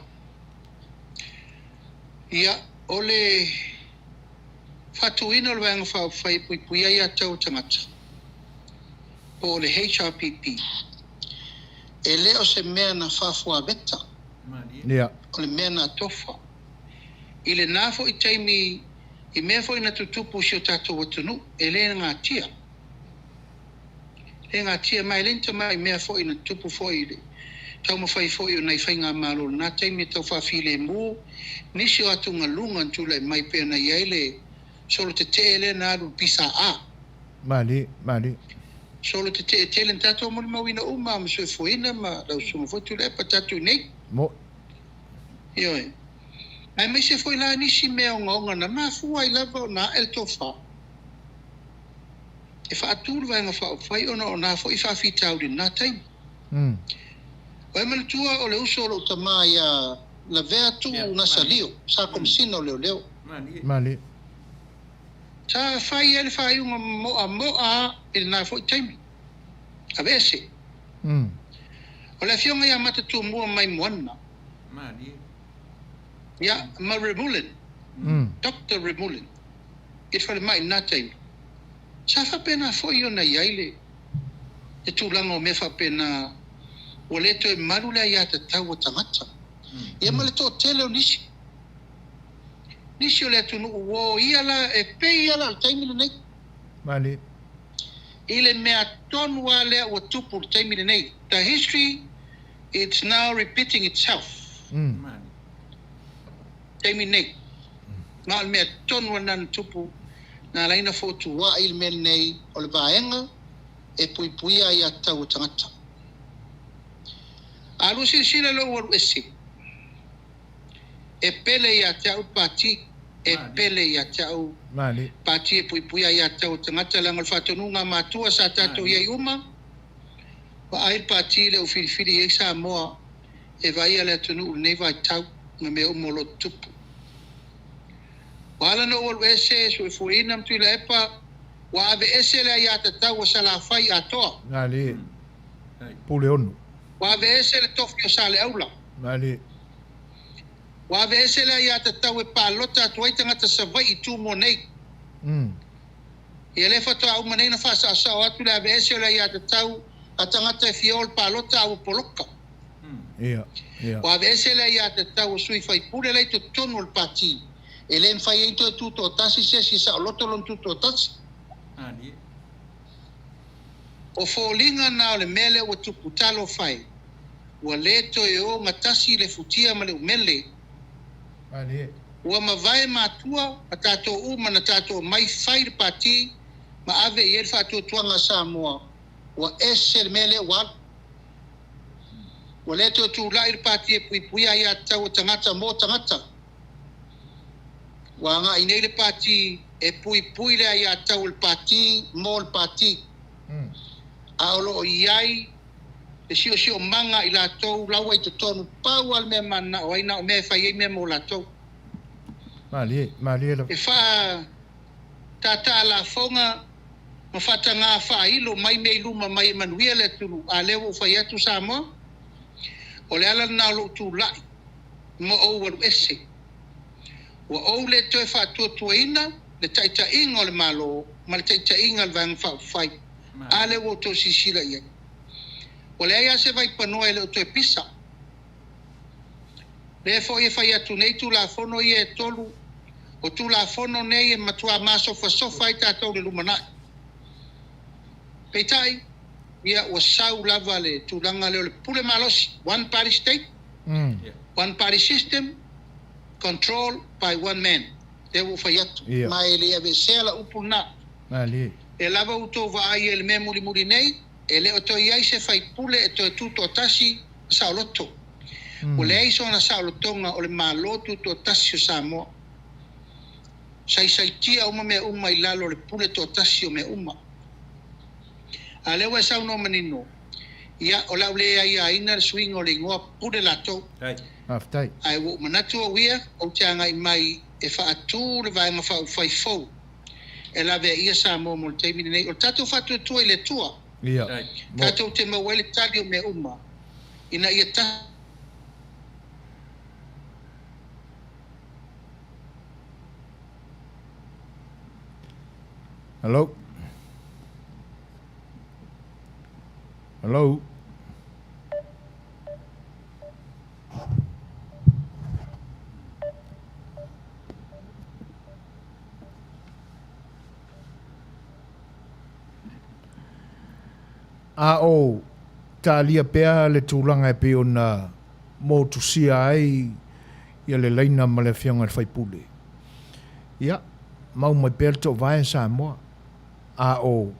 Ia, ole fatu ino le wanga whai pui ai atau tangata. O le HRPP. E leo se mea na whafua beta. Ia. O le mea na tofa. I le nafo I taimi, I mea fo ina tutupu si o tato watunu, e le ngā tia. Le ngā tia mai lenta mai mea fo ina tupu fo I le. Tau mawhai fo I o nei whainga malo, nā taimi tau whawhile mū, nisi o atu ngā lunga ntula mai pēr na iaile, solo te te ele nā aru pisa a. Mali. Solo te te tele tato mo mau ina uma, ma soi fo ina, ma lau sunga fo tu lepa tatu nei. Mo. Ioi. Ai mai se foi la nisi mea o ngonga na mafua I lava o nā el tofa. E wha aturu vanga wha o whai ona o nā fo I whawhitau din nā taimi. O e manatua o le uso o lo tama ia la vea tu na salio, sa komsina o leo. Mali. Sa whai ele whai unga moa I nā fo I taimi. A vese. O le fionga ia matatu mua mai moana. Ia, ma Remulin. Dr. Remulin. I whare mai nā taimi. Sa whapena fo I ona iaile. E tūlanga o me whapena o le to e marula ia te tau o tangata. Ia ma le tō tele o nisi. Nisi o le atunu o ia la e pe ia la taimile nei. Mali. I le mea tonu a lea o tupu taimile nei. The history, it's now repeating itself. Taimile nei. Nga le mea tonu a nan tupu na laina fotu wa il mele nei o le vaenga e puipuia ia tau o tangata. Alu sila lo waru esi. e pele ia tau pati e pele ia tau Mali. pati e pui ia tau tangata langal whatonunga matua sa tatou iai uma wa ai pati le o filifili e sa moa e vai ale tunu nei vai tau na me umolo tupu wala no wal ese so fuina mtila epa wa ave ese le ia tau sala fai atoa Mali. Pule onu. wa ave ese le tofio sale aula Mali. wa ave ese le ia tau e palota tuai tangata sa vai I tu mo nei e le fato au manei na fasa sa o atu le ave ese le ia tau a tangata e fiol palota au poloka Ia. Ia. wa ave ese le ia tau sui fai pule le to tonu al pati e len fai into e tuto tasi se si sa loto lon tuto tasi o folinga na o le mele o tupu talo fai wa leto e o ngatasi le futia ma le umele Mali. ua mavae matua a tatou uma na tatou mai fai le pati ma ave i e le faatuatuaga Samoa ua ese le mele ua ua le to tulaʻi le pati e puipui ai a tau tagata mo tagata ua agaʻi nei le pati e puipui le ai a tau le pati mo le pati a o loo I ai le siʻosio maga I latou lau ai totonu pau a le mea manaʻo ai na o mea fai ai mea mo latou Mali. Mali. e wha tata la fonga ma whatanga whailo mai mei luma mai Manuia le tulu a leo o whai atu Samoa o le ala na lo tu lai mo o waru ese o o le toi whatua tuaina le taita inga o le malo ma le taita inga le vang whai a leo o to sisila ia o le aia se vai panoa e le o toi pisa le fo e whai atu nei tu la fono i e tolu o tu la fono nei e matua masofa sofa I tātou le lumanai. Peitai, ia o sau lava le tūlanga leo le pule malosi, one party state, one party system, control by one man. Te wo whai atu. Ia. Mai le ave sela upu na. Mali. E lava uto va ai e le me muri muri nei, e le o to iai se whai pule e to e tuto tasi sa loto. O le aiso na sa lotonga o le malo tuto tasi o Samoa. Sai tia uma me uma I lalo le pule to tasi o me uma. A lewa e sau no manino. Ia o lau le ai a ina le swing o le ngoa pule lato. Aftai. Ai wo manatu o wia o te anga I mai e wha atu le vai ma wha ufai fau. E la vea ia sa mo mo le teimini nei. O tato whatu e tua I le tua. Ia. Tato te mawele tali o me uma. Ina ia ta. Hello. Hello. O talia pea le tūlanga e pe ona mō tusia ai ia le leina ma le whionga le whaipule. Ia, mau mai pēr tō vai Samoa. O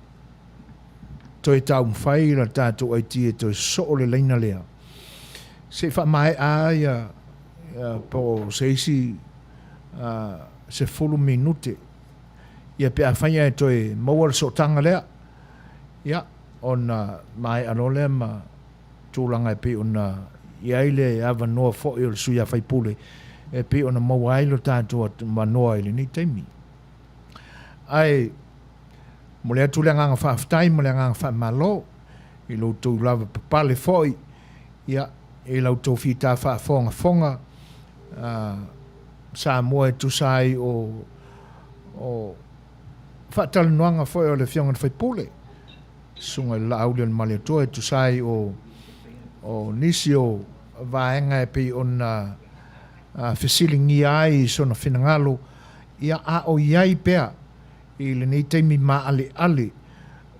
toi tau mwhai la tātou ai tia toi so le leina lea. Se wha mai ia po seisi se fulu minute. Ia pe a whaia e toi mawar so tanga lea. Ia, ona mai anole ma tūlanga e pe ona iaile ava noa fo i o suia whaipule. E pe ona mawailo tātou manoa ili ni teimi. Ai, mo le atu le nganga whaaftai, mo le nganga whaamalo, I loutou lava papale foi, ia, I loutou whita whaafonga fonga, sa moa e tusai o whaatalanuanga foi o le whionga whaipule. Sunga I la aulia le male toa e tusai o nisi o vaenga e pi ona whisilingi ai sona whinangalo, ia a o iai pea, I le nei teimi ma ale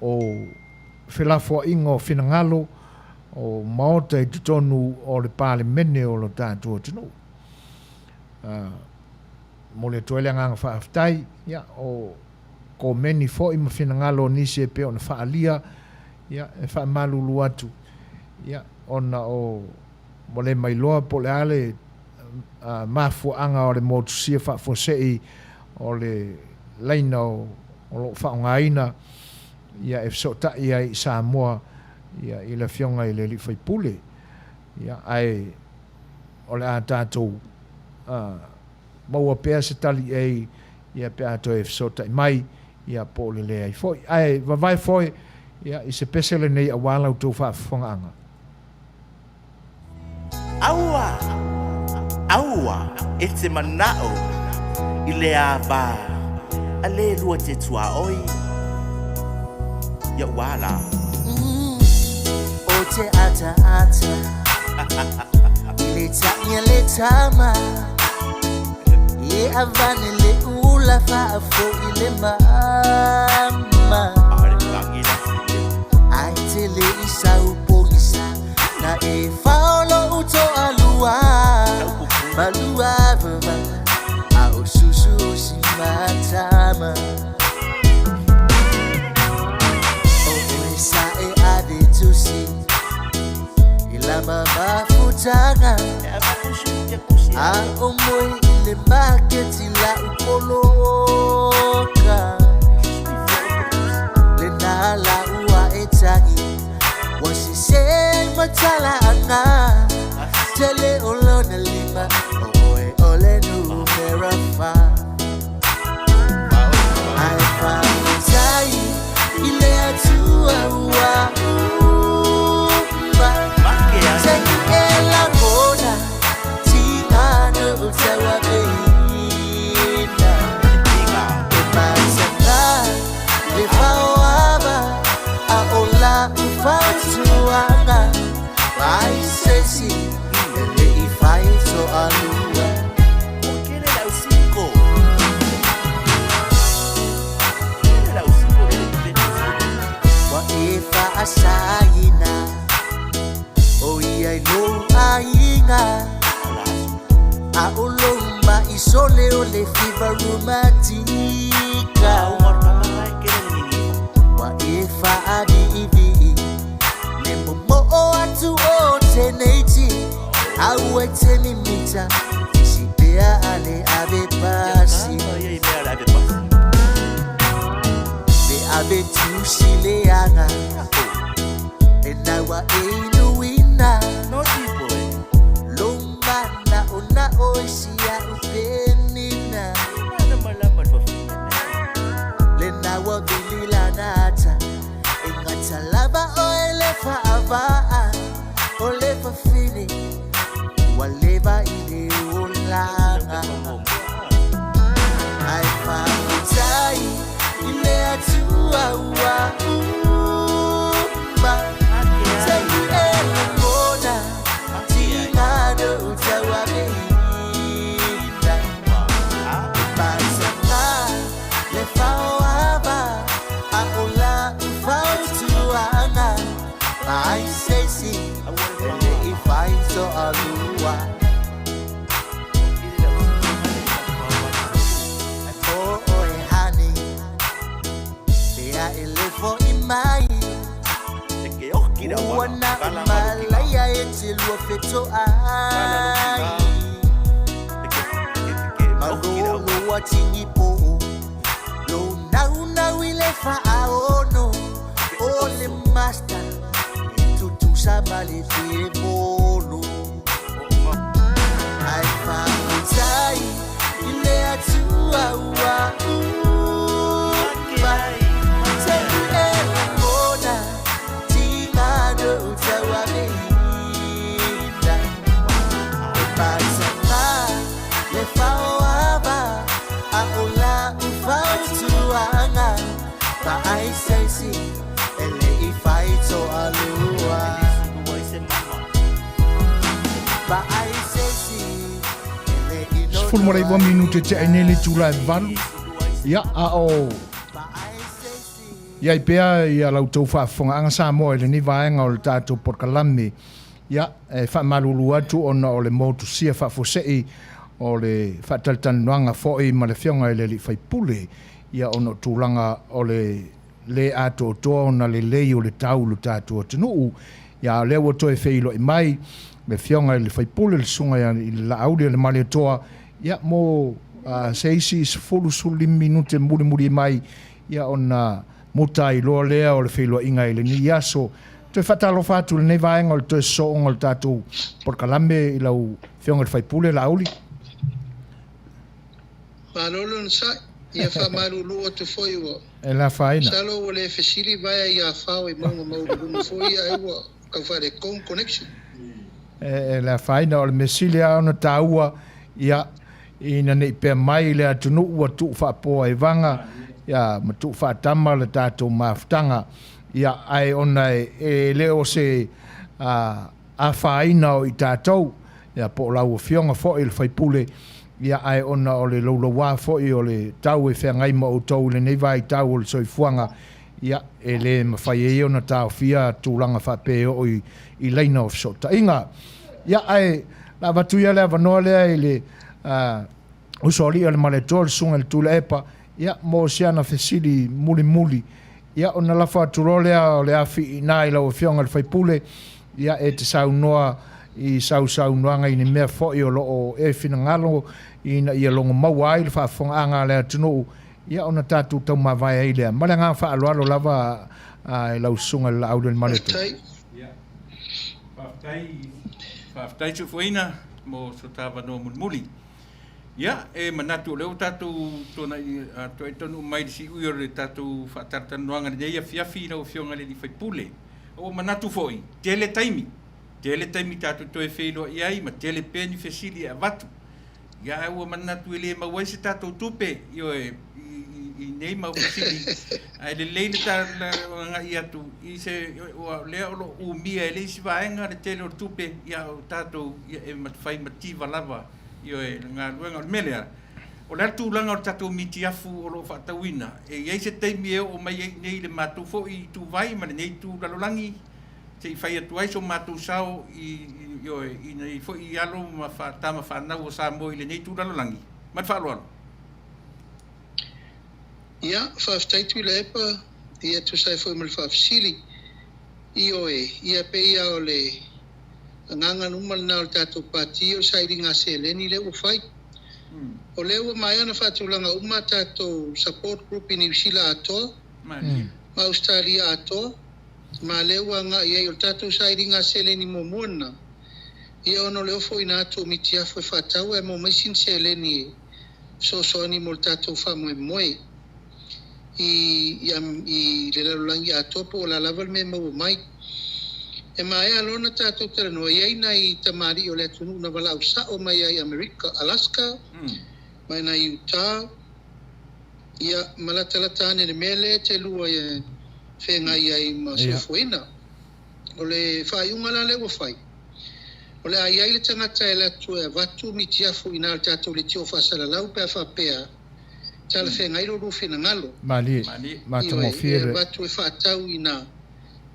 o whelafo ingo whinangalo o maota I tutonu o le pāle mene o lo tātua tino. Mo le toele nganga whaaftai, ia, o ko meni fo ima whinangalo nisi e pe ona whaalia, ia, e whaamalulu atu. Ia, ona o mo le mailoa po le ale mafuanga o le motusia whaafosei o le leina o lo whaongaina ia e sota ia i Samoa ia i le fionga i le li whaipule ia ai o le a tātou maua pēr se tali ei ia pēr ato e sota i mai ia po le lea i foi ai vavai foi ia i se pesele nei a wālau tō whaafonganga Aua, e te manao i le ava a le lua te tua oi ia wala O te ata I le tanya le tama I avane le ula whaafo I le mama Ai te le isau polisa Na e whaolo uto alua Malua vava A o susu o si matama O e sa e ade tusi I la mama futanga A o moi I le market I la upoloka Le na la ua e tangi Wasi se matala anga Tele olona lima Oe ole numera fa Ai fa tai Ile atua ua Umba Teki e la bona Tingana utawa beina E masanga Le Fai'oa A ola ufautuanga Ai sesi Ele I faito alua Okele la usiko Wa efa asaina O ia no ainga A olomba isole o le fiba romantica Wa efa adivi Le momo o atu o teneiti Au e temi mita Isi pea ale ave pasi Le ave tusi le anga E nawa e inuina Lomba na ona o isia upenina Le nawa vilila nata E ngata lava o elefa avaa O lefa fini Waleva ile ulanga Ai whautai Ile atua ua umba Teki e la mona Tingano utawa beina Pasanga Le Fai'oa A ola ufautuanga Ai sesi Ele I faito alua O e hani Lea elefo I mai Uana umalaya e te lua feto ai Malolo watingi po Lo nau nau ile whaaono O le master Tutu sama le te bolo Ai whautai Ile atua ua umba Teki e la mona Tingano utawa beina E pasanga Le Fai'oa A ola ufautuanga Pa ai sesi Ele I faito alua Pa ai sesi Ele I no fulmorei wa minute te ainele tula valu ia a o ia I pea ia lautou whaafonga Samoa le ni vaenga o le tātou porkalami ia e whaamalulu atu ona o le motusia whaafosei o le whaatalitanuanga fo'i ma le fionga le li whaipule ia ono tūlanga o le ato toa ona le lei o le taulu tātou atunuu ia le o toe feilo i mai me fionga le faipule le sunga ia i la audi le Leautea ia mo seisi fulu suli minute muri mai ia ona mutai lo lea o le feilo inga i le ni iaso te fatalo fatu le nei vaenga o le toe soonga o le tatu por kalame i lau fionga le faipule la auli Malolo na sa ia fa marulu o te Fai'oa. e la faina Salo o le fesili vai ia fao e maunga mauru foi ai wa ka fare connection. e la faina o le mesilia ona taua ia ina nei pe mai le atunu ua tu fa po ai vanga ia ma tu fa tama le tatu maftanga ia ai ona e leo se a faina o i tatou ia po lau fionga fo il faipule ia ai ona o le lolowa fo i o le tau e whengai ma o tau le nei vai tau o le soifuanga ia e le mawhai e ona tau fia tūlanga whape o i leina of sota inga ia ai la vatuia le avanoa lea i le usoli o le Leautea le sunga le tula epa ia mo siana fesili muli ia ona la faturo lea o le afi ina i lau fionga le faipule ia e te saunoa i sau noanga i ni mea fo i o loo e finangalo ina ia longo maua ai le whaafonga anga lea tunu ia ona tatu tau mawai ai lea male ngā whaaloalo lava i lau sunga le Leautea le Leautea Whaftai tu fuina mo so tawa no muli. Ia, e manatu leo tatu tona i tonu mai si uio le tatu whaatartan noanga nei a fiafi na o fionga le di faipule. O manatu foi, tele taimi tatu toe whelo i ai, ma tele peni fesili a watu. Ia, ua manatu ele mawai se tatu tupe, io i nei mau fesili. Ai le leile ta nga i atu, i se lea olo umia e leisi vaenga le tele o tupe, ia o tatu e matwhai mativa lava. Io e ngā ruenga o melea. O lea tūlanga o tatu miti afu o lo whaatawina. E iei se teimi o mai nei le mātou fo i tū vai, ma nei tū lalolangi. Te i whai atu aiso mātou sao i nei fo i alo ma tama whanau o sa mo i le nei tū lalolangi. Mat whaaloalo. Ia, whaafitaitu le epa, ia tu sai fo i mali whaafisili. Ia pe ia o le nganga numal na o tatou pati o sai ringa se leni le o fai. O leo mai ana whatulanga uma tatou support group i New Zealand ato, ma Australia ato, ma leo anga ia o tatou sai ringa se leni mo mona. Ia ono leo fo ina ato mitia fo whatau e mo maisin se leni so ni mo tatou whamoe moe. I le lalulangi ato po la laval me mo mai. E mai alona tatou teranoa iai nai tamari o le atunu na wala usao mai ai Amerika, Alaska, mai na Utah, ia malatalatane le mele te lua ia whengai ai ma sofuina. O le whaiunga la lewa whai. O le ai le tangata e le atu e watu mitiafu ina le tatou le tio whasala lau pia whapea. Tala whengai lo rufi na ngalo. Mali, matamo fire. Watu e whatau ina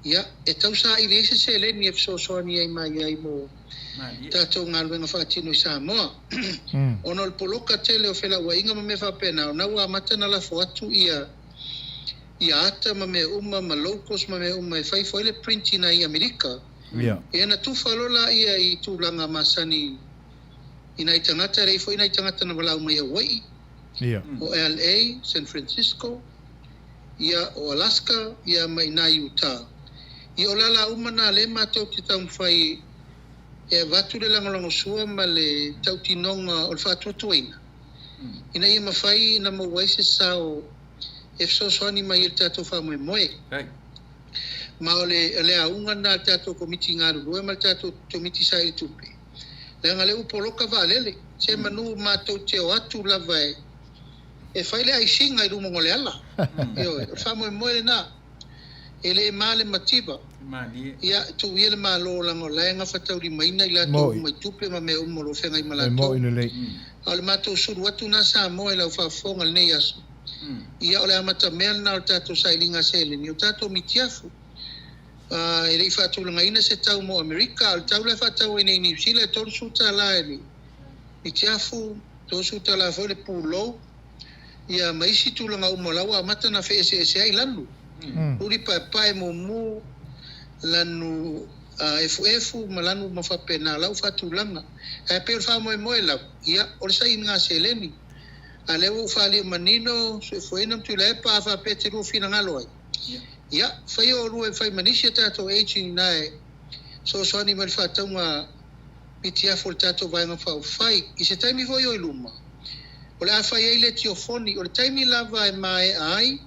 ia e tau sa i leise se le ni e fsosoni ai mai ai mo tatou ngaluenga whaatino i Samoa. Ono le poloka tele o whela ua inga ma me whapena o na ua matana la foatu ia ata ma me uma ma locals ma me uma e whaifo ele printi na i Amerika. E na tufalola ia i tūlanga masani ina i tangata reifo ina i tangata na walau mai Hawaii. O LA, San Francisco, ia o Alaska, ia mai na Utah. I o lala umana le mātou te tau mwhai e watu le langolongo sua ma le tau tinonga o le whātuatuaina. Ina ia mawhai na mawaise sao e fsosoni mai il tātou whamoe moe. Ma o le aunga na tātou komiti ngā rurua ma le tātou komiti sa i tupe. Le ngale upoloka vālele, se manu mātou te o atu lava e whaile ai singa i rumongo le ala. Whamoe moe na. Ele male matiba ia tu ile malo lango lenga fatauri maina ila to mai tupe ma me umolo fenga i malato al mato suru watu na sa mo ila fa fonga nei aso ia ole amata mel na tato sailinga sele ni tato mitiafu ele fatu langa ina se tau mo Amerika al tau le fatau ina New Zealand ton suta la ele mitiafu to suta la fole pulo ia maisi tu langa umolawa amata na fe ese ai lanu uri papai mo lanu efu malanu mafapena lau fatulanga pe fa mo lau ia o sai nga seleni ale u fali manino foi nam tu le pa fa pete ru fina ngalo ia Fai'oa ru fai manisha tato aging nai so ni mal fatunga pitia fol tato vai nga fa fai I se taimi foi o iluma o le afa ile tiofoni o le taimi lava mai ai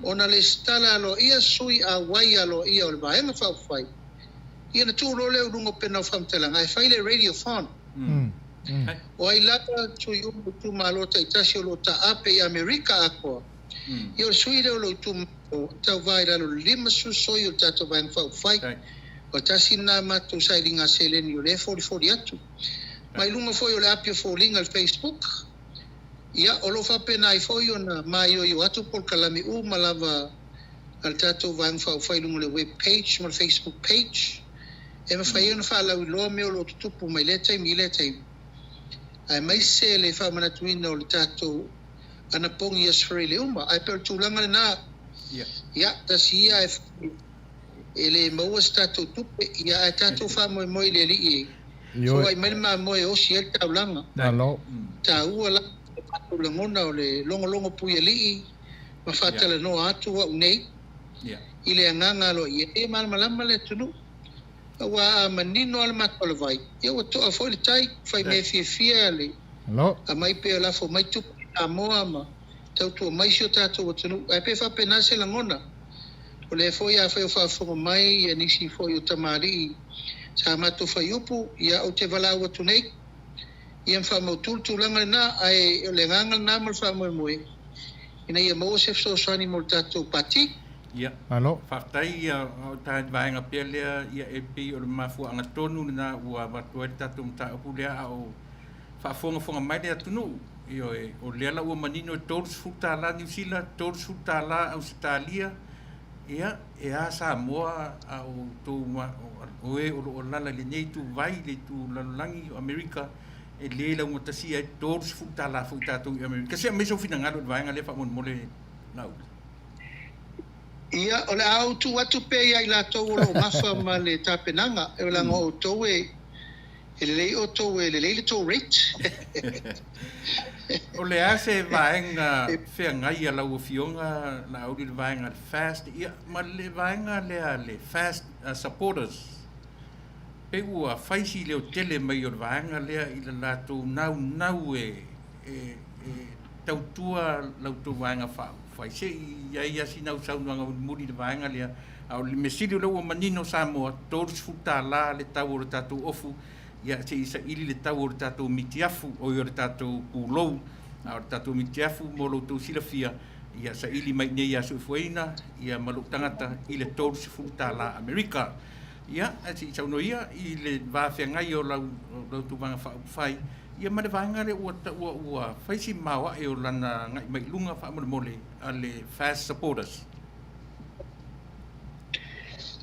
ona le stala lo ia sui a wai alo ia o le vai nga fa fai ia na tu lo le lungo pena fam tela ngai fai le radio phone o ai lata tu yu tu malo tai tasi lo ta ape I America ako io sui le lo tu ta vai lo lima su soi o tato vai fa fai o tasi na matu sai ringa seleni o le 40 atu mai lungo foi o le apio folinga al Facebook ia o lo fa pena I foi ona mai o atu por kalami malava al tato vai fa fai lungo le web page mal Facebook page e ma fai ona fa la lo me o lo tupu mai le tai ai mai se le fa mana tuina o le tato ana pongi asfrei le uma ai per tulanga na ia tasia ele mo stato tupe ia tato fa mo le li so ai mai ma mo o si el taulanga ta ua la ngona o le longo pui li ma fata le no atu wa nei ile nganga lo ie mal malama le tunu wa manino al makol vai eu to a foi tai fai me fiele a mai pe la fo mai tu a moa ma tu mai sio tato o tunu ai pe fa penase la ngona o le foi a fa fo mai e nisi foi o tamari sa mato fai upu ia o te vala o tunei ia fa mo tu langa na ai le nganga na mal fa mo ina ia mo se so sani mo tato pati ia fatai o tai vaenga pele ia EP o mafu anga tonu na ua watu tatu mta pulea o fa fonga mai le tunu io o le la ua manino tours futala New Zealand tours futala Australia ia e a Samoa au tu o la le nei tu vai le tu langi America e le la mutasia tours futala futatu America se me so fina ngalo vaenga le fa mole nau ia o le au tu atu pe ai la to lo mafa ma le tapenanga e la ngo to e le o to e le to rate o le ase vaenga fe ngai ala o fionga la o le vaenga fast ia ma le vaenga le fast supporters pe ua faisi le o tele mai o vaenga le I la to nau e tautua la to vaenga fa fai se ia sina usau nga muri de vaenga le au le mesili lo manino Samoa tours futala le tau o tatu ofu ia se isa ili le tau o tatu mitiafu o o tatu pulo au tatu mitiafu mo lo tu silafia ia sa ili mai nei asu fuina ia malu tangata ile tours futala America ia se isa no ia ile va fe ngai o lo tu vanga fai ia ma le vaenga le ua faisi mawa e o lana ngai mai lunga fa mole ale fast supporters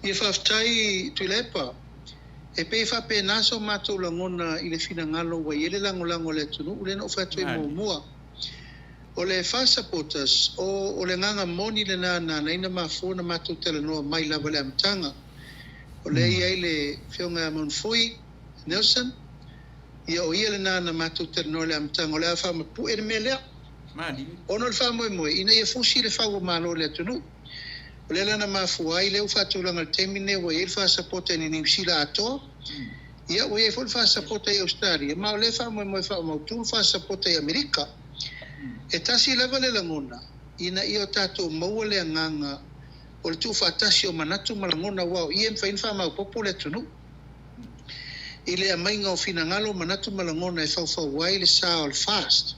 ia faftai tuilepa e pe fa penaso mato langona I le fina ngalo wa ile langolango le tunu ule no fa toi mua o le fast supporters o le nganga moni le na ina mafona mato tele no mai lava le amtanga o le ia ile fionga monfui Nelson ia o ia le nana matu ternole am tango le fa pu e mele mali ono le fa mo ina ia fusi le fa o malo le tunu le lana mafu ai le fa tu langa termine o ia fa support ni New Zealand ato ia o ia fa support ai Australia ma le fa mo fa mo tu fa support ai America e tasi leva le langona ina io tato mo le nganga o tu fa tasi o manatu malangona wa ia fa ma popule tunu ile mainga o fina ngalo manatu malangona e fa wai le sa al fast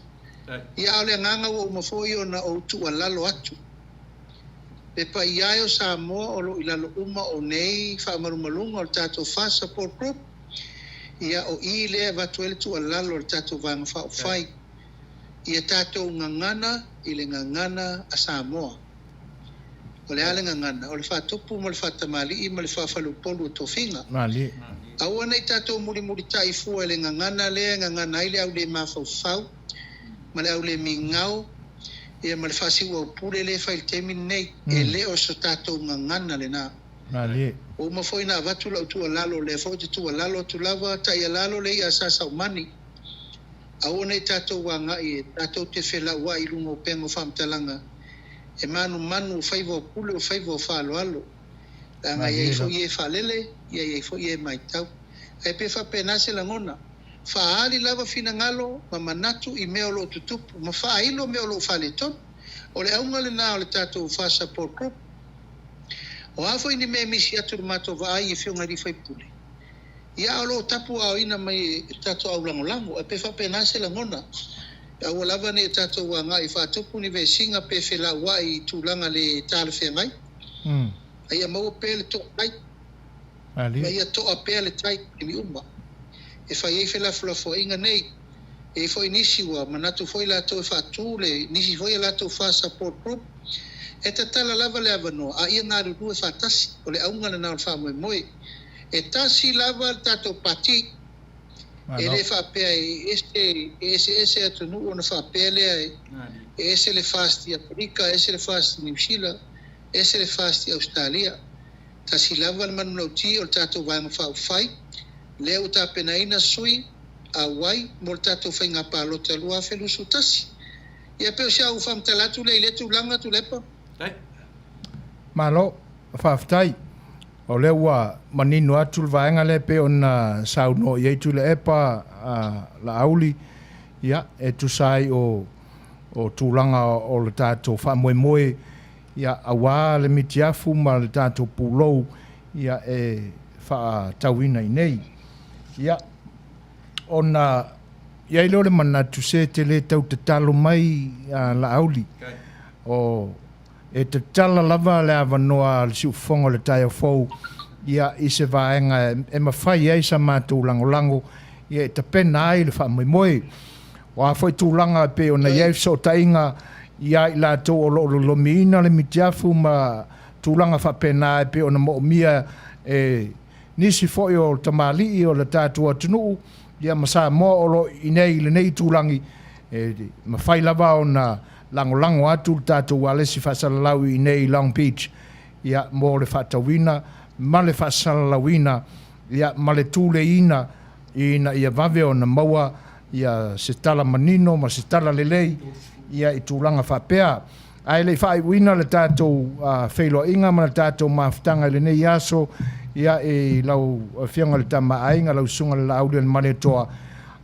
ia ole nganga o mo foi ona o tu alalo atu e pa ia o sa mo o lo ilalo uma o nei fa marumalunga o tato fast support group ia o ile va tu tu alalo o tato vang fa fai ia tato ngangana ile ngangana a Samoa o le ale ngangana o le fa tupu mo le fa tamali I mo le fa falu polu to finga mali au nei tato muri tai fu ele ngangana ile au le mafau ma le au le mingau e ma le fasi o pure le fai terminate e le o so tato ngangana le na Mali. O ma foi na vatu la tu lalo le fo tu lalo tu lava ta ia lalo le ia sa mani. Au nei tato wanga i tato te fela wa i lungo pengo famtalanga. E manu faivo pulo faivo falo alo. Nga ia fo ie falele, ia fo ie mai tau. E pe fa penase la ngona. Fa ali lava fina ngalo, ma manatu i meo lo tutupu, ma fa ilo meo lo fale ton. O le aunga le na o le tato fa support group. O afo ini me misi atu mato va ai e fionga di fai pule. Ia o lo tapu au ina mai tato au lango, e pe fa penase la ngona. Ia o lava ne tato wanga i fa tupu ni ve singa pe fela wa i tulanga le tala fengai. Ia mau pele to ai. Ali. Ia to a pele tai i mi umba. E fa ye fela fo inga nei. E foi nisi wa manatu foi la to fa tule, nisi foi la to fa support group. E te tala lava le avano, a ia ngā ruru e whātasi, o le aunga na wha moe. E tasi lava tato pati, e le whapea e ese atu nuu ona whapea lea e ese le whasti Afrika, ese le whasti New Zealand, ese le whasti Australia. Tasi lava le manu nauti o le tato vanga whai, leo ta penaina sui, a wai, mo le tato whai ngā pālota lua whelusu tasi. Ia peo sia u whamtalatu le iletu langa tu lepa. Malo, whaftai. O le ua manino atu le vaenga le pe ona sauno i eitu le epa la auli. Ia, e tu sai o tūlanga o le tātou whamoemoe. Ia, awa le mitiafu ma le tātou pūlou. Ia, e wha tauina i nei. Ia, ona, ia ilo le manatu se te le tau te talo mai la auli. O e te tala lava le avanoa le siufonga le tai fou ia i se vaenga e mawhai ei sa mātou lango ia e te pena ai le whamoemoe o a whai tūlanga pe o na iau so tainga ia i la tō o lo miina le mitiafu ma tūlanga whapena ai pe o na mo'omia e nisi foi o tamali o le tātua tunu ia masa mo o lo inei le nei tūlangi e mawhai lava o na lango atu tātou alesi whasalalau i nei Long Beach. Ia mō le whatawina, ma le whasalalauina, ia ma le tūle ina ia vave o na maua, ia se tala manino, ma se tala lelei, ia i tūlanga whapea. Ai le whaiwina le tātou Fai'oa inga, ma le tātou mawhtanga le nei aso, ia e lau whianga le tama ainga, lau sunga le lauri le mane toa.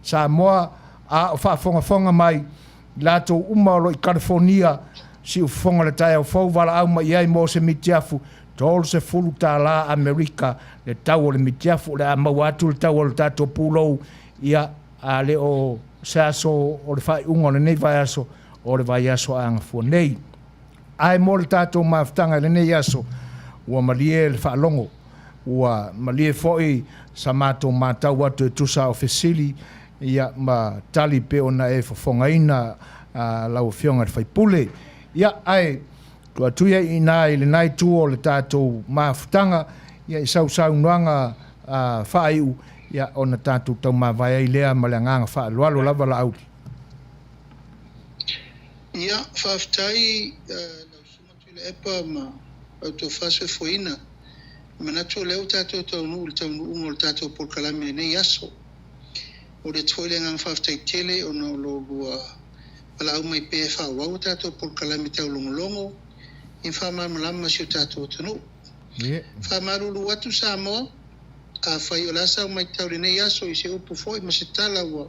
Sa moa, a o whafonga mai, lato umalo i California si u fonga le tai au fau wala au mai ai mo se mitiafu tol se fulu ta la Amerika le tau le mitiafu le mau atu le tau le tato pulou ia a le o seaso o le fai ungo le nei vai aso o le vai aso anga fu nei ai mo le tato maftanga le nei aso ua malie le whaalongo ua malie foi sa mato matau atu e tusa o fesili ia ma tali pe ona e fofongaina lau fionga le whaipule. Ia ai, kua tuia i nā i le nai tu o le tātou mawhutanga, ia i sau nuanga whaiu, ia ona tātou tau mawai ai lea ma le nganga whaalualo lava la auti. Ia, whaftai, lau sumatu le epa ma auto whaswe foina, manatu leo tātou taunu ungo le tātou porkalame nei aso. O le toile ngang whaftai tele o na lo lua pala au mai pe whawau tātou por kalami tau longolongo in whamarmalama si o tātou tunu. Whamarulu atu sa moa a Fai'oa lasa o mai tau le nei aso i se upu foi ma se tala ua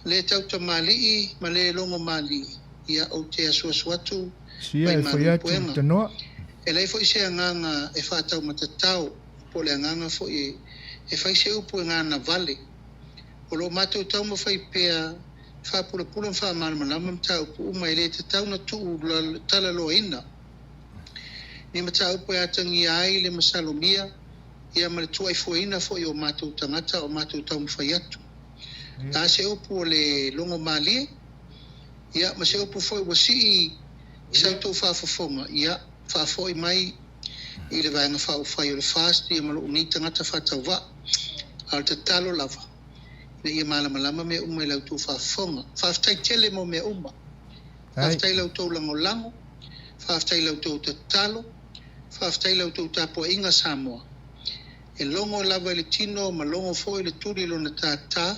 le tau ta mali ma le longo mali ia o te Suasua atu sia e foi atu tanoa. E lei foi se anganga e whatau matatau po le anganga foi e fai se upu ngana vale. O lo mātou tau ma whai pēa whapura whamarmalama tau pu umai le te tau na tuu tala loa ina. Ni ma tau po e atangi ai le masalomia ia ma le tuai fuaina fo i o mātou tangata o mātou tau ma whai atu. Tā se upu o le longo malie ia ma se upu fo i wasi i sautou whafafonga ia whafoi mai i le vaenga whai o le fast ia ma lo uni tangata whatau wa al te talo lava. Na ia malama me umai lau tu whafonga. Whaftai tele mo me uma. Whaftai lau tau lango, whaftai lau tau te talo, whaaftai lau tau tapo inga Samoa. E longo lava le tino, ma longo fo le turi lo na tata,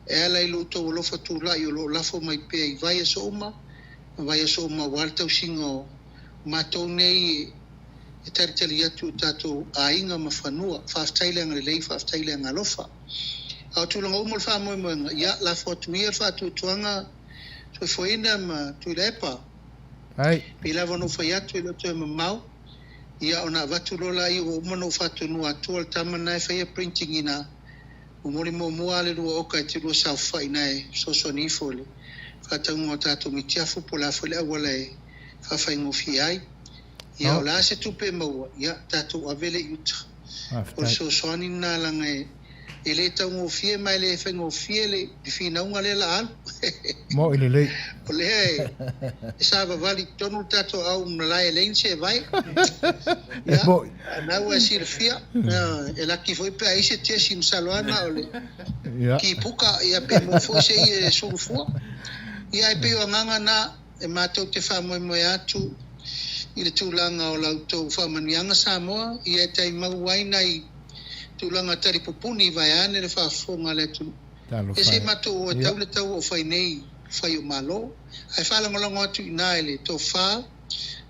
e ala i lo tau lofa tula i o lo lafo mai pe i vai so uma wartau singo matou nei e taritali atu tatou ainga ma whanua, whaaftai le anga lei, whaaftai le anga lofa. Au tūlanga umol wha moenga, ia la whatumia wha tuanga, tui whaina ma tui lepa. Pi lava no whai atu i lo tui mamau, ia ona watu lola i o umano whatunua atua al tamana e whaia printing ina, umori mo mua le rua oka e te rua sau whai nai, soso ni fole. Whataunga o tātou mitiafu po la whale awala e whawhai ngofi ai. Ia o la se tupe maua, ia tātou avele iuta. O so soani nā langa e le tau ngofie mai le whai ngofie le whina unga le la alu. Mo ili lei. O le hei, e sāwa wali tonu tātou au mnalai e lein se vai. Ia, nau e sira fia, e laki foi pe aise tia si msaloana o le ki puka ia pe mo foi se i e surufua. Ia e peo anganga na e mātou te whamoe atu i le tūlanga o lautou whamanianga Samoa, i e tei mauai nei tūlanga tari pupuni vai ane le whaafonga le tu. E se mātou o tau le tau o whai nei whai o malo, ai whalangolongo atu i nā ele tō whā,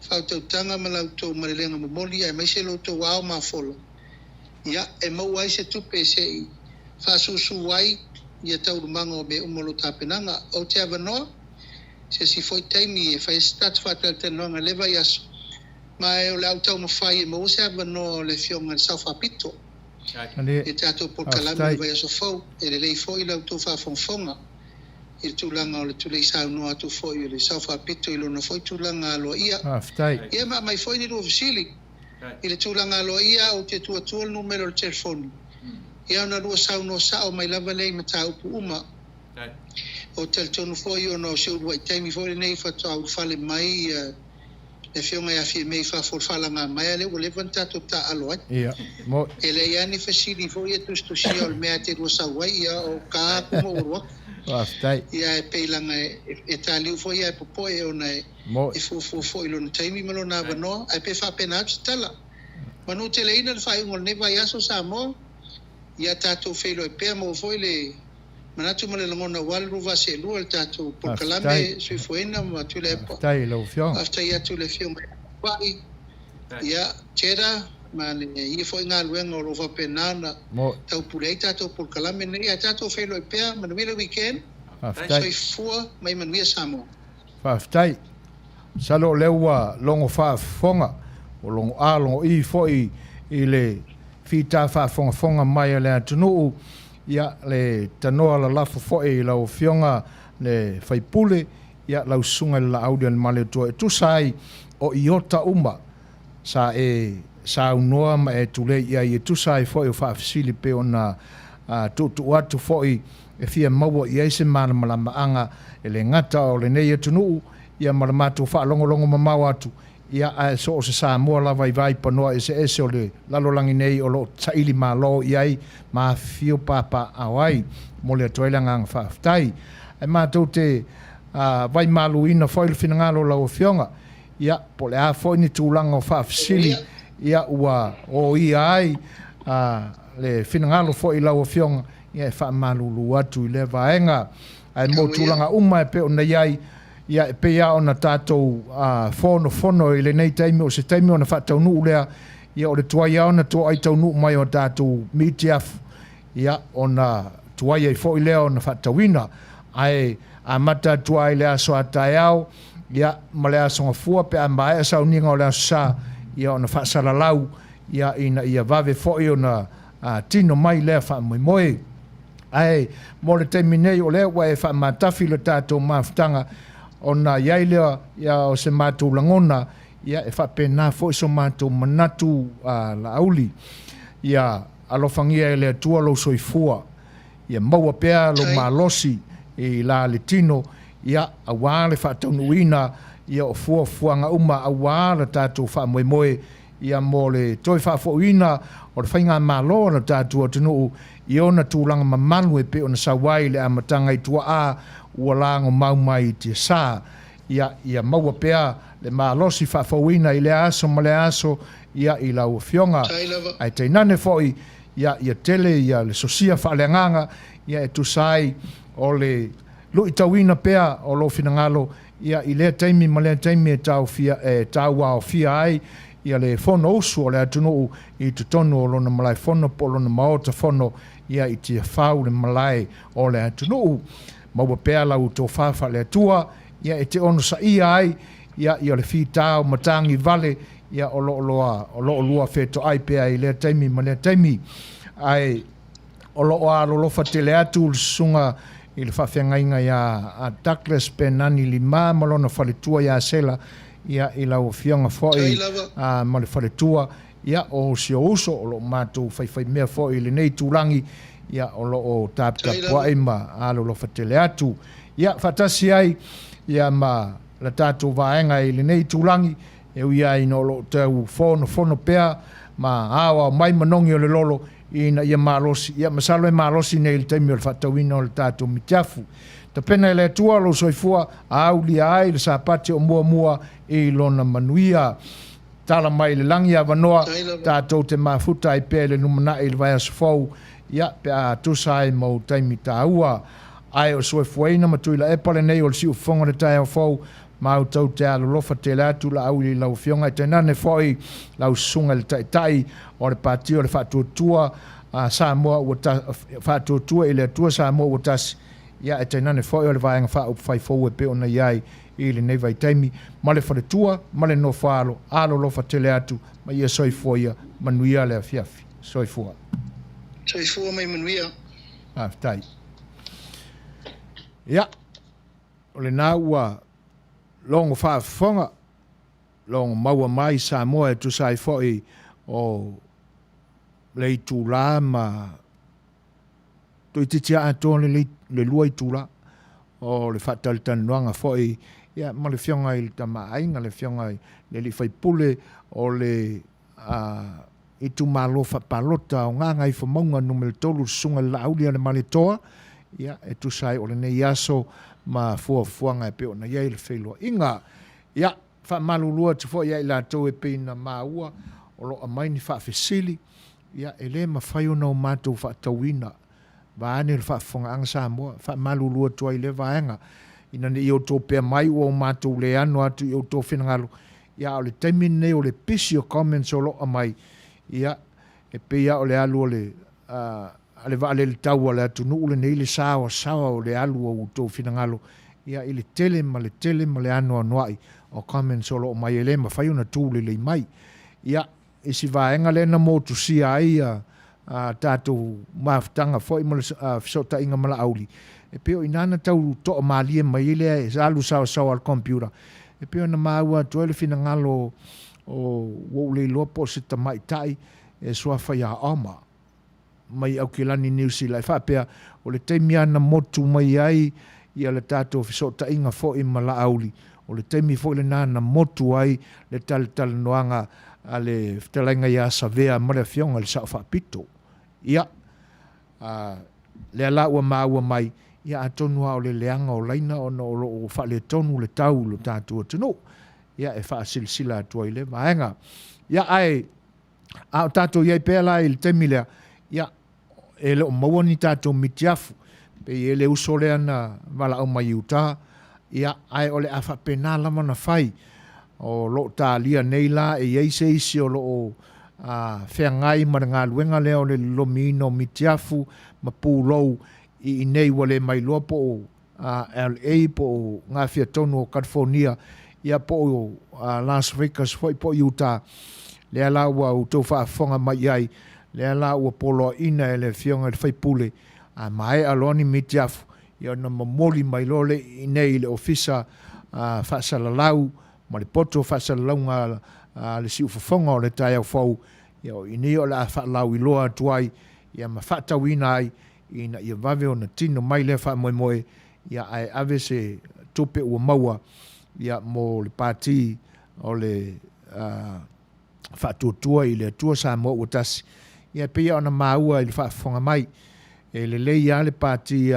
whautau tanga ma lautou marelenga mamoli, ai mai se lautou ao mawholo. Ia e mauai se tupe se i whaasusu wai, ia tau rumanga o me umolo tāpenanga o te awanoa, se si foi taimi e whai start whatal te noanga lewa i aso. Ma e o le au tau mawhai e mo se awanoa le fionga sau whapito. E tātou por kalami e vai aso fau, e le lei foi lau tau whafonfonga. E le tūlanga o le tūlei sau noa atu foi, e le sau whapito i lona foi tūlanga aloa ia. Ia ma mai foi ni rua visili. I le tūlanga aloa ia o te tuatua numero le telefoni. Ia ona rua sau no sao mai lava lei ma tā upu uma. O teletonu foi o no se urua i taimi foi nei whatau whale mai e whionga ia fie mei whawhalanga mai ale o levan tātou tā aloai. E le iani whasiri foi e tustusia o le mea te rua sau wai ia o ka aku mo urua. Ia e peilanga e tāliu foi ia e popoe o nei e fufu foi lo na taimi malo na wanoa ai pe whapena atu tala. Manu te leina le whaiungol ne vai aso Samoa. Ia tātou whelo e pēr mo foi le manatu mo le langona walu vase lua le tātou por kalame sui fuena ma tu le epa. Afta ia tu le fio mai. Ia tera ma le ia foi ngā luenga o rova penana tau purei tātou por kalame ne ia tātou whelo e pēr Manuia le weekend. Soi fua mai Manuia Samoa. Whaftai. Salo leua longo whaafonga o longo a longo i foi i le fita whaafonga mai le atunuu ia le tanoa la lafo foe lau fionga le whaipule ia lau sunga la audia le male tua e tusai o iota uma sa unoa ma e tule ia i tusai foe o whaafisili pe ona tutu atu foe e fia maua i eise mana anga e le ngata o le nei atunuu ia malamatu whaalongolongo mamau atu ia a so se Samoa lava i vai panoa ese o le lalolangi nei o lo taili malo iai ma fio papa awai mo le toilanga ang whaftai e mātou te vai maluina foi le finangalo lau fionga ia po le a foi ni tūlanga o whafsili ia ua o ia ai le finangalo foi lau fionga ia e wha malulu atu i le vaenga ai mo tūlanga uma e pe o nei ai ia e pea ona tātou fono i le nei taimi o se taimi ona whataunu ulea ia o le tuaia ona tua ai taunu mai o tātou mitiafu ia ona tuaia i fo i lea ona whatauina ai a mata tuai lea so atai au ia ma lea songa fua pe a mai a sauninga o lea sa ia ona whasalalau ia ina ia vave fo i ona tino mai lea whamoimoe ai mo le taimi nei o lea wa e whamatafi le tātou mawhtanga ona iai lea ia o se mātou langona ia e whapena fo iso mātou manatu la auli ia alofangia e lea tua lo soifua ia maua pea lo malosi i la le tino ia awa le whataunuina ia o fuanga uma awa le tātou whamoemoe ia mo le toi whafoina o le whainga malo na tātou atunuu i ona tūlanga mamalu e pe ona sawai le amatanga i tua a ua lango mau mai te sā ia maua pea le malosi whaafauina i le aso ma le aso ia i lau fionga ai te nane foi ia tele ia le sosia whaaleanganga ia e tusai o le lui tauina pea o lo finangalo ia i lea taimi ma lea taimi e tau wao fia ai ia le fono usu o le atunu i tutonu o lona malai fono po lona maota fono ia i tia whau le malai o le atunu maua pea lau tō whawha le atua ia e te ono sa ia ai ia le fi tau matangi vale ia o lo lua feto ai pea i lea taimi ma lea taimi ai o lo lofa te le atu le sunga i le whawhiangainga ia a Douglas Penani lima malona whaletua ia sela ia i lau whionga foi ma le whaletua ia o sio uso o lo mātou whai mea foi le nei tūrangi ia o lo o tāpua ima a lo lofa te le atu ia whatasi ai ia ma la tātou vaenga i le nei tūrangi e uia i no lo tau fono pea ma awa mai manongi o le lolo ina ia malosi ia masalo e malosi nei le taimi o le whatauina o le tātou mitiafu. Ta pena e le atua lo soifua a aulia ai le sapati o mua i lona Manuia. Tala mai le langi a wanoa tātou te mafuta ai pē le numana i le vai asofau ia pe a tusa ai mau taimi tāua. Ai o soifuaina matuila e pale nei o le siu fonga le tai au fau mau tau te alo lofa te le atu la auli lau fionga te nane foi lau sunga le tai o le pati o le whatuatua Samoa whatuatua i le atua Samoa watasi ia e te nane foi o le vaenga wha fai fau e pe ona iai i le nei vai taimi ma le wharetua ma le no whaalo alo lofa te le atu ma ia soifua ia Manuia le afiafi soifua mai Manuia tai ia o le nā ua longo whaafonga longo maua mai Samoa e tu sai foi o le tūla ma to i titia atone le lua i tūla o le whatalitanuanga foi ia ma le fionga i le tamaainga le fionga i le li whaipule o le i tu malo whapalota o nganga i whamaunga numele tolu sunga la aulia le maletoa ia e tu sai o le nei aso ma fuafuanga e peo na iei le whailua inga ia whamalulua tu fo ia i la tau e pina maua o lo amaini whaafesili ia e le ma whaiona o mātou whaatauina vaane le whaafonga anga Samoa whamalulua tu ai le vaenga ina ne i o tō pia mai o mātou le anu atu i o tō whenangalo ia o le taimine nei o le pisi o comments o lo amai ia e pe ia o le alu o le ale vale le tau le atu nu le nei le sawa o le alu o tō whinangalo ia i le tele ma le anu anuai o comments o lo mai ele ma whaiona tū le mai ia e si vaenga le na motu sia ai tātou maftanga foi mo fisota inga mala auli e peo inana tau to malie mai ele e alu sawa al computer e peo na maua to le finangalo o le lopo se tamai tai e soa faia ama mai au kilani New Zealand fa pea o le temia na motu mai ai ia le tātou fisota inga foi mala auli o le temi foi le na motu ai le tal noanga ale ftelenga ia savea mare fionga le sa fa pito ia le ala ua maua mai ia atonu o le leanga o laina o no o fa le tonu le tau lo tatu tunu ia e fa silsila tu ile vaenga ia ai a tatu ia pela il temile ia ele o mawani tatu mitiafu pe ele usole ana vala o mai uta ia ai ole afa penala mana fai o lo talia neila e yeise isi o lo whengai maranga luenga leo le lomino mitiafu ma pūlou i nei wale mai loa po LA po ngā whia tonu o California ia po Las Vegas foi po Utah le ala ua u tau whaafonga mai ai le ala ua polo ina e le whionga le whaipule mai aloni mitiafu ia na mamoli mai lole i nei le ofisa whaasalalau ma le poto whaasalalau ngā le si ufafonga o le tai au fau ia o ini o la whaalau i loa tuai ia ma whaatawina ai ina ia vave o na tino mai le wha moe ia ai ave se tupe ua maua ia mo le pāti o le whaatuatua i le atua sa mo ua tasi ia pia o na maua i le whaafonga mai e le lei a le pāti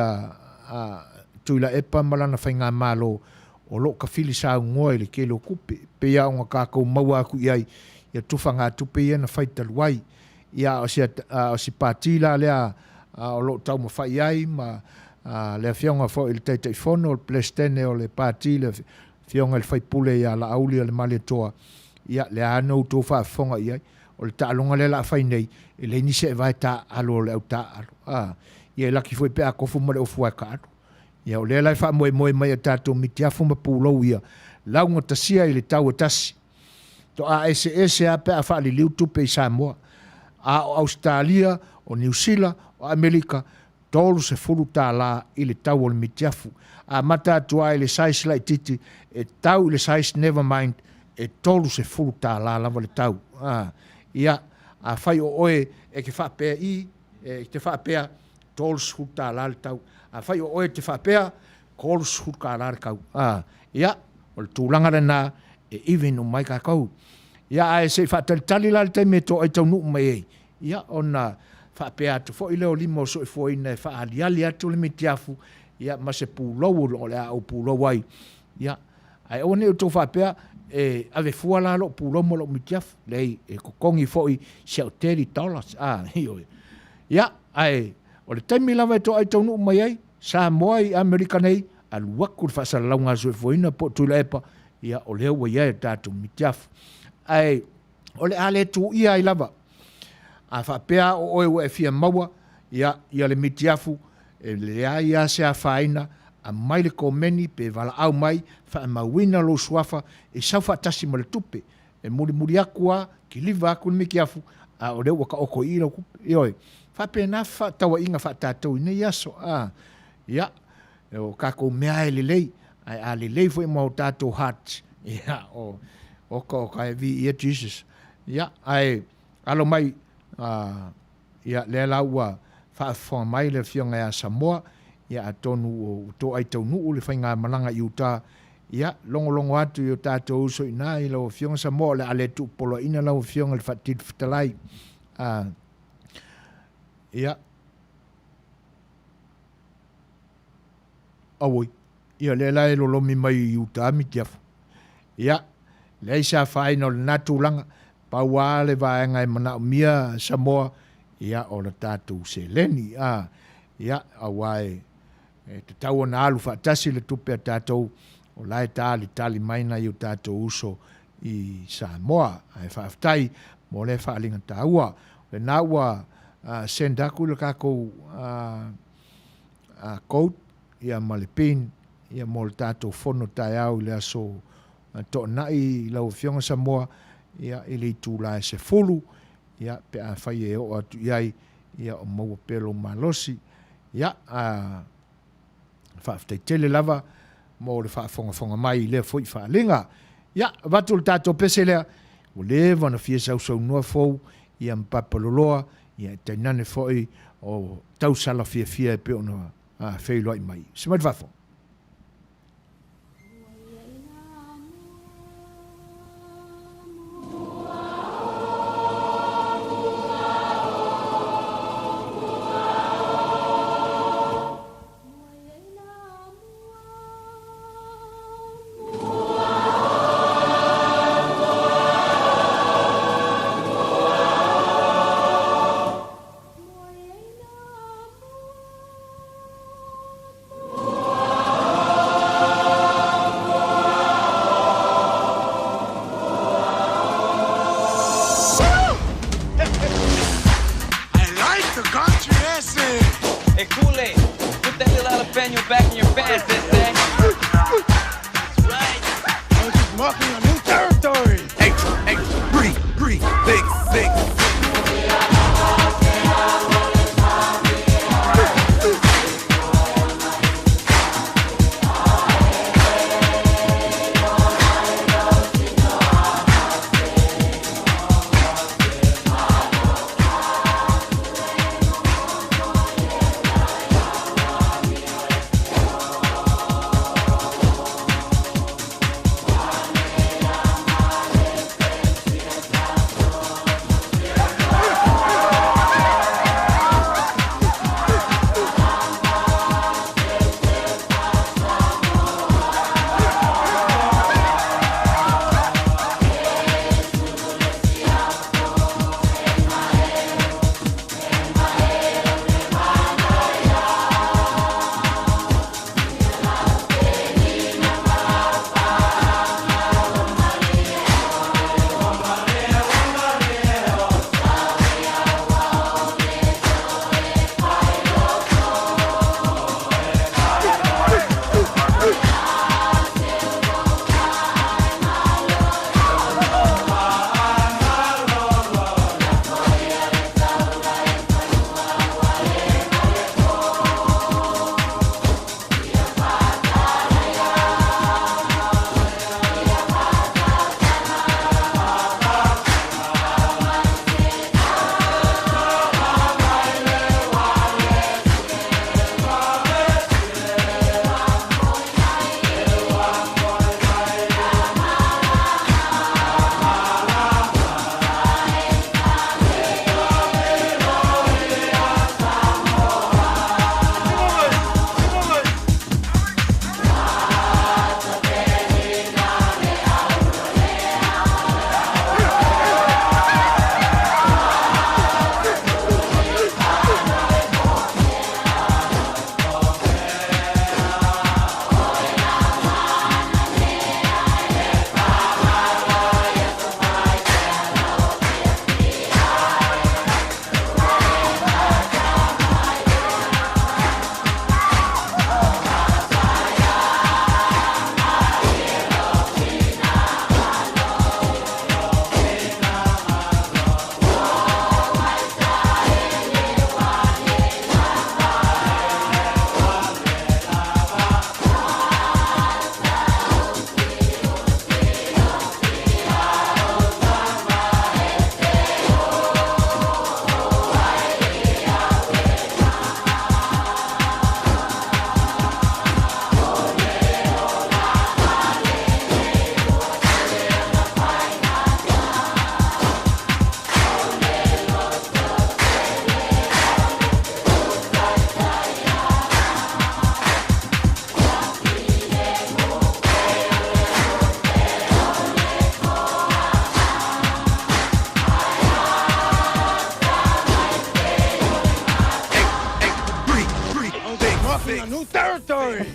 tuila epa malana whainga malo o lo ka fili sa ngoi le ke lo kupe pe ia nga ka ko maua ku ia ia tufanga tupe ia na faita luai ia o si patila le o lo tau ma fai ai ma le fionga fo il te fono o plestene o le patila fionga il fai pule ia la auli le male toa ia le ano to fa fonga ia o le talonga le la fai nei le ni se vai ta alo le ta alo ia la ki foi pe a kofu mo le ofu ka ia o le lai fa moe mai tatou mitiafu ma pulo ia launga tasia i le tau tasi to a ese a pe a fa li liu tupe i Samoa a Australia o New Zealand o Amerika tolu se fulu tā la i le tau o le mitiafu a mata tua i le sais lai titi e tau i le sais never mind e tolu se fulu tā la lava le tau ia a fai o oe e ke fa pe i e te fa pe tolu se fulu tā la le tau a fai o oe te whapea, kōru suhu ka rāre kau. Ia, o le tūlanga rena, e iwi no mai ka kau. Ia, ae se whātalitali la le te me tō ai tau nuku mai ei. Ia, o na whapea atu, fo i leo limo so i fo ina e whaaliali atu le me tiafu. Ia, ma se pūlau o le au pūlau ai. Ia, ai o ne o tō whapea, e ave fuala lo pūlau mo lo me tiafu. Lei, e kokongi fo i siau $30. Ia, ai, o le taimi lava e tō ai tau nuku mai ai, Samoa i Amerika nei, aluaku le whaasalaunga so e foina po tula epa, ia o leo wa ia e tātou mitiafu. Ai, o le ale tu ia i lava, a whapea o oe e fia maua, ia le mitiafu, e lea ia se a whaina, a mai le komeni pe wala au mai, wha mawina lo suafa, e sau whaatasi ma le tupe, e muri akua, ki liva aku le mitiafu, a o leo waka oko i lau kupe, ioi. Whape na tawa inga whātātou i nei aso. Ia, o kako mea e lelei, ai a lelei fo i mau tātou heart. Ia, o ka e vi ia Jesus. Ia, ai, alo mai, ia, le laua whaafonga mai le fionga a Samoa, ia a tonu o tō ai tau nuu le whainga malanga i uta. Ia, longo atu i o tātou uso i nā i lau fionga Samoa, le ale tu polo ina lau fionga le whatit fitalai. Ia. Awoi. Ia le lai lolomi mai i uta mi tiafu. Ia. Le isa whaino le natulanga. Paua le vaenga e mana mia Samoa. Ia o le tātou se leni. Ia awai. Te tau na alu whaatasi le tupe a tātou. O lai tali maina i o tātou uso i Samoa. Ai whaaftai mo le whaalinga tāua. Le nāua sendaku le kako coat ia malepin ia mo le tātou fono tai au le aso to nai lau fionga Samoa ia ili tūla e se fulu ia pe a whai e o atu iai ia o maua pelo malosi ia whaaftai tele lava mo le whaafonga mai le fwoi whaalinga ia watu le tātou pese lea o le wana fia sau noa fau ia mpapaloloa ia tainane foi o tau sala fia e pe ona Fai'oa i mai. Se mai vafo. marking a new territory.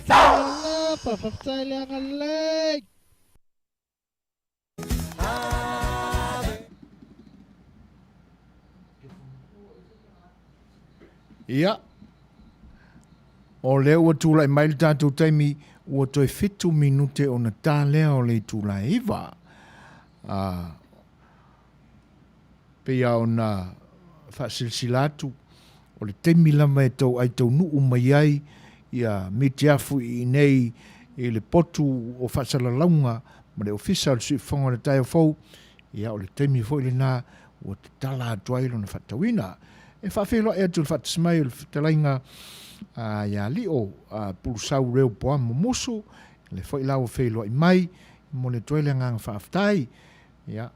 Ia. O leo ua tūlai mai le tātou taimi ua toi 7 minute o na tā lea o le tūlai iwa. Pea o na whaasilsilatu o le taimi lama e tau ai tau nuu mai ai ia miti afu I nei I le potu o whaasalalaunga ma le official sui whonga le tai o fau ia o le taimi fo I le nā ua te tala atuailo na whatawina. E whawhelo e atu le whatasmai o le whatalainga ia lio pulusau reo poa momoso le fo I lau whelo I mai mo le toile ngang whaaftai ia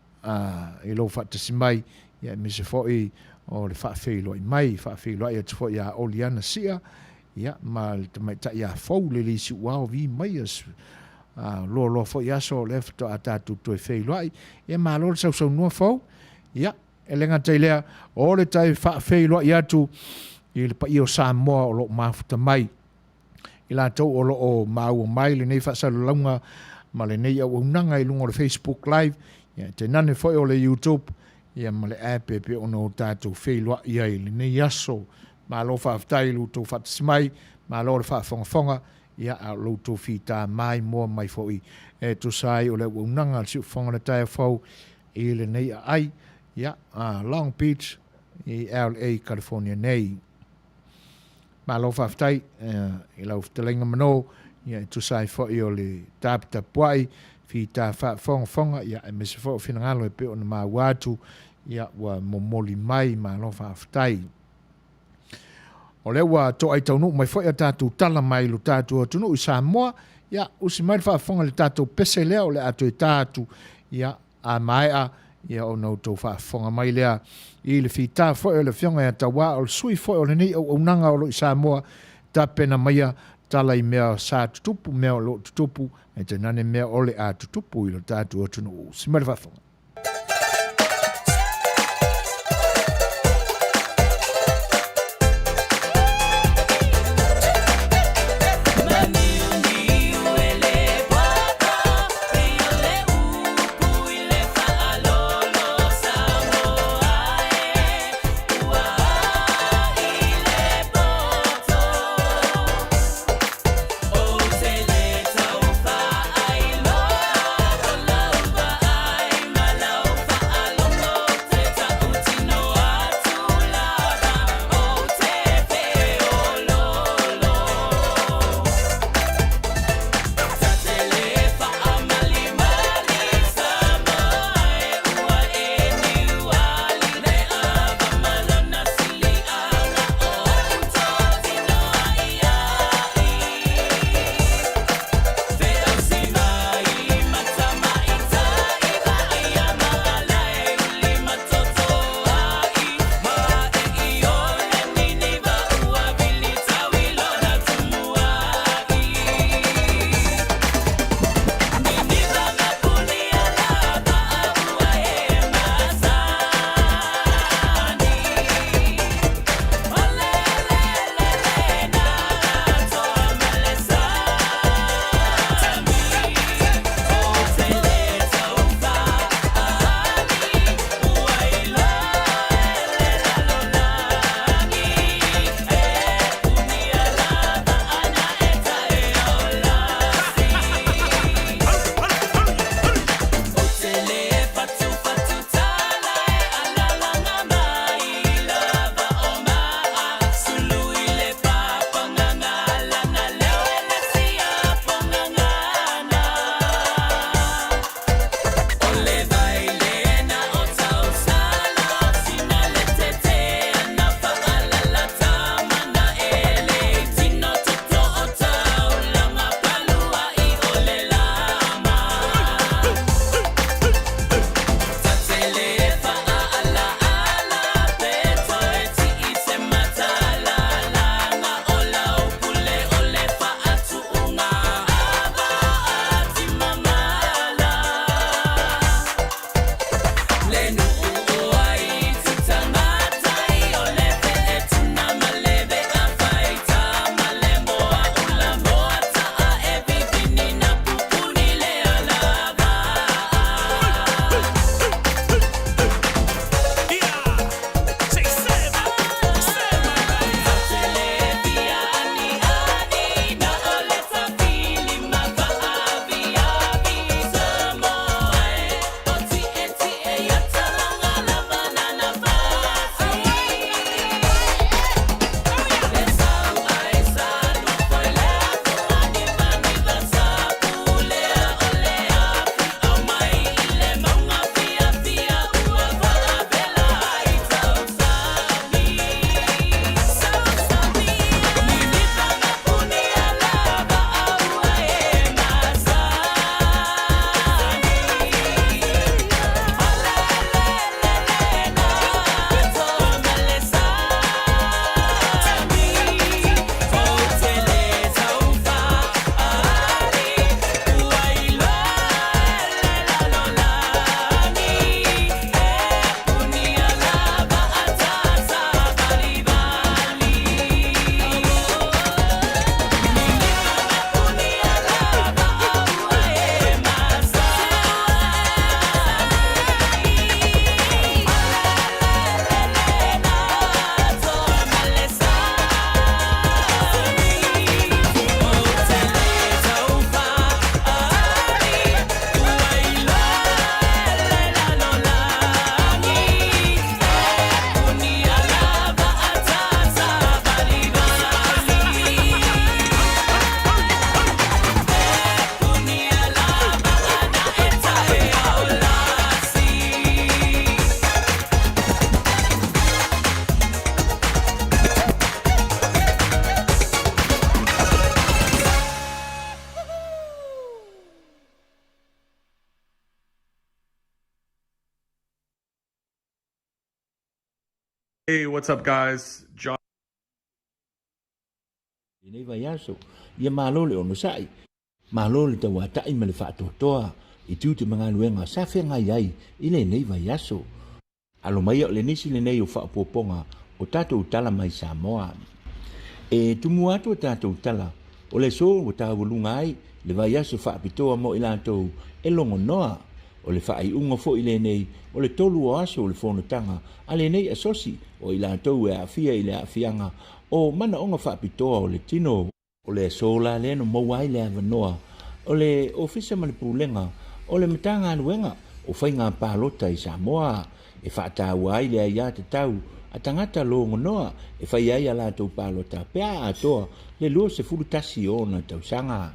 e lo whatasimai ia me se fo I o le whaafhelo I mai whaafhelo e atu fo ia oliana sia ia ma le tamaita ia fau le lisi wao vi mai asu lo fo ia so le fto atatu to whelo ai ia ma lo sau nua fau ia e lenga tailea o le tai whaafhelo ia tu I le pa I o Samoa o lo mafuta mai. I la tau o lo o mau mai le nei whaasalulaunga ma le nei au unanga I lunga o le Facebook Live. Ia te nane foi o le YouTube. Ia ma le app e pe ono o tātou wheilua ia I le nei aso. Ma lo whaaftai luto whaatasmai. Ma lo le whaafongafonga. Ia a luto whita mai mua mai foi. E to sai o le unanga si whanga le tai fau I le nei ai. Ia Long Beach I LA, California nei. Ma lo whaftai, I lau whatalenga mano, ia tu sai fwoi o le tāpita puai, fi tā whafonga, ia e mese fwoi whinangalo e pe o na mā wātu, ia wa momoli mai, ma lo whaftai. O le wa to ai taunu, mai fwoi a tātou tala mai lo tātou atunu, I Samoa, ia usi mai whafonga le tātou pese lea o le ato I tātou, ia a mai a, ia o nau tau whaafonga mai lea I le whita fwoi o le whionga e tawa o le sui fwoi o le nei au nanga o lo I Samoa ta pena maia tala I mea sa tutupu mea o lo tutupu e te nane mea o le a tutupu I lo tātu o tunu o simari whaafonga. Hey, what's up, guys? John. Nei vai aso, ia malo le ono sai. Malo le tawa tai ma le whaatotoa, i tūte mga luenga sa whenga iai, i le nei vai aso. Alo mai o le nisi le nei o whaapoponga, o tātou tala mai Samoa. E tumu atu o tātou tala, o le so o tāwulunga ai, le vai aso whaapitoa mo i lātou, e longo noa, o le whaai unga fo i le nei, o le tolu o aso o le whonotanga, a le nei asosi, o i lātou e awhia i le awhianga, o mana onga whaapitoa o le tino, o le sola le no mawai le avanoa, o le ofisa manipulenga, o le matanga anuenga, o whainga pālota i Samoa, e whaatau ai le aia te tau, a tangata lo ngonoa, e whai ai ala tau pālota, pea atoa, le lua se furutasi o na tau sanga.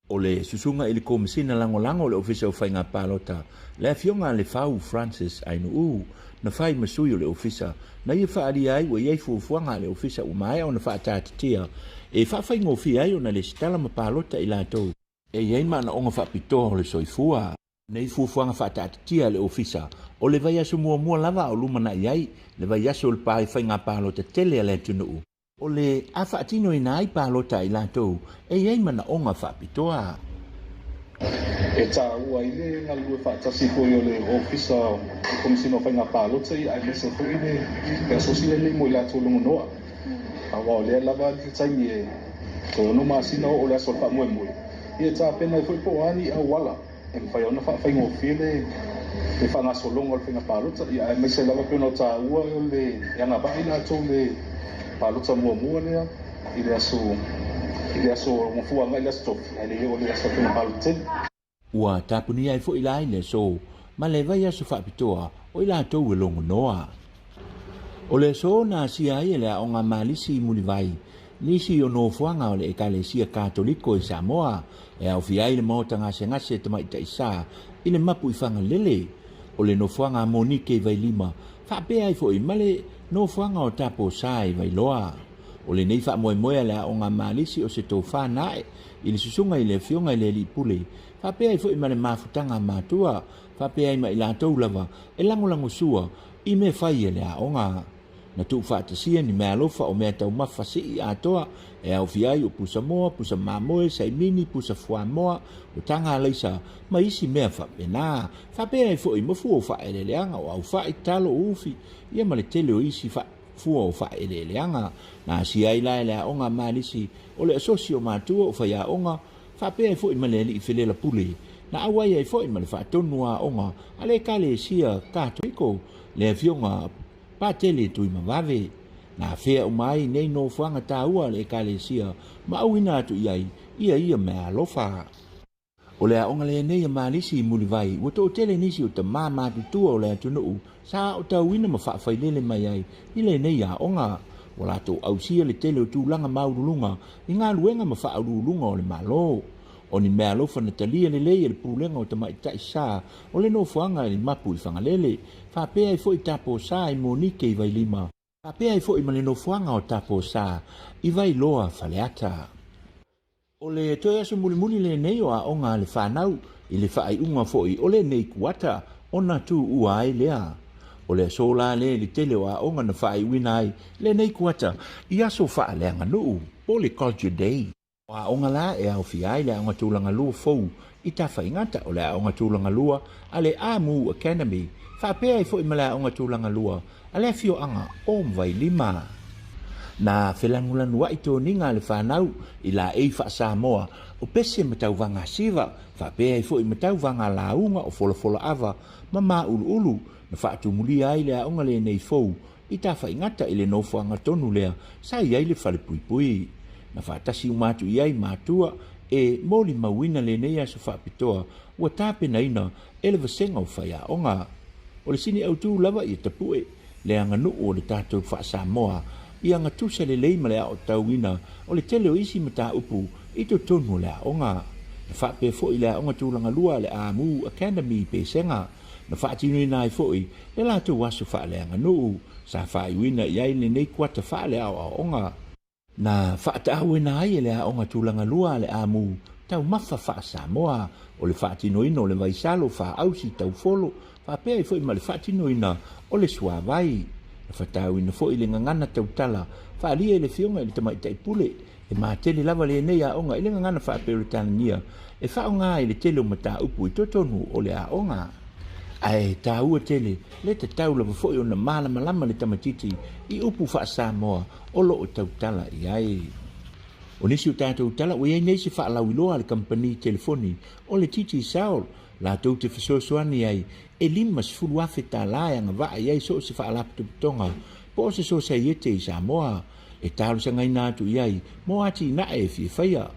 O le susunga ili komisina lango le ofisa o whainga pālota, le afionga le whau Francis ainu na whai masui o le ofisa, na ia whaari ai wa iei fuafuanga le ofisa o mai o na whaatatatia, e whawhai ngofi ai o na le sitala ma pālota i lātou, e iei mana onga whapitoa o le soifua, nei fuafuanga whaatatatia le ofisa, o le vai aso mua lava o lumana iei, le vai aso le pai whainga pālota tele a le tunu. O le a whaatino i nai pālota i lātou, e iei mana onga whapitoa. E tā ua i le ngalu e whaatasi fwoi o le ofisa o komisina o whainga pālota i ai mese fwoi le ke asosile nei mo i lātou longo noa. A wao lea lava le taimi e kono maasina o le aso wha moe. I e tā pena i fwoi po ani a wala. E mwhai ona whaingo fie le whangaso longo o le whainga pālota. I ai mese lava pena o tā ua o le anga vai lātou le pālota mua lea. I le aso mfuanga i le aso tofi. Ai le o le aso whainga pālota. Ua tapuni ai fo ila ile so, ma le vai aso whaapitoa o ila tau e longo noa. O le so na si ai ele a onga malisi muli vai, nisi o no fuanga o le ekalesia katoliko i Samoa, e au fi ai le maota ngase te mai taisa, i le mapu i whanga lele, o le no fuanga monike i vai lima, whaapea ai fo i male no fuanga o tapo sa i vai loa. O le nei wha moe le a onga malisi o se tō whanae, i le susunga i le fionga i le li pule, whapea i fo i male mafutanga mātua, whapea i ma i lātou lava, e langolango sua, i me whai e le a onga. Na tuu whaatasia ni mea lofa o mea tau mawhasi i atoa, e au fiai o pusa moa, pusa mamoe, saimini, pusa fua moa, o tanga leisa, ma isi mea whapena. Whapea i fo i mafu o wha ele leanga, o au wha i talo ufi, ia ma le tele o isi fua o wha ele leanga, na si ai lai le a onga malisi, o le asosio mātua o whai a onga, whapea i fo i maleli i whilela pule, na awai ai fo i male whaatonu a onga, ale ka le sia kātoiko, le fionga pātele tui mawave, na whea o mai nei no whanga tāua le ka le sia, ma au ina atu iai, ia mea lofa. O le a onga le nei a malisi i muli vai, ua tō tele nisi o ta māma tutua o le atunuu, sa o tau ina ma whaafai mai ai, i le nei a onga, o la tō au sia le tele o tūlanga maurulunga, i ngā luenga ma whaarulunga o le malo. O ni mea lofa na talia le lei le pulenga o tamai tai sa, o le no fuanga i mapu i whangalele, whapea i fo i tapo sa i monike i vai lima, whapea i fo i male no fuanga o tapo sa, i vai loa whaleata. O le toi aso muli le nei o a onga le whanau, i le whaai unga fo i o le nei kuata, o na tu ua ai lea. O le sola le tele o a onga na whaai wina ai, le nei kuata, i aso wha leanga nuu, Polataivao Day. O a onga la e au fiai le aonga tūlanga lua fou, i ta whaingata o le aonga tūlanga lua, a le Amu Academy, whapea i fo i mala aonga tūlanga lua, a le fio anga o mwai lima. Na whelangulanu i tō ninga le whanau, i la ei wha Samoa, o pese matau vanga siva, whapea i fo i matau vanga launga o fola ava, ma ulu, na whaatumuli ai le aonga le nei fou, i ta whaingata i le nofuanga tonu lea, sa i ai le whale pui. Na whaatasi umatu iai mātua e moli mawina le nei aso whaapitoa ua tāpena ina ele vasenga o whai a onga. O le sini au tū lava i tapue le anga nuu o le tātou wha Samoa i anga tusa le leima le a o tau ina o le tele o isi mata upu i to tonu le a onga. Na whaape fo i le a onga tūlanga lua le Amu Academy pe senga. Na whaatino i nai fo i le lātou waso wha le anga nuu sa whai wina iai le nei kuata wha le a onga. Na whaatau e na ai le a onga tūlanga lua le Amu, tau mawha wha Samoa, o le whaatino ina o le vaisalo wha ausi tau folo, whapea i fo i ma le whaatino ina o le Suavai. Fatau ina fo ile ngana tautala fa ali le fionga ile tamai tai pule e ma tele lava le nei a onga ile ngana fa peritania e fa onga ile tele o mata upu i totonu o le a onga ai ta ua tele le te tau lava fo ona mala malama le tamatiti i upu fa Samoa o lo o tautala i ai o nisi o tātou tala o iei nei se fa alawiloa le company telefoni o le titi saol la tau te fesoasoani ai e lima sefulu afe tālā anga vaa iai so se fa alapitopitonga po se so sa iete i Samoa e tālu sa ngai nātu iai mo ati na e fi whaia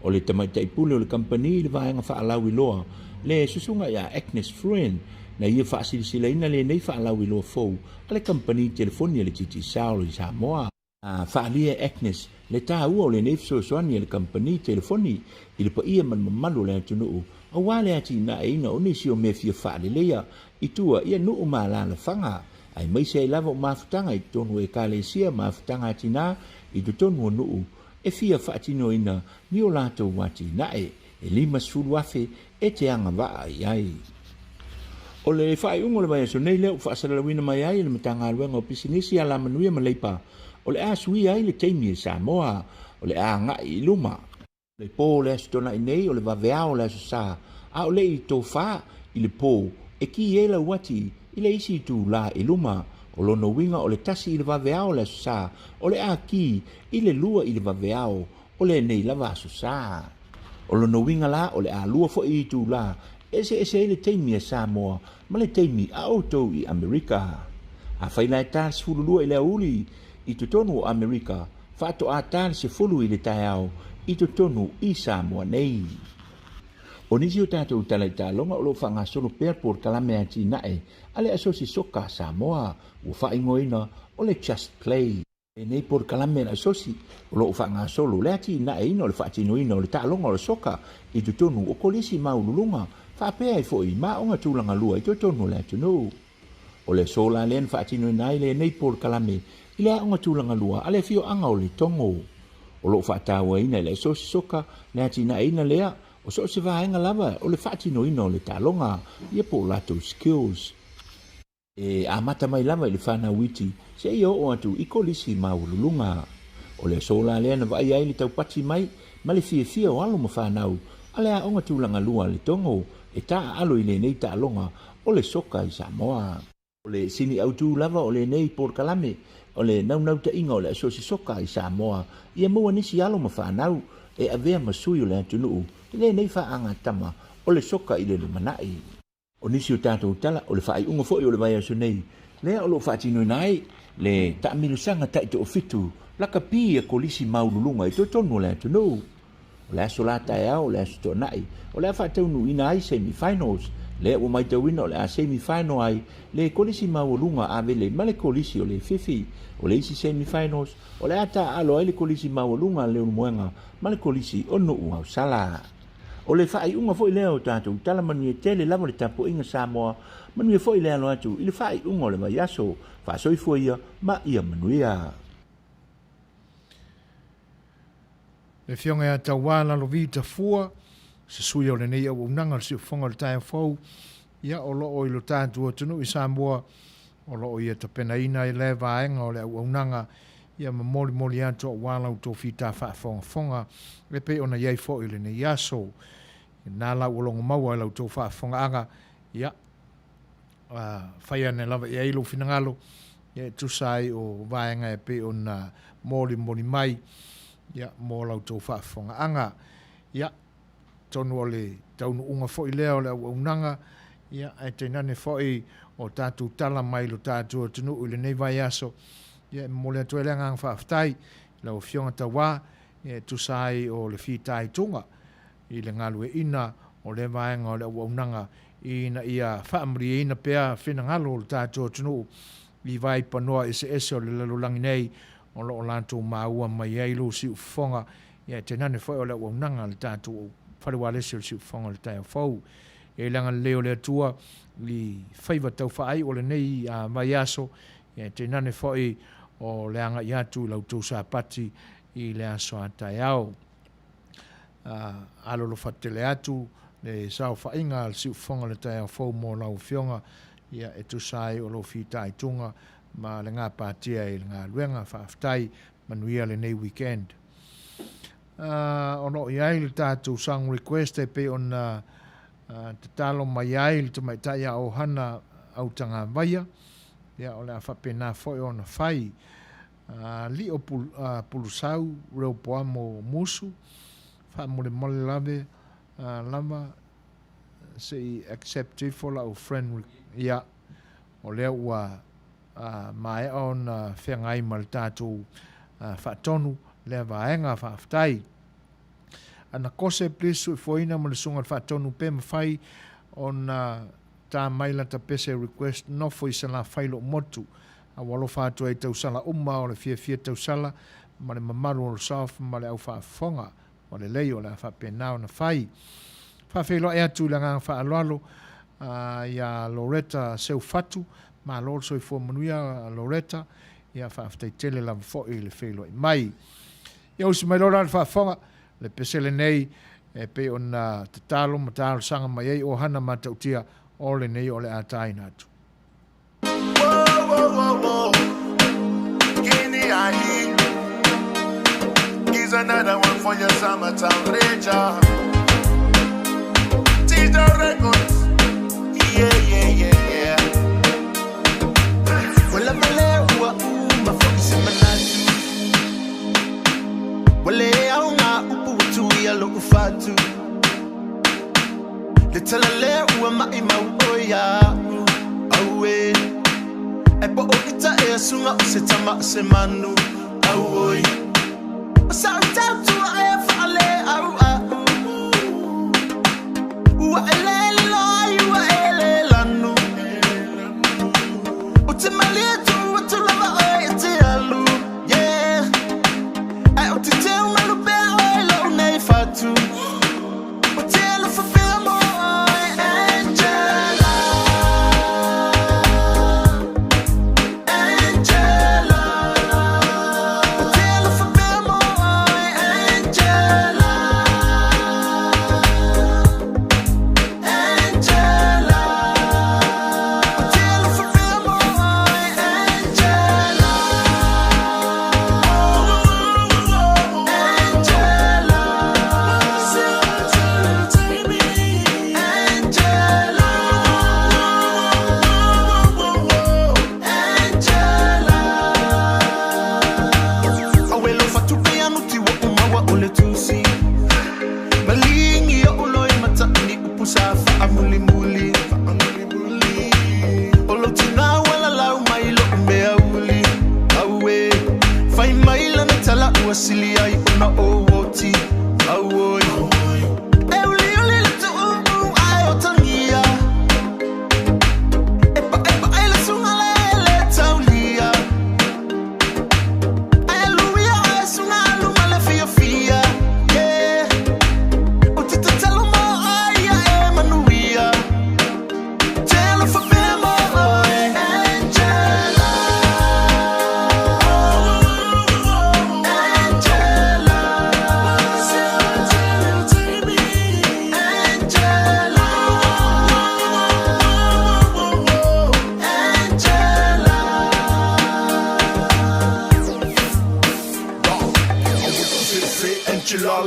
o le tamaitai pule o le company le vaenga fa alawiloa le susunga ia Agnes Friend na ia fa silisilaina le nei fa alawiloa fou a le company telefoni le titi saol i Samoa fa alia Agnes le tā ua o le nei fesoasoani le company telefoni i le pa ia manmamalu le atunuu o wale ati na ina o nisi o me fia whaale lea i tua ia nuu maa lana whanga ai mai se lava o mafutanga i tonu e kalesia mafutanga ati na i tu tonu o nuu e fia whaatino ina ni o lato wati na e lima sfuru afe e te anga waa i ai o le whae ungo le vai so nei leo whaasalalawina mai ai le matanga aluenga o pisinisi ala Manuia maleipa o le asui ai le teimi e Samoa o le a ngai i luma le po le stona i nei o le vaveao le sa a o le i tō wha i le po e ki e la wati i le isi tu la i luma o lono winga o le tasi i le vaveao le sa o le a ki i le lua i le vaveao o le nei lava so sa o lono winga la o le a lua fo i tu la ese i le teimi e Samoa ma le teimi a auto i Amerika a whaila e tās fulu lua i le uli i tutonu o Amerika whaato a tās se fulu i le taiao i to tonu i Samoa nei. O nisi o tātou tala i tālonga o lo whangasolo pēr por kalame ati nae, ale asosi soka Samoa, o whaingoina o le just play. E nei por kalame na asosi, o lo whangasolo le ati nae ina o le whaatinoina o le tālonga o le soka, i to tonu o kolisi maululunga, whapea i fo i maa onga tūlanga lua i to tonu le atunu. O le sola len whaatinoina i le nei por kalame, i le onga tūlanga lua, ale fio anga o le tongo. O lo whaatawa ina le so soka le atina ina lea o so se vaenga lava o le whaatino ina o le talonga ia po lato skills e a mata mai lava i le whana witi se i o atu i kolisi maululunga o le sola lea na vai ai le tau pati mai ma le fia o alo ma whanau a le a onga tūlanga lua le tongo e taa alo i le nei talonga o le soka i Samoa o le sini autu lava o le nei por kalame o le nau ta inga o le asosi soka i Samoa ia mua nisi alo ma whanau e avea masui o le atunuu i le nei whaanga tama o le soka i le manai o nisi o tātou tala o le whaai unga fo i o le vai aso nei lea o lo whaatino nai le taamilusanga taito o fitu laka pi e kolisi maululunga i to tonu o le atunuu o le aso la tae au o le aso to nai o le a whaataunu ina ai semi-finals le o mai tauina o le a semi-final ai le kolisi maulunga a vele ma le kolisi o le fifi o le isi semi-finals o le ata alo ai le kolisi maulunga le umuenga ma le kolisi o no ua sala o le whaai unga fo i leo tātou tala Manuia tele lava le tapo inga Samoa Manuia fo i lea lo atu i le whaai unga o le mai aso whaasoi fo ia ma ia Manuia Le fionga e tawala lo vita fua se sui o le nei au unanga si fonga le tae fau ia o lo o ilo tātua tunu i Samoa o lo o ia ta pena ina i le vaenga o le au unanga ia ma moli ato o wala u tofi ta fonga le pe ona iai fo i le nei aso nā lau o longo maua i lau tō fonga anga ia whaia ne lava ia ilo finangalo ia tusai o vaenga e pe ona moli mai ia mo lau tō fonga anga ia tonu o le taunu unga fo i leo le au unanga ia e te nane fo i o tātou tala mai lo tātou tunu i le nei vai aso ia mo le atu elenga ang whaaftai lau fionga tawa ia tusai o le fitai tunga i le ngalu e ina o le vaenga o le au unanga ina ia whaamri ina pea whinangalo o le tātou tunu i vai panoa ese o le lalulangi nei o lo lantou maua mai ai lo si ufonga ia te nane fo o le au unanga le tātou Fai'oa le si fonga le tae fau e langa leo le atua li whaiva tau whaai o le nei a mai aso e te nane foi o le anga i atu lau tau sa pati i le aso a tae au alo lo fatele atu le sao whainga al si fonga le tae fau mo lau fionga ia e tu sai o lo fi tai tunga ma le ngā pātia i le ngā luenga whaaftai Manuia le nei weekend. Ono i ai le tātou sang request e pe on te talo mai ai le tamai tai a ohana au tanga vaia. Ia o le a whapena foi ona whai. Li o pulusau reo poamo musu. Wha mole mole lave lava se i accepted for la o friend ia o lea ua mai on whengai ma le tātou whaatonu lea vaenga whaaftai. Ana kose plesu i foina ma le sunga whaatonu pe mawhai on tā maila ta pese request no fo i sana whailo motu. A walo whātua i tausala umma o le fia tausala ma le mamaru o le south ma le au whaafonga o le lei o le whapena o na whai. Whawhelo e atu le ngang whaaloalo ia Loretta seu fatu ma lor so i fo Manuia Loretta ia whaaftai tele la mfo i le whelo i mai. Ia usi mai lora le whaafonga le pesele nei e pe on te talo ma talo sanga mai ei o hana ma tautia o le nei o le atai natu. Guinea I here's another one for your summertime rager. Tito Records. Yeah. Well, I'm a Leautea, my folks in Manatu. Well, I'm a uputu, yellow fatu. Little Leautea, my Manuia. Awe. Epo okita e sunga useta maksemanu. Awe. Sometimes to a fale au. Wa ele lo wa ele lanu. Utimali tu to lava e te alu. Yeah. I ought to tell me to be a low nay fatu. Hotel for Fai'oa Angela. Hotel for Fai'oa Angela. Hotel for Fai'oa Silly, I una owoti, awoy. Euli to I otania. Epa, I la sungale taulia. Aleluia, sungalu malafia. Yeah. Utita taluma, I Manuia. Tell for Fai'oa Angela.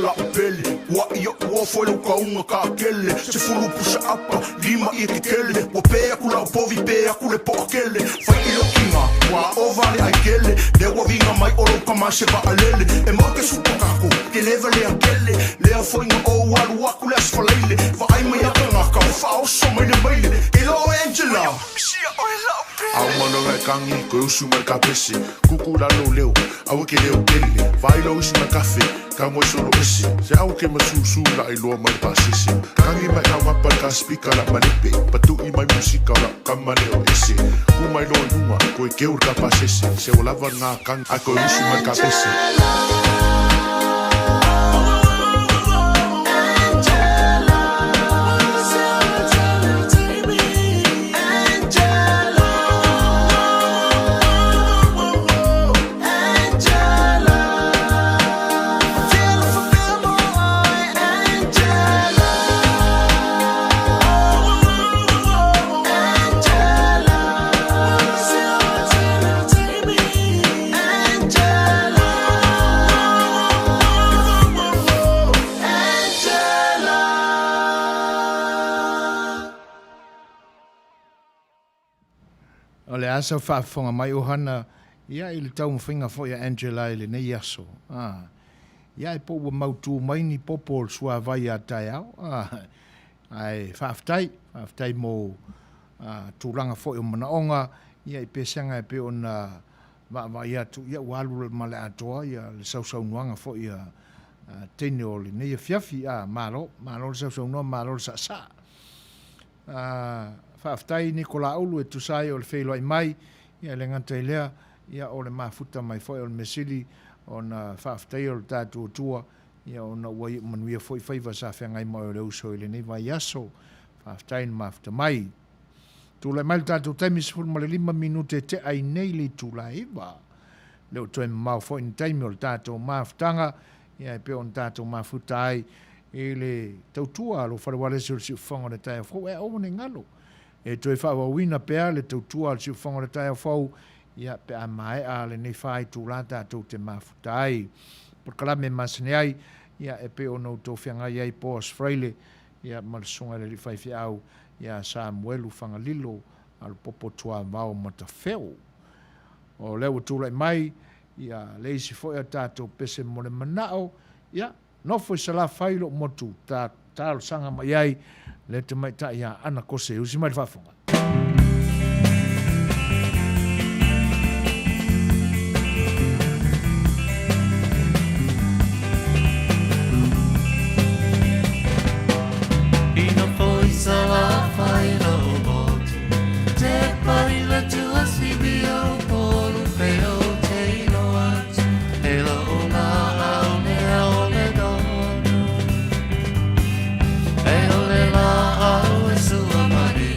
La pele wa yo wo fo lo ka unga ka kele se fulu pusa apa lima I ke kele wo pe akula povi pe akule po kele fai ilo kinga wa ovale ai kele de wo vinga mai oro kama se va alele e mo ke supo kako ke levele akele le afo inga o walu akule asfalele va ai mai akanga ka fa o so mai le baile ilo Angela au mano ngai kangi ko usu mai ka pesi kukura lo leo au ke leo kele vai lo usu mai kafe ka mo solo esi se au ke masusu la I lo mai pasisi kangi mai au mapa ka speaker la manipe patu I mai musika la kamane o esi ku mai lo numa ko ke ur ka pasisi se o lava nga kang a ko usu mai ka pesi O le asa whaafonga mai ohana, ia i le tau mwhinga fo ia Angela i le nei aso. Ia i po ua mautu mai ni popo le sua vai a tai au. Ai whaaftai mo tūranga fo i o manaonga, ia i pesanga e pe o na vai atu, ia walu le male atoa, ia le sausau nuanga fo ia tene o le nei fiafi, malo le sausau nuanga, malo le sa. Whaaftai Nikola Olu e tusai o le Fai'oa i mai, ia le ngata i lea, ia o le mafuta mai foi o le mesili, o na whaaftai o le tātua tua, ia o na uai Manuia foi whaiva sa whengai mai o le uso i le nei vai aso, whaaftai na mafuta mai. Tūlai mai le tātua taimi sifuru ma le 5 minute te ai nei li tūlai iwa. Leo toi mau foi ni taimi o le tātua mafutanga, ia e peo o le tātua mafuta ai, e le tautua lo whalewale si o le si ufonga le tai fau, e o ne ngalo. E toi whawawina pea le tautua le si ufonga le tai fau, ia pe a mai a le nei whai tūlata tau te mafuta ai. Por kalame masane ai, ia e pe ono tau whiangai ai Boas Freile, ia malasunga le li whaifi au, ia Samuelu whangalilo, al popo tua vau matawheo. O leo tūlai mai, ia leisi foi a tātou pese mo le manao, ia nofo i sala whailo motu, tā tālo sanga mai ai, le te mai ta ia ana kose, usi mai whafonga. Pino foi sala whailo motu, te parila tua sibio polu peo te ilo atu, e la ona au ne au le dono, e o le la au e sua mari,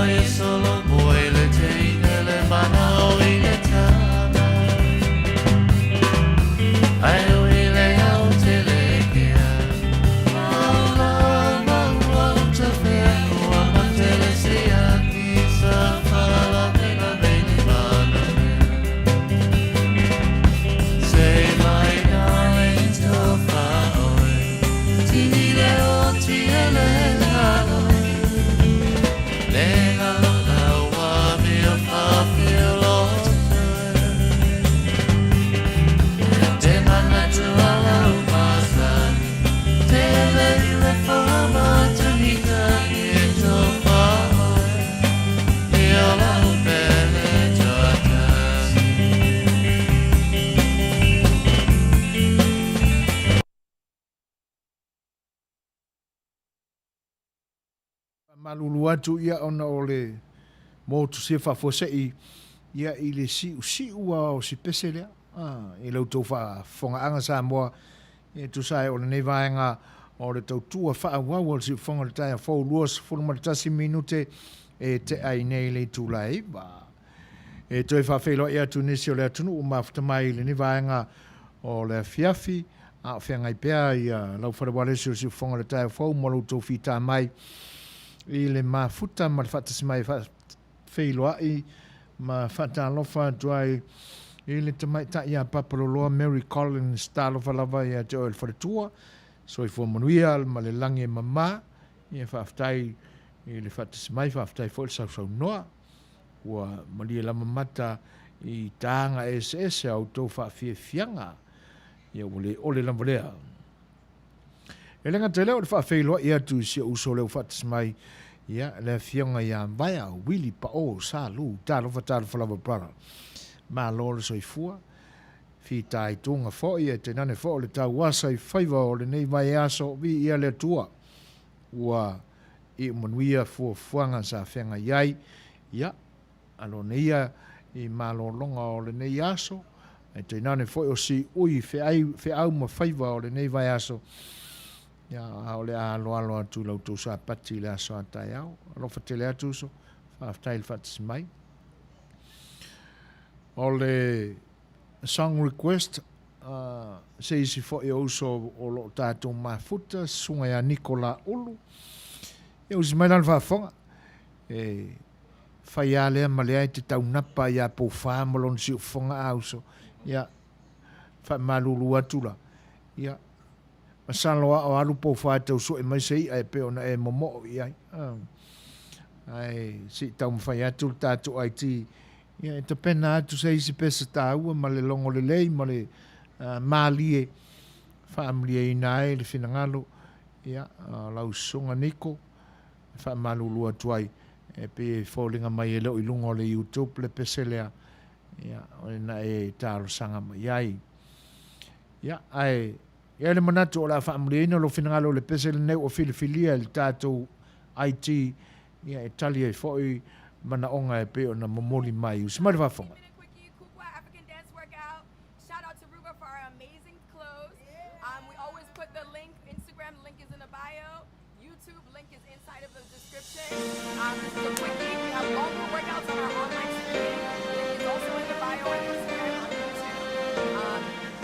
e solo moi le teine le manao i le tama ai ui le au te le kea maula maua uta fea kua matele se aki sa fala mena meni mana say my darling till Fai'oa tini le o tiele halo malulu atu ia ona o le mo tu se fa fo sei ia i le si ua o si pese lea i lau tau wha whonga anga sa moa e tu sai o le nei vaenga o le tau tua wha awau o si whonga le taia whau luas whulu maritasi minute e te ai nei le tu lai e toi wha whelo ia tu nisi o le atunu o mafuta mai le nei vaenga o le fiafi a whengai pēa ia lau wharawalesi o si whonga le taia whau mo lau tau whita mai i le mafuta ma le whatasi mai whailoa i ma whatalofa tuai i le tamaita ia papaloloa Mary Collins talofa lava ia te oel wharetua so i Manuia ma le langi e mama i e whaftai i le whatasi mai whaftai fo il sau noa ua malia la mamata i tāanga SS au tau whawhia fianga ia ole lambolea e lenga te leo le whawhailoa ia tu si uso leo whatasi mai ia le fianga ia mbaya Willy pa o sa lu talofa lava para ma lole soifua fi tai tunga fo ia te nane fo le tau wasa i whaiva o le nei vai aso vi ia le tua ua i manuia fuanga sa whenga iai ia alo neia i malolonga o le nei aso e te nane fo o si ui fe au ma whaiva o le nei vai aso ia o le alo atu lau tau sa pati le aso atai au alo fatele atu so whaftai le fatisi mai o le song request se isi fo e uso o lo tātou mafuta sunga ya Nikola Ulu e usi mai lan whafonga e whaia lea malea i te tau napa ia pou whamolon si ufonga auso ia wha malulu atula ia masaloa o alu pou whaatau so e mai sei ai pe ona e momo ia ai si tau mwhai atu tātou ai ti ia e te pena atu se isi pesa tāua ma le longo le lei ma le mālie whaamlia i nae le whinangalo ia lau sunga niko whaamalulu atu ai e pe fōlinga mai e leo i lungo le YouTube le pese lea ia o na e tāro sanga mai ai ia ai ia le manatu o la whaamlia ina lo whinangalo le pese le neu o filifilia le tātou IT ia e tali e fōi mana onga e pe o na momoli mai usi mai wafonga. We always put the link, Instagram link is in the bio, YouTube link is inside of the description. This is a quickie. We have all the workouts on our online streaming. Link is also in the bio on Instagram, on YouTube.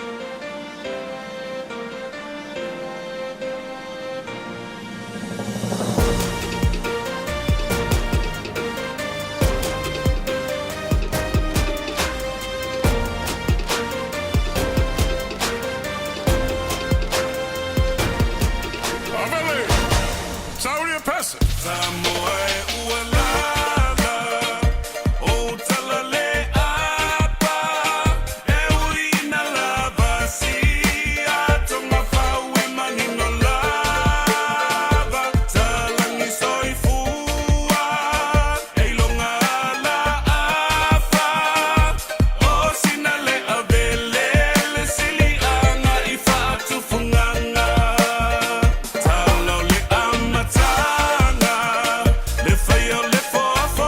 For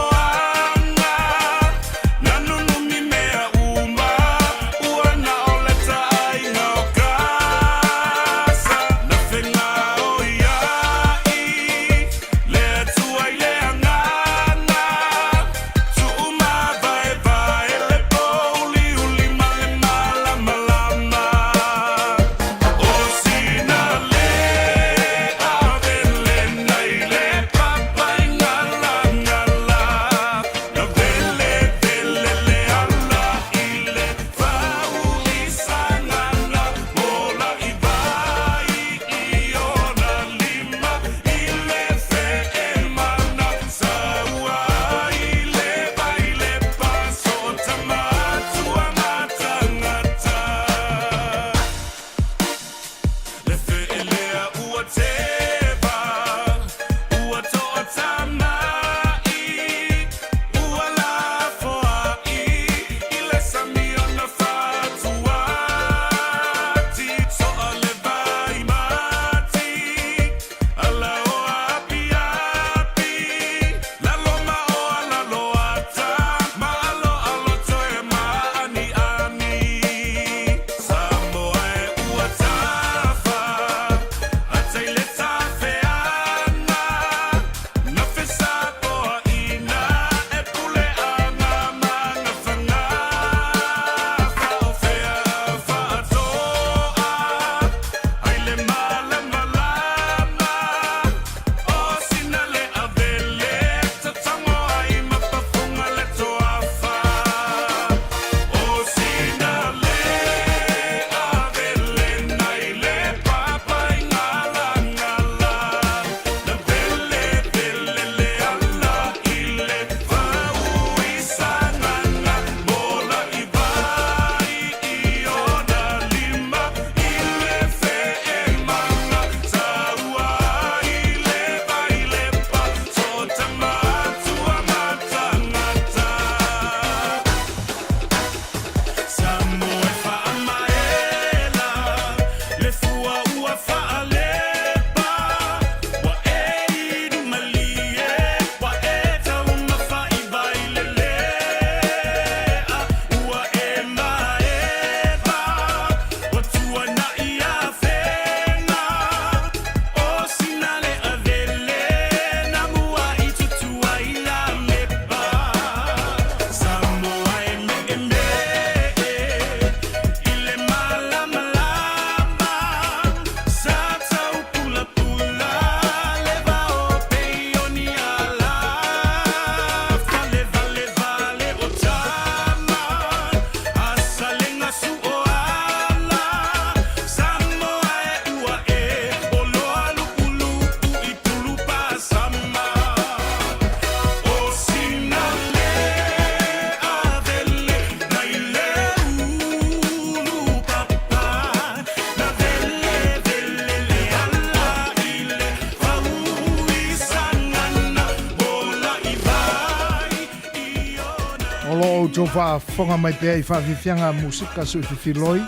to fa fonga mai pe fa fianga musika su filoi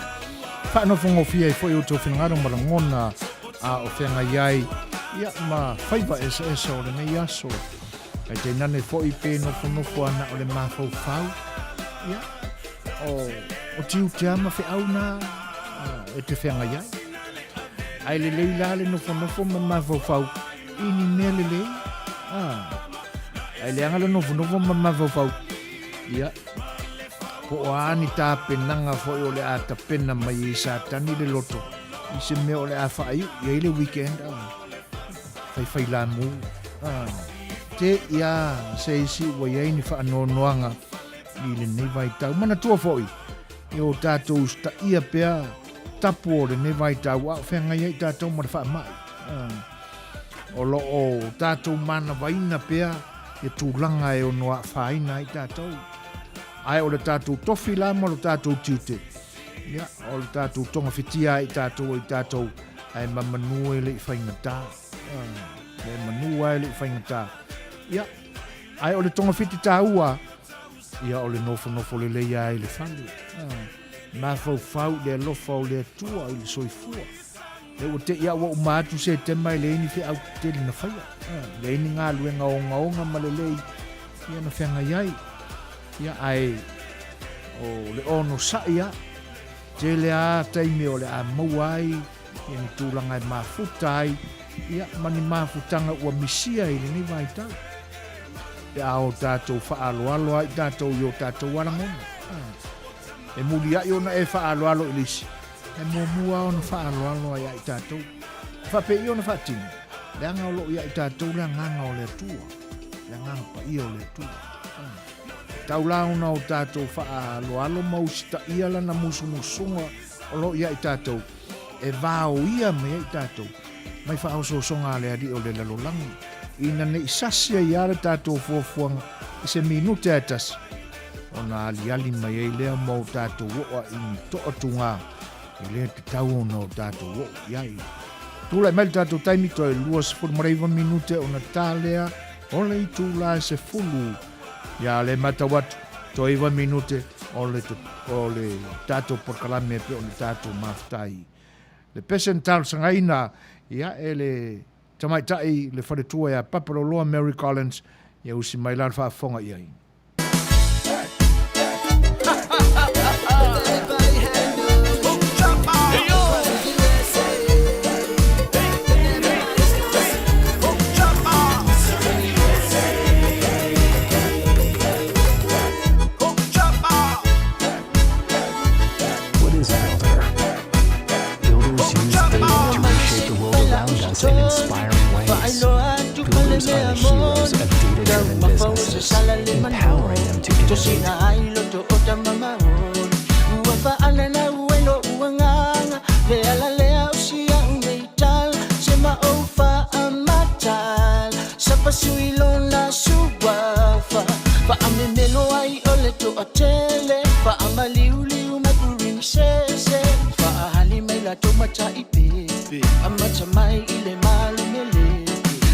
fa no fongo fia foi o to finanga mo ngona a o fianga yai ia ma faiva esa o le nei aso e te nane foi pe no fono ana o le mafo fau ia o tiu te ama Fai'oa e te fianga yai ai le leila le no fono ma mafo fau ini nele le ai le anga le no fono ma mafo fau ia po ani ta penanga fo o le ata pena mai sa tani le loto i se me o le afa ai ia le weekend fai la mu te ia se si wa ia ni fa no noanga i le nei vai tau mana tua foi yo tatou sta ia pea tapu o le nei vai tau wa fenga ia tatou ma fa mai o lo o tatou mana vaina pea e tūlanga e o noa whaina i tatou ai o le tatou tofi la mo le tatou tiute ia o le tatou tonga fitia i tatou ai Manuia le whaingata le Manuia le whaingata ia ai o le tonga fiti taua ia o le nofo le leia i le whanu ma fau le lofa o le atua i le soifua le o te ia wa umatu se te mai le ni fi au te na whaia le ni ngā luenga o ngaonga ma le lei ia na whenga iai ia ai o le ono sa ia te le a taimi o le a mauai ia ni tūlanga i mafutai ia mani mafutanga ua misia i le ni vai tau e a o tātou whaaloaloa i tātou i o tātou warangona e muli ai ona e whaaloalo i lisi e mua ona whaaloaloa ia i tātou whape i ona whaatini le anga o lo ia i tātou le nganga o le atua le nganga pa ia o le atua taulauna o tātou whaaloalo mausita ia lana musumusunga o lo ia i tātou e vāo ia me i tātou mai whaososonga le adi o le lalolangi ina ne isasia ia le tātou fuafuanga i se minute atas ona aliali mai ei lea mau tātou woa i toatunga i lea te tau ona o tātou woa iai tūlai mai le tātou taimi toi luas furmareiva minute ona tālea o le i tūla se fulu ia le matawatu toi 1 minute o le tātou porkalame pe o le tātou maftai le pesen tālu sangaina ia e le tamaitai le wharetua ia Papaloloa Mary Collins ia usi mai lan whaafonga iai in inspiring ways. Builders are the heroes of data-driven businesses, empowering them to innovate. Amacha mai ile malumele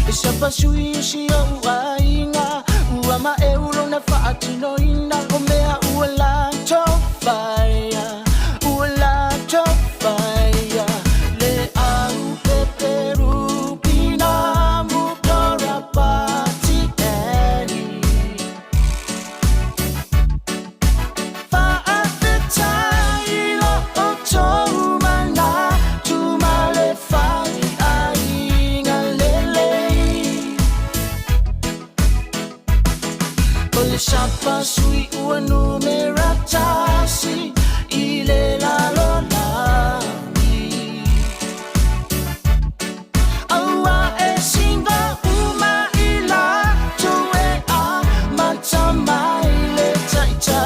Isapa suishi ya uainga Uama eulo na faatino ina Omea uala tofaya Uala tofaya Le au peperu pina Mukora pati eni Faatai lo otoru Shapa sui ua numeratasi ile la lolani Aua e singa uma ila tue a matama ile taita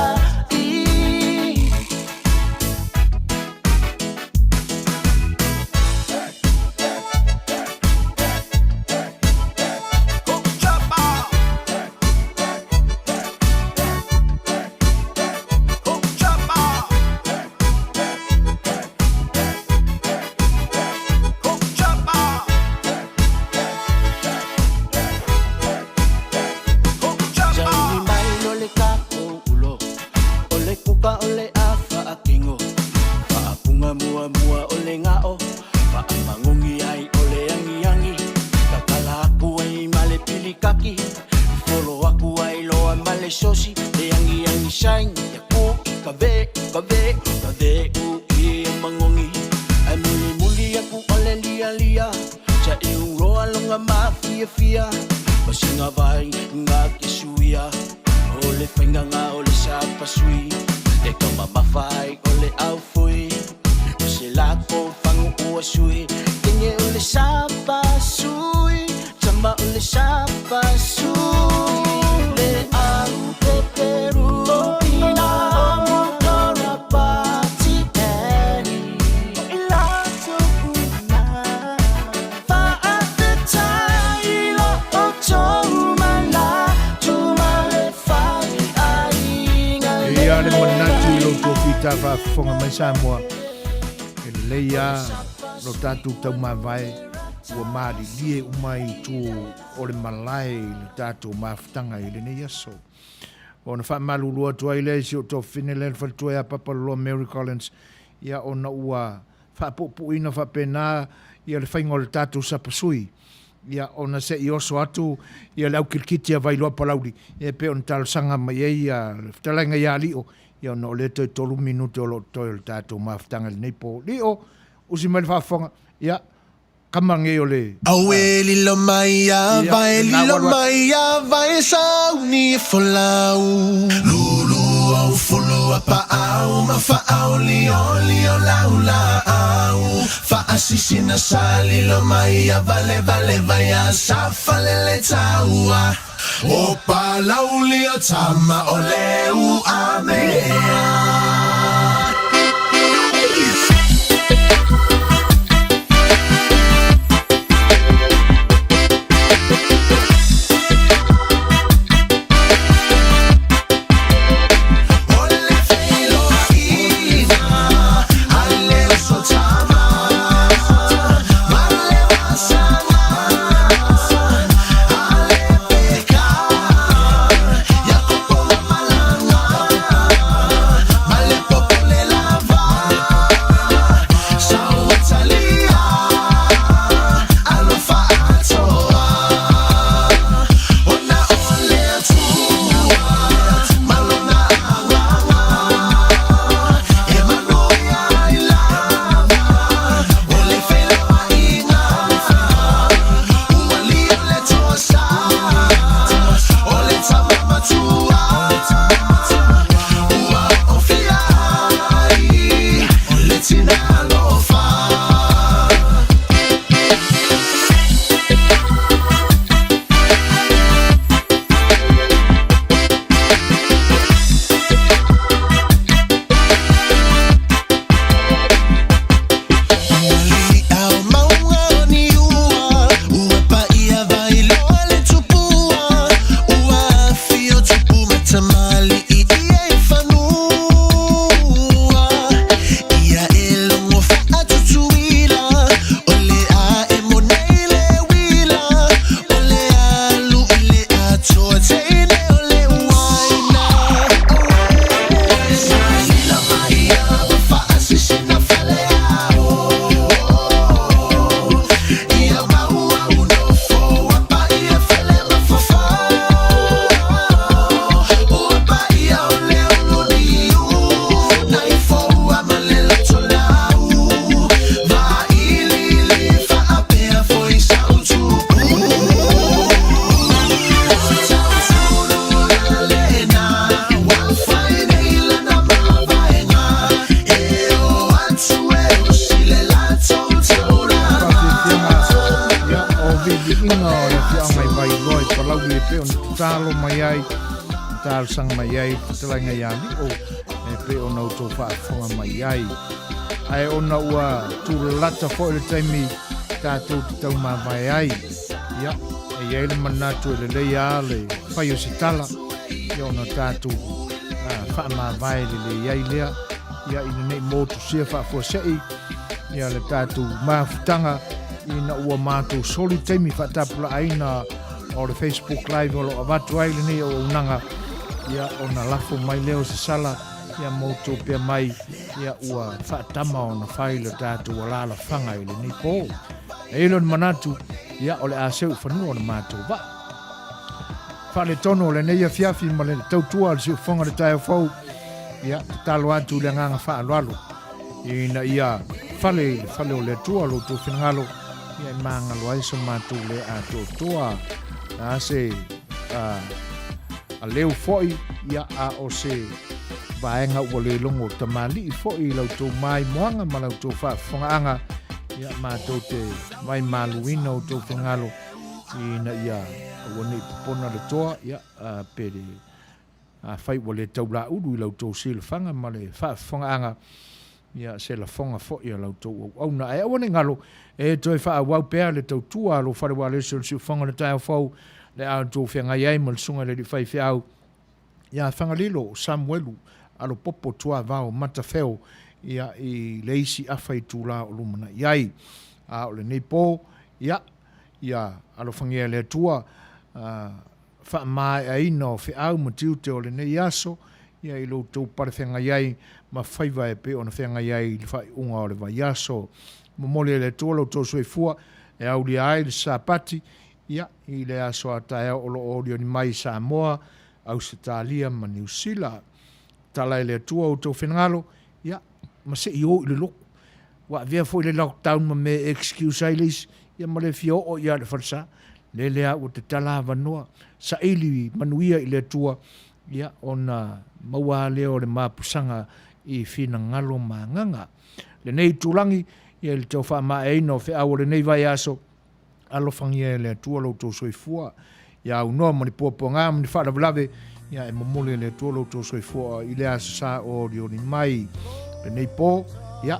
fia fia Pasinga vai ngā kisuia O le whainganga o le sapa sui E ka mamawhai o le au fui O se lako whangu ua sui Tinge o le sapa sui Tama o le sapa sui Le au te peru Ina motora pati eri O ilato una Fa at the time O tomala Tumale fai ainga Ia le manatu lo tōpita whaafonga mai Samoa. E le leia lo tātou tau mawai ua maari lie umai tū o le malai le tātou mawhitanga i le nei aso. O na whaamalulua tua i le si o tō whine le whaltua a Papaloa Mary Collins ia o na ua whaapupu ina whapena ia le whaingo le tātou sapasui. Ia ona se i oso atu ia lau kilkiti a vailoa palauri ia pe on tal sanga mai ia talenga ia lio ia no le to 3 minuto lo to el tato maftanga le nepo lio usi mai fa ia kamange ole Aweli lo maia vai sauni folau lulu au fulu apa au ma fa au li o laula au fa asisina sali lo maia vale vai safale le taua o palau li o tama o leu amea talo mai ai tal sang mai ai telanga ya ni o e pe ona to fa fonga mai ai ai ona ua tu lata fo le taimi ta tu tau ma vai ai ya e ele manatu le ya le fa yo sitala yo no ta tu fa ma vai le ya ile ya ina nei moto sia fa fo sei ya le ta tu ma futanga ina ua ma tu soli taimi fa tapula aina o le Facebook live o lo avatu ai le ni o unanga ia ona lafo mai leo se sala ia moto pe mai ia ua fatama ona faile tatu wala la fanga ile ni po elon manatu ia ole aseu fanu ona matu va fale tono le nei fiafi ma le tautua le fonga le tai fo ia talo atu le nganga fa alwalu ina ia fale o le tua lo tu finalo ia mangalo ai so matu le a toa a se a leu foi ia a o se vaenga ua le longo tamali foi lau tō mai moanga ma lau tō whaafonganga ia mātou te mai maluina o tō whengalo ina ia ua nei pupona le toa ia pere a Fai'oa le tau la uru lau tō silafanga ma le whaafonganga ia se la fonga foi lau tō au na e awane ngalo e toi whaawau pēr le tau tua lo wharewa le si fonga le tai fau le a tō whenga iai ma le sunga le di whaiwhiau ia whangalilo Samuelu alo popo tua vao matawheo ia i leisi awhai tūla o lumana iai a o le neipo ia alo whangia le tua wha mai a ino whiau ma tiute o le nei aso ia i lo tau pare whenga iai ma whaiva e pe o na whenga iai le whai unga o le vai aso ma mole le tua lo tau soifua e au li ai le sapati ia i le aso a tae o lo orio ni mai Samoa Australia ma New Zealand tala le tua o tau whenangalo ia ma se i o i le loko wa vea fo i le lockdown ma me excuse ailis ia ma le fio o ia le farsa le lea o te tala vanoa sa ili Manuia i le tua ia ona maua leo le mapusanga i fina ngalo ma nganga le nei tulangi ia le tau wha ma eino whea o le nei vai aso alofangia le tua lo tau soifua ia unoa mani puaponga mani wha lavelave ia e mamole le tua lo tau soifua i le aso sa o rioni mai le nei po ia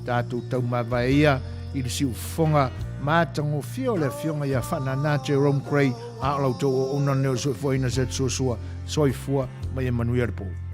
tātou tau mawai ia i le siu fonga mātango fio le fionga ia whanana Jerome Gray a lau tau o una neo soifua ina Setu Suasua soifua mai e Manuia repo.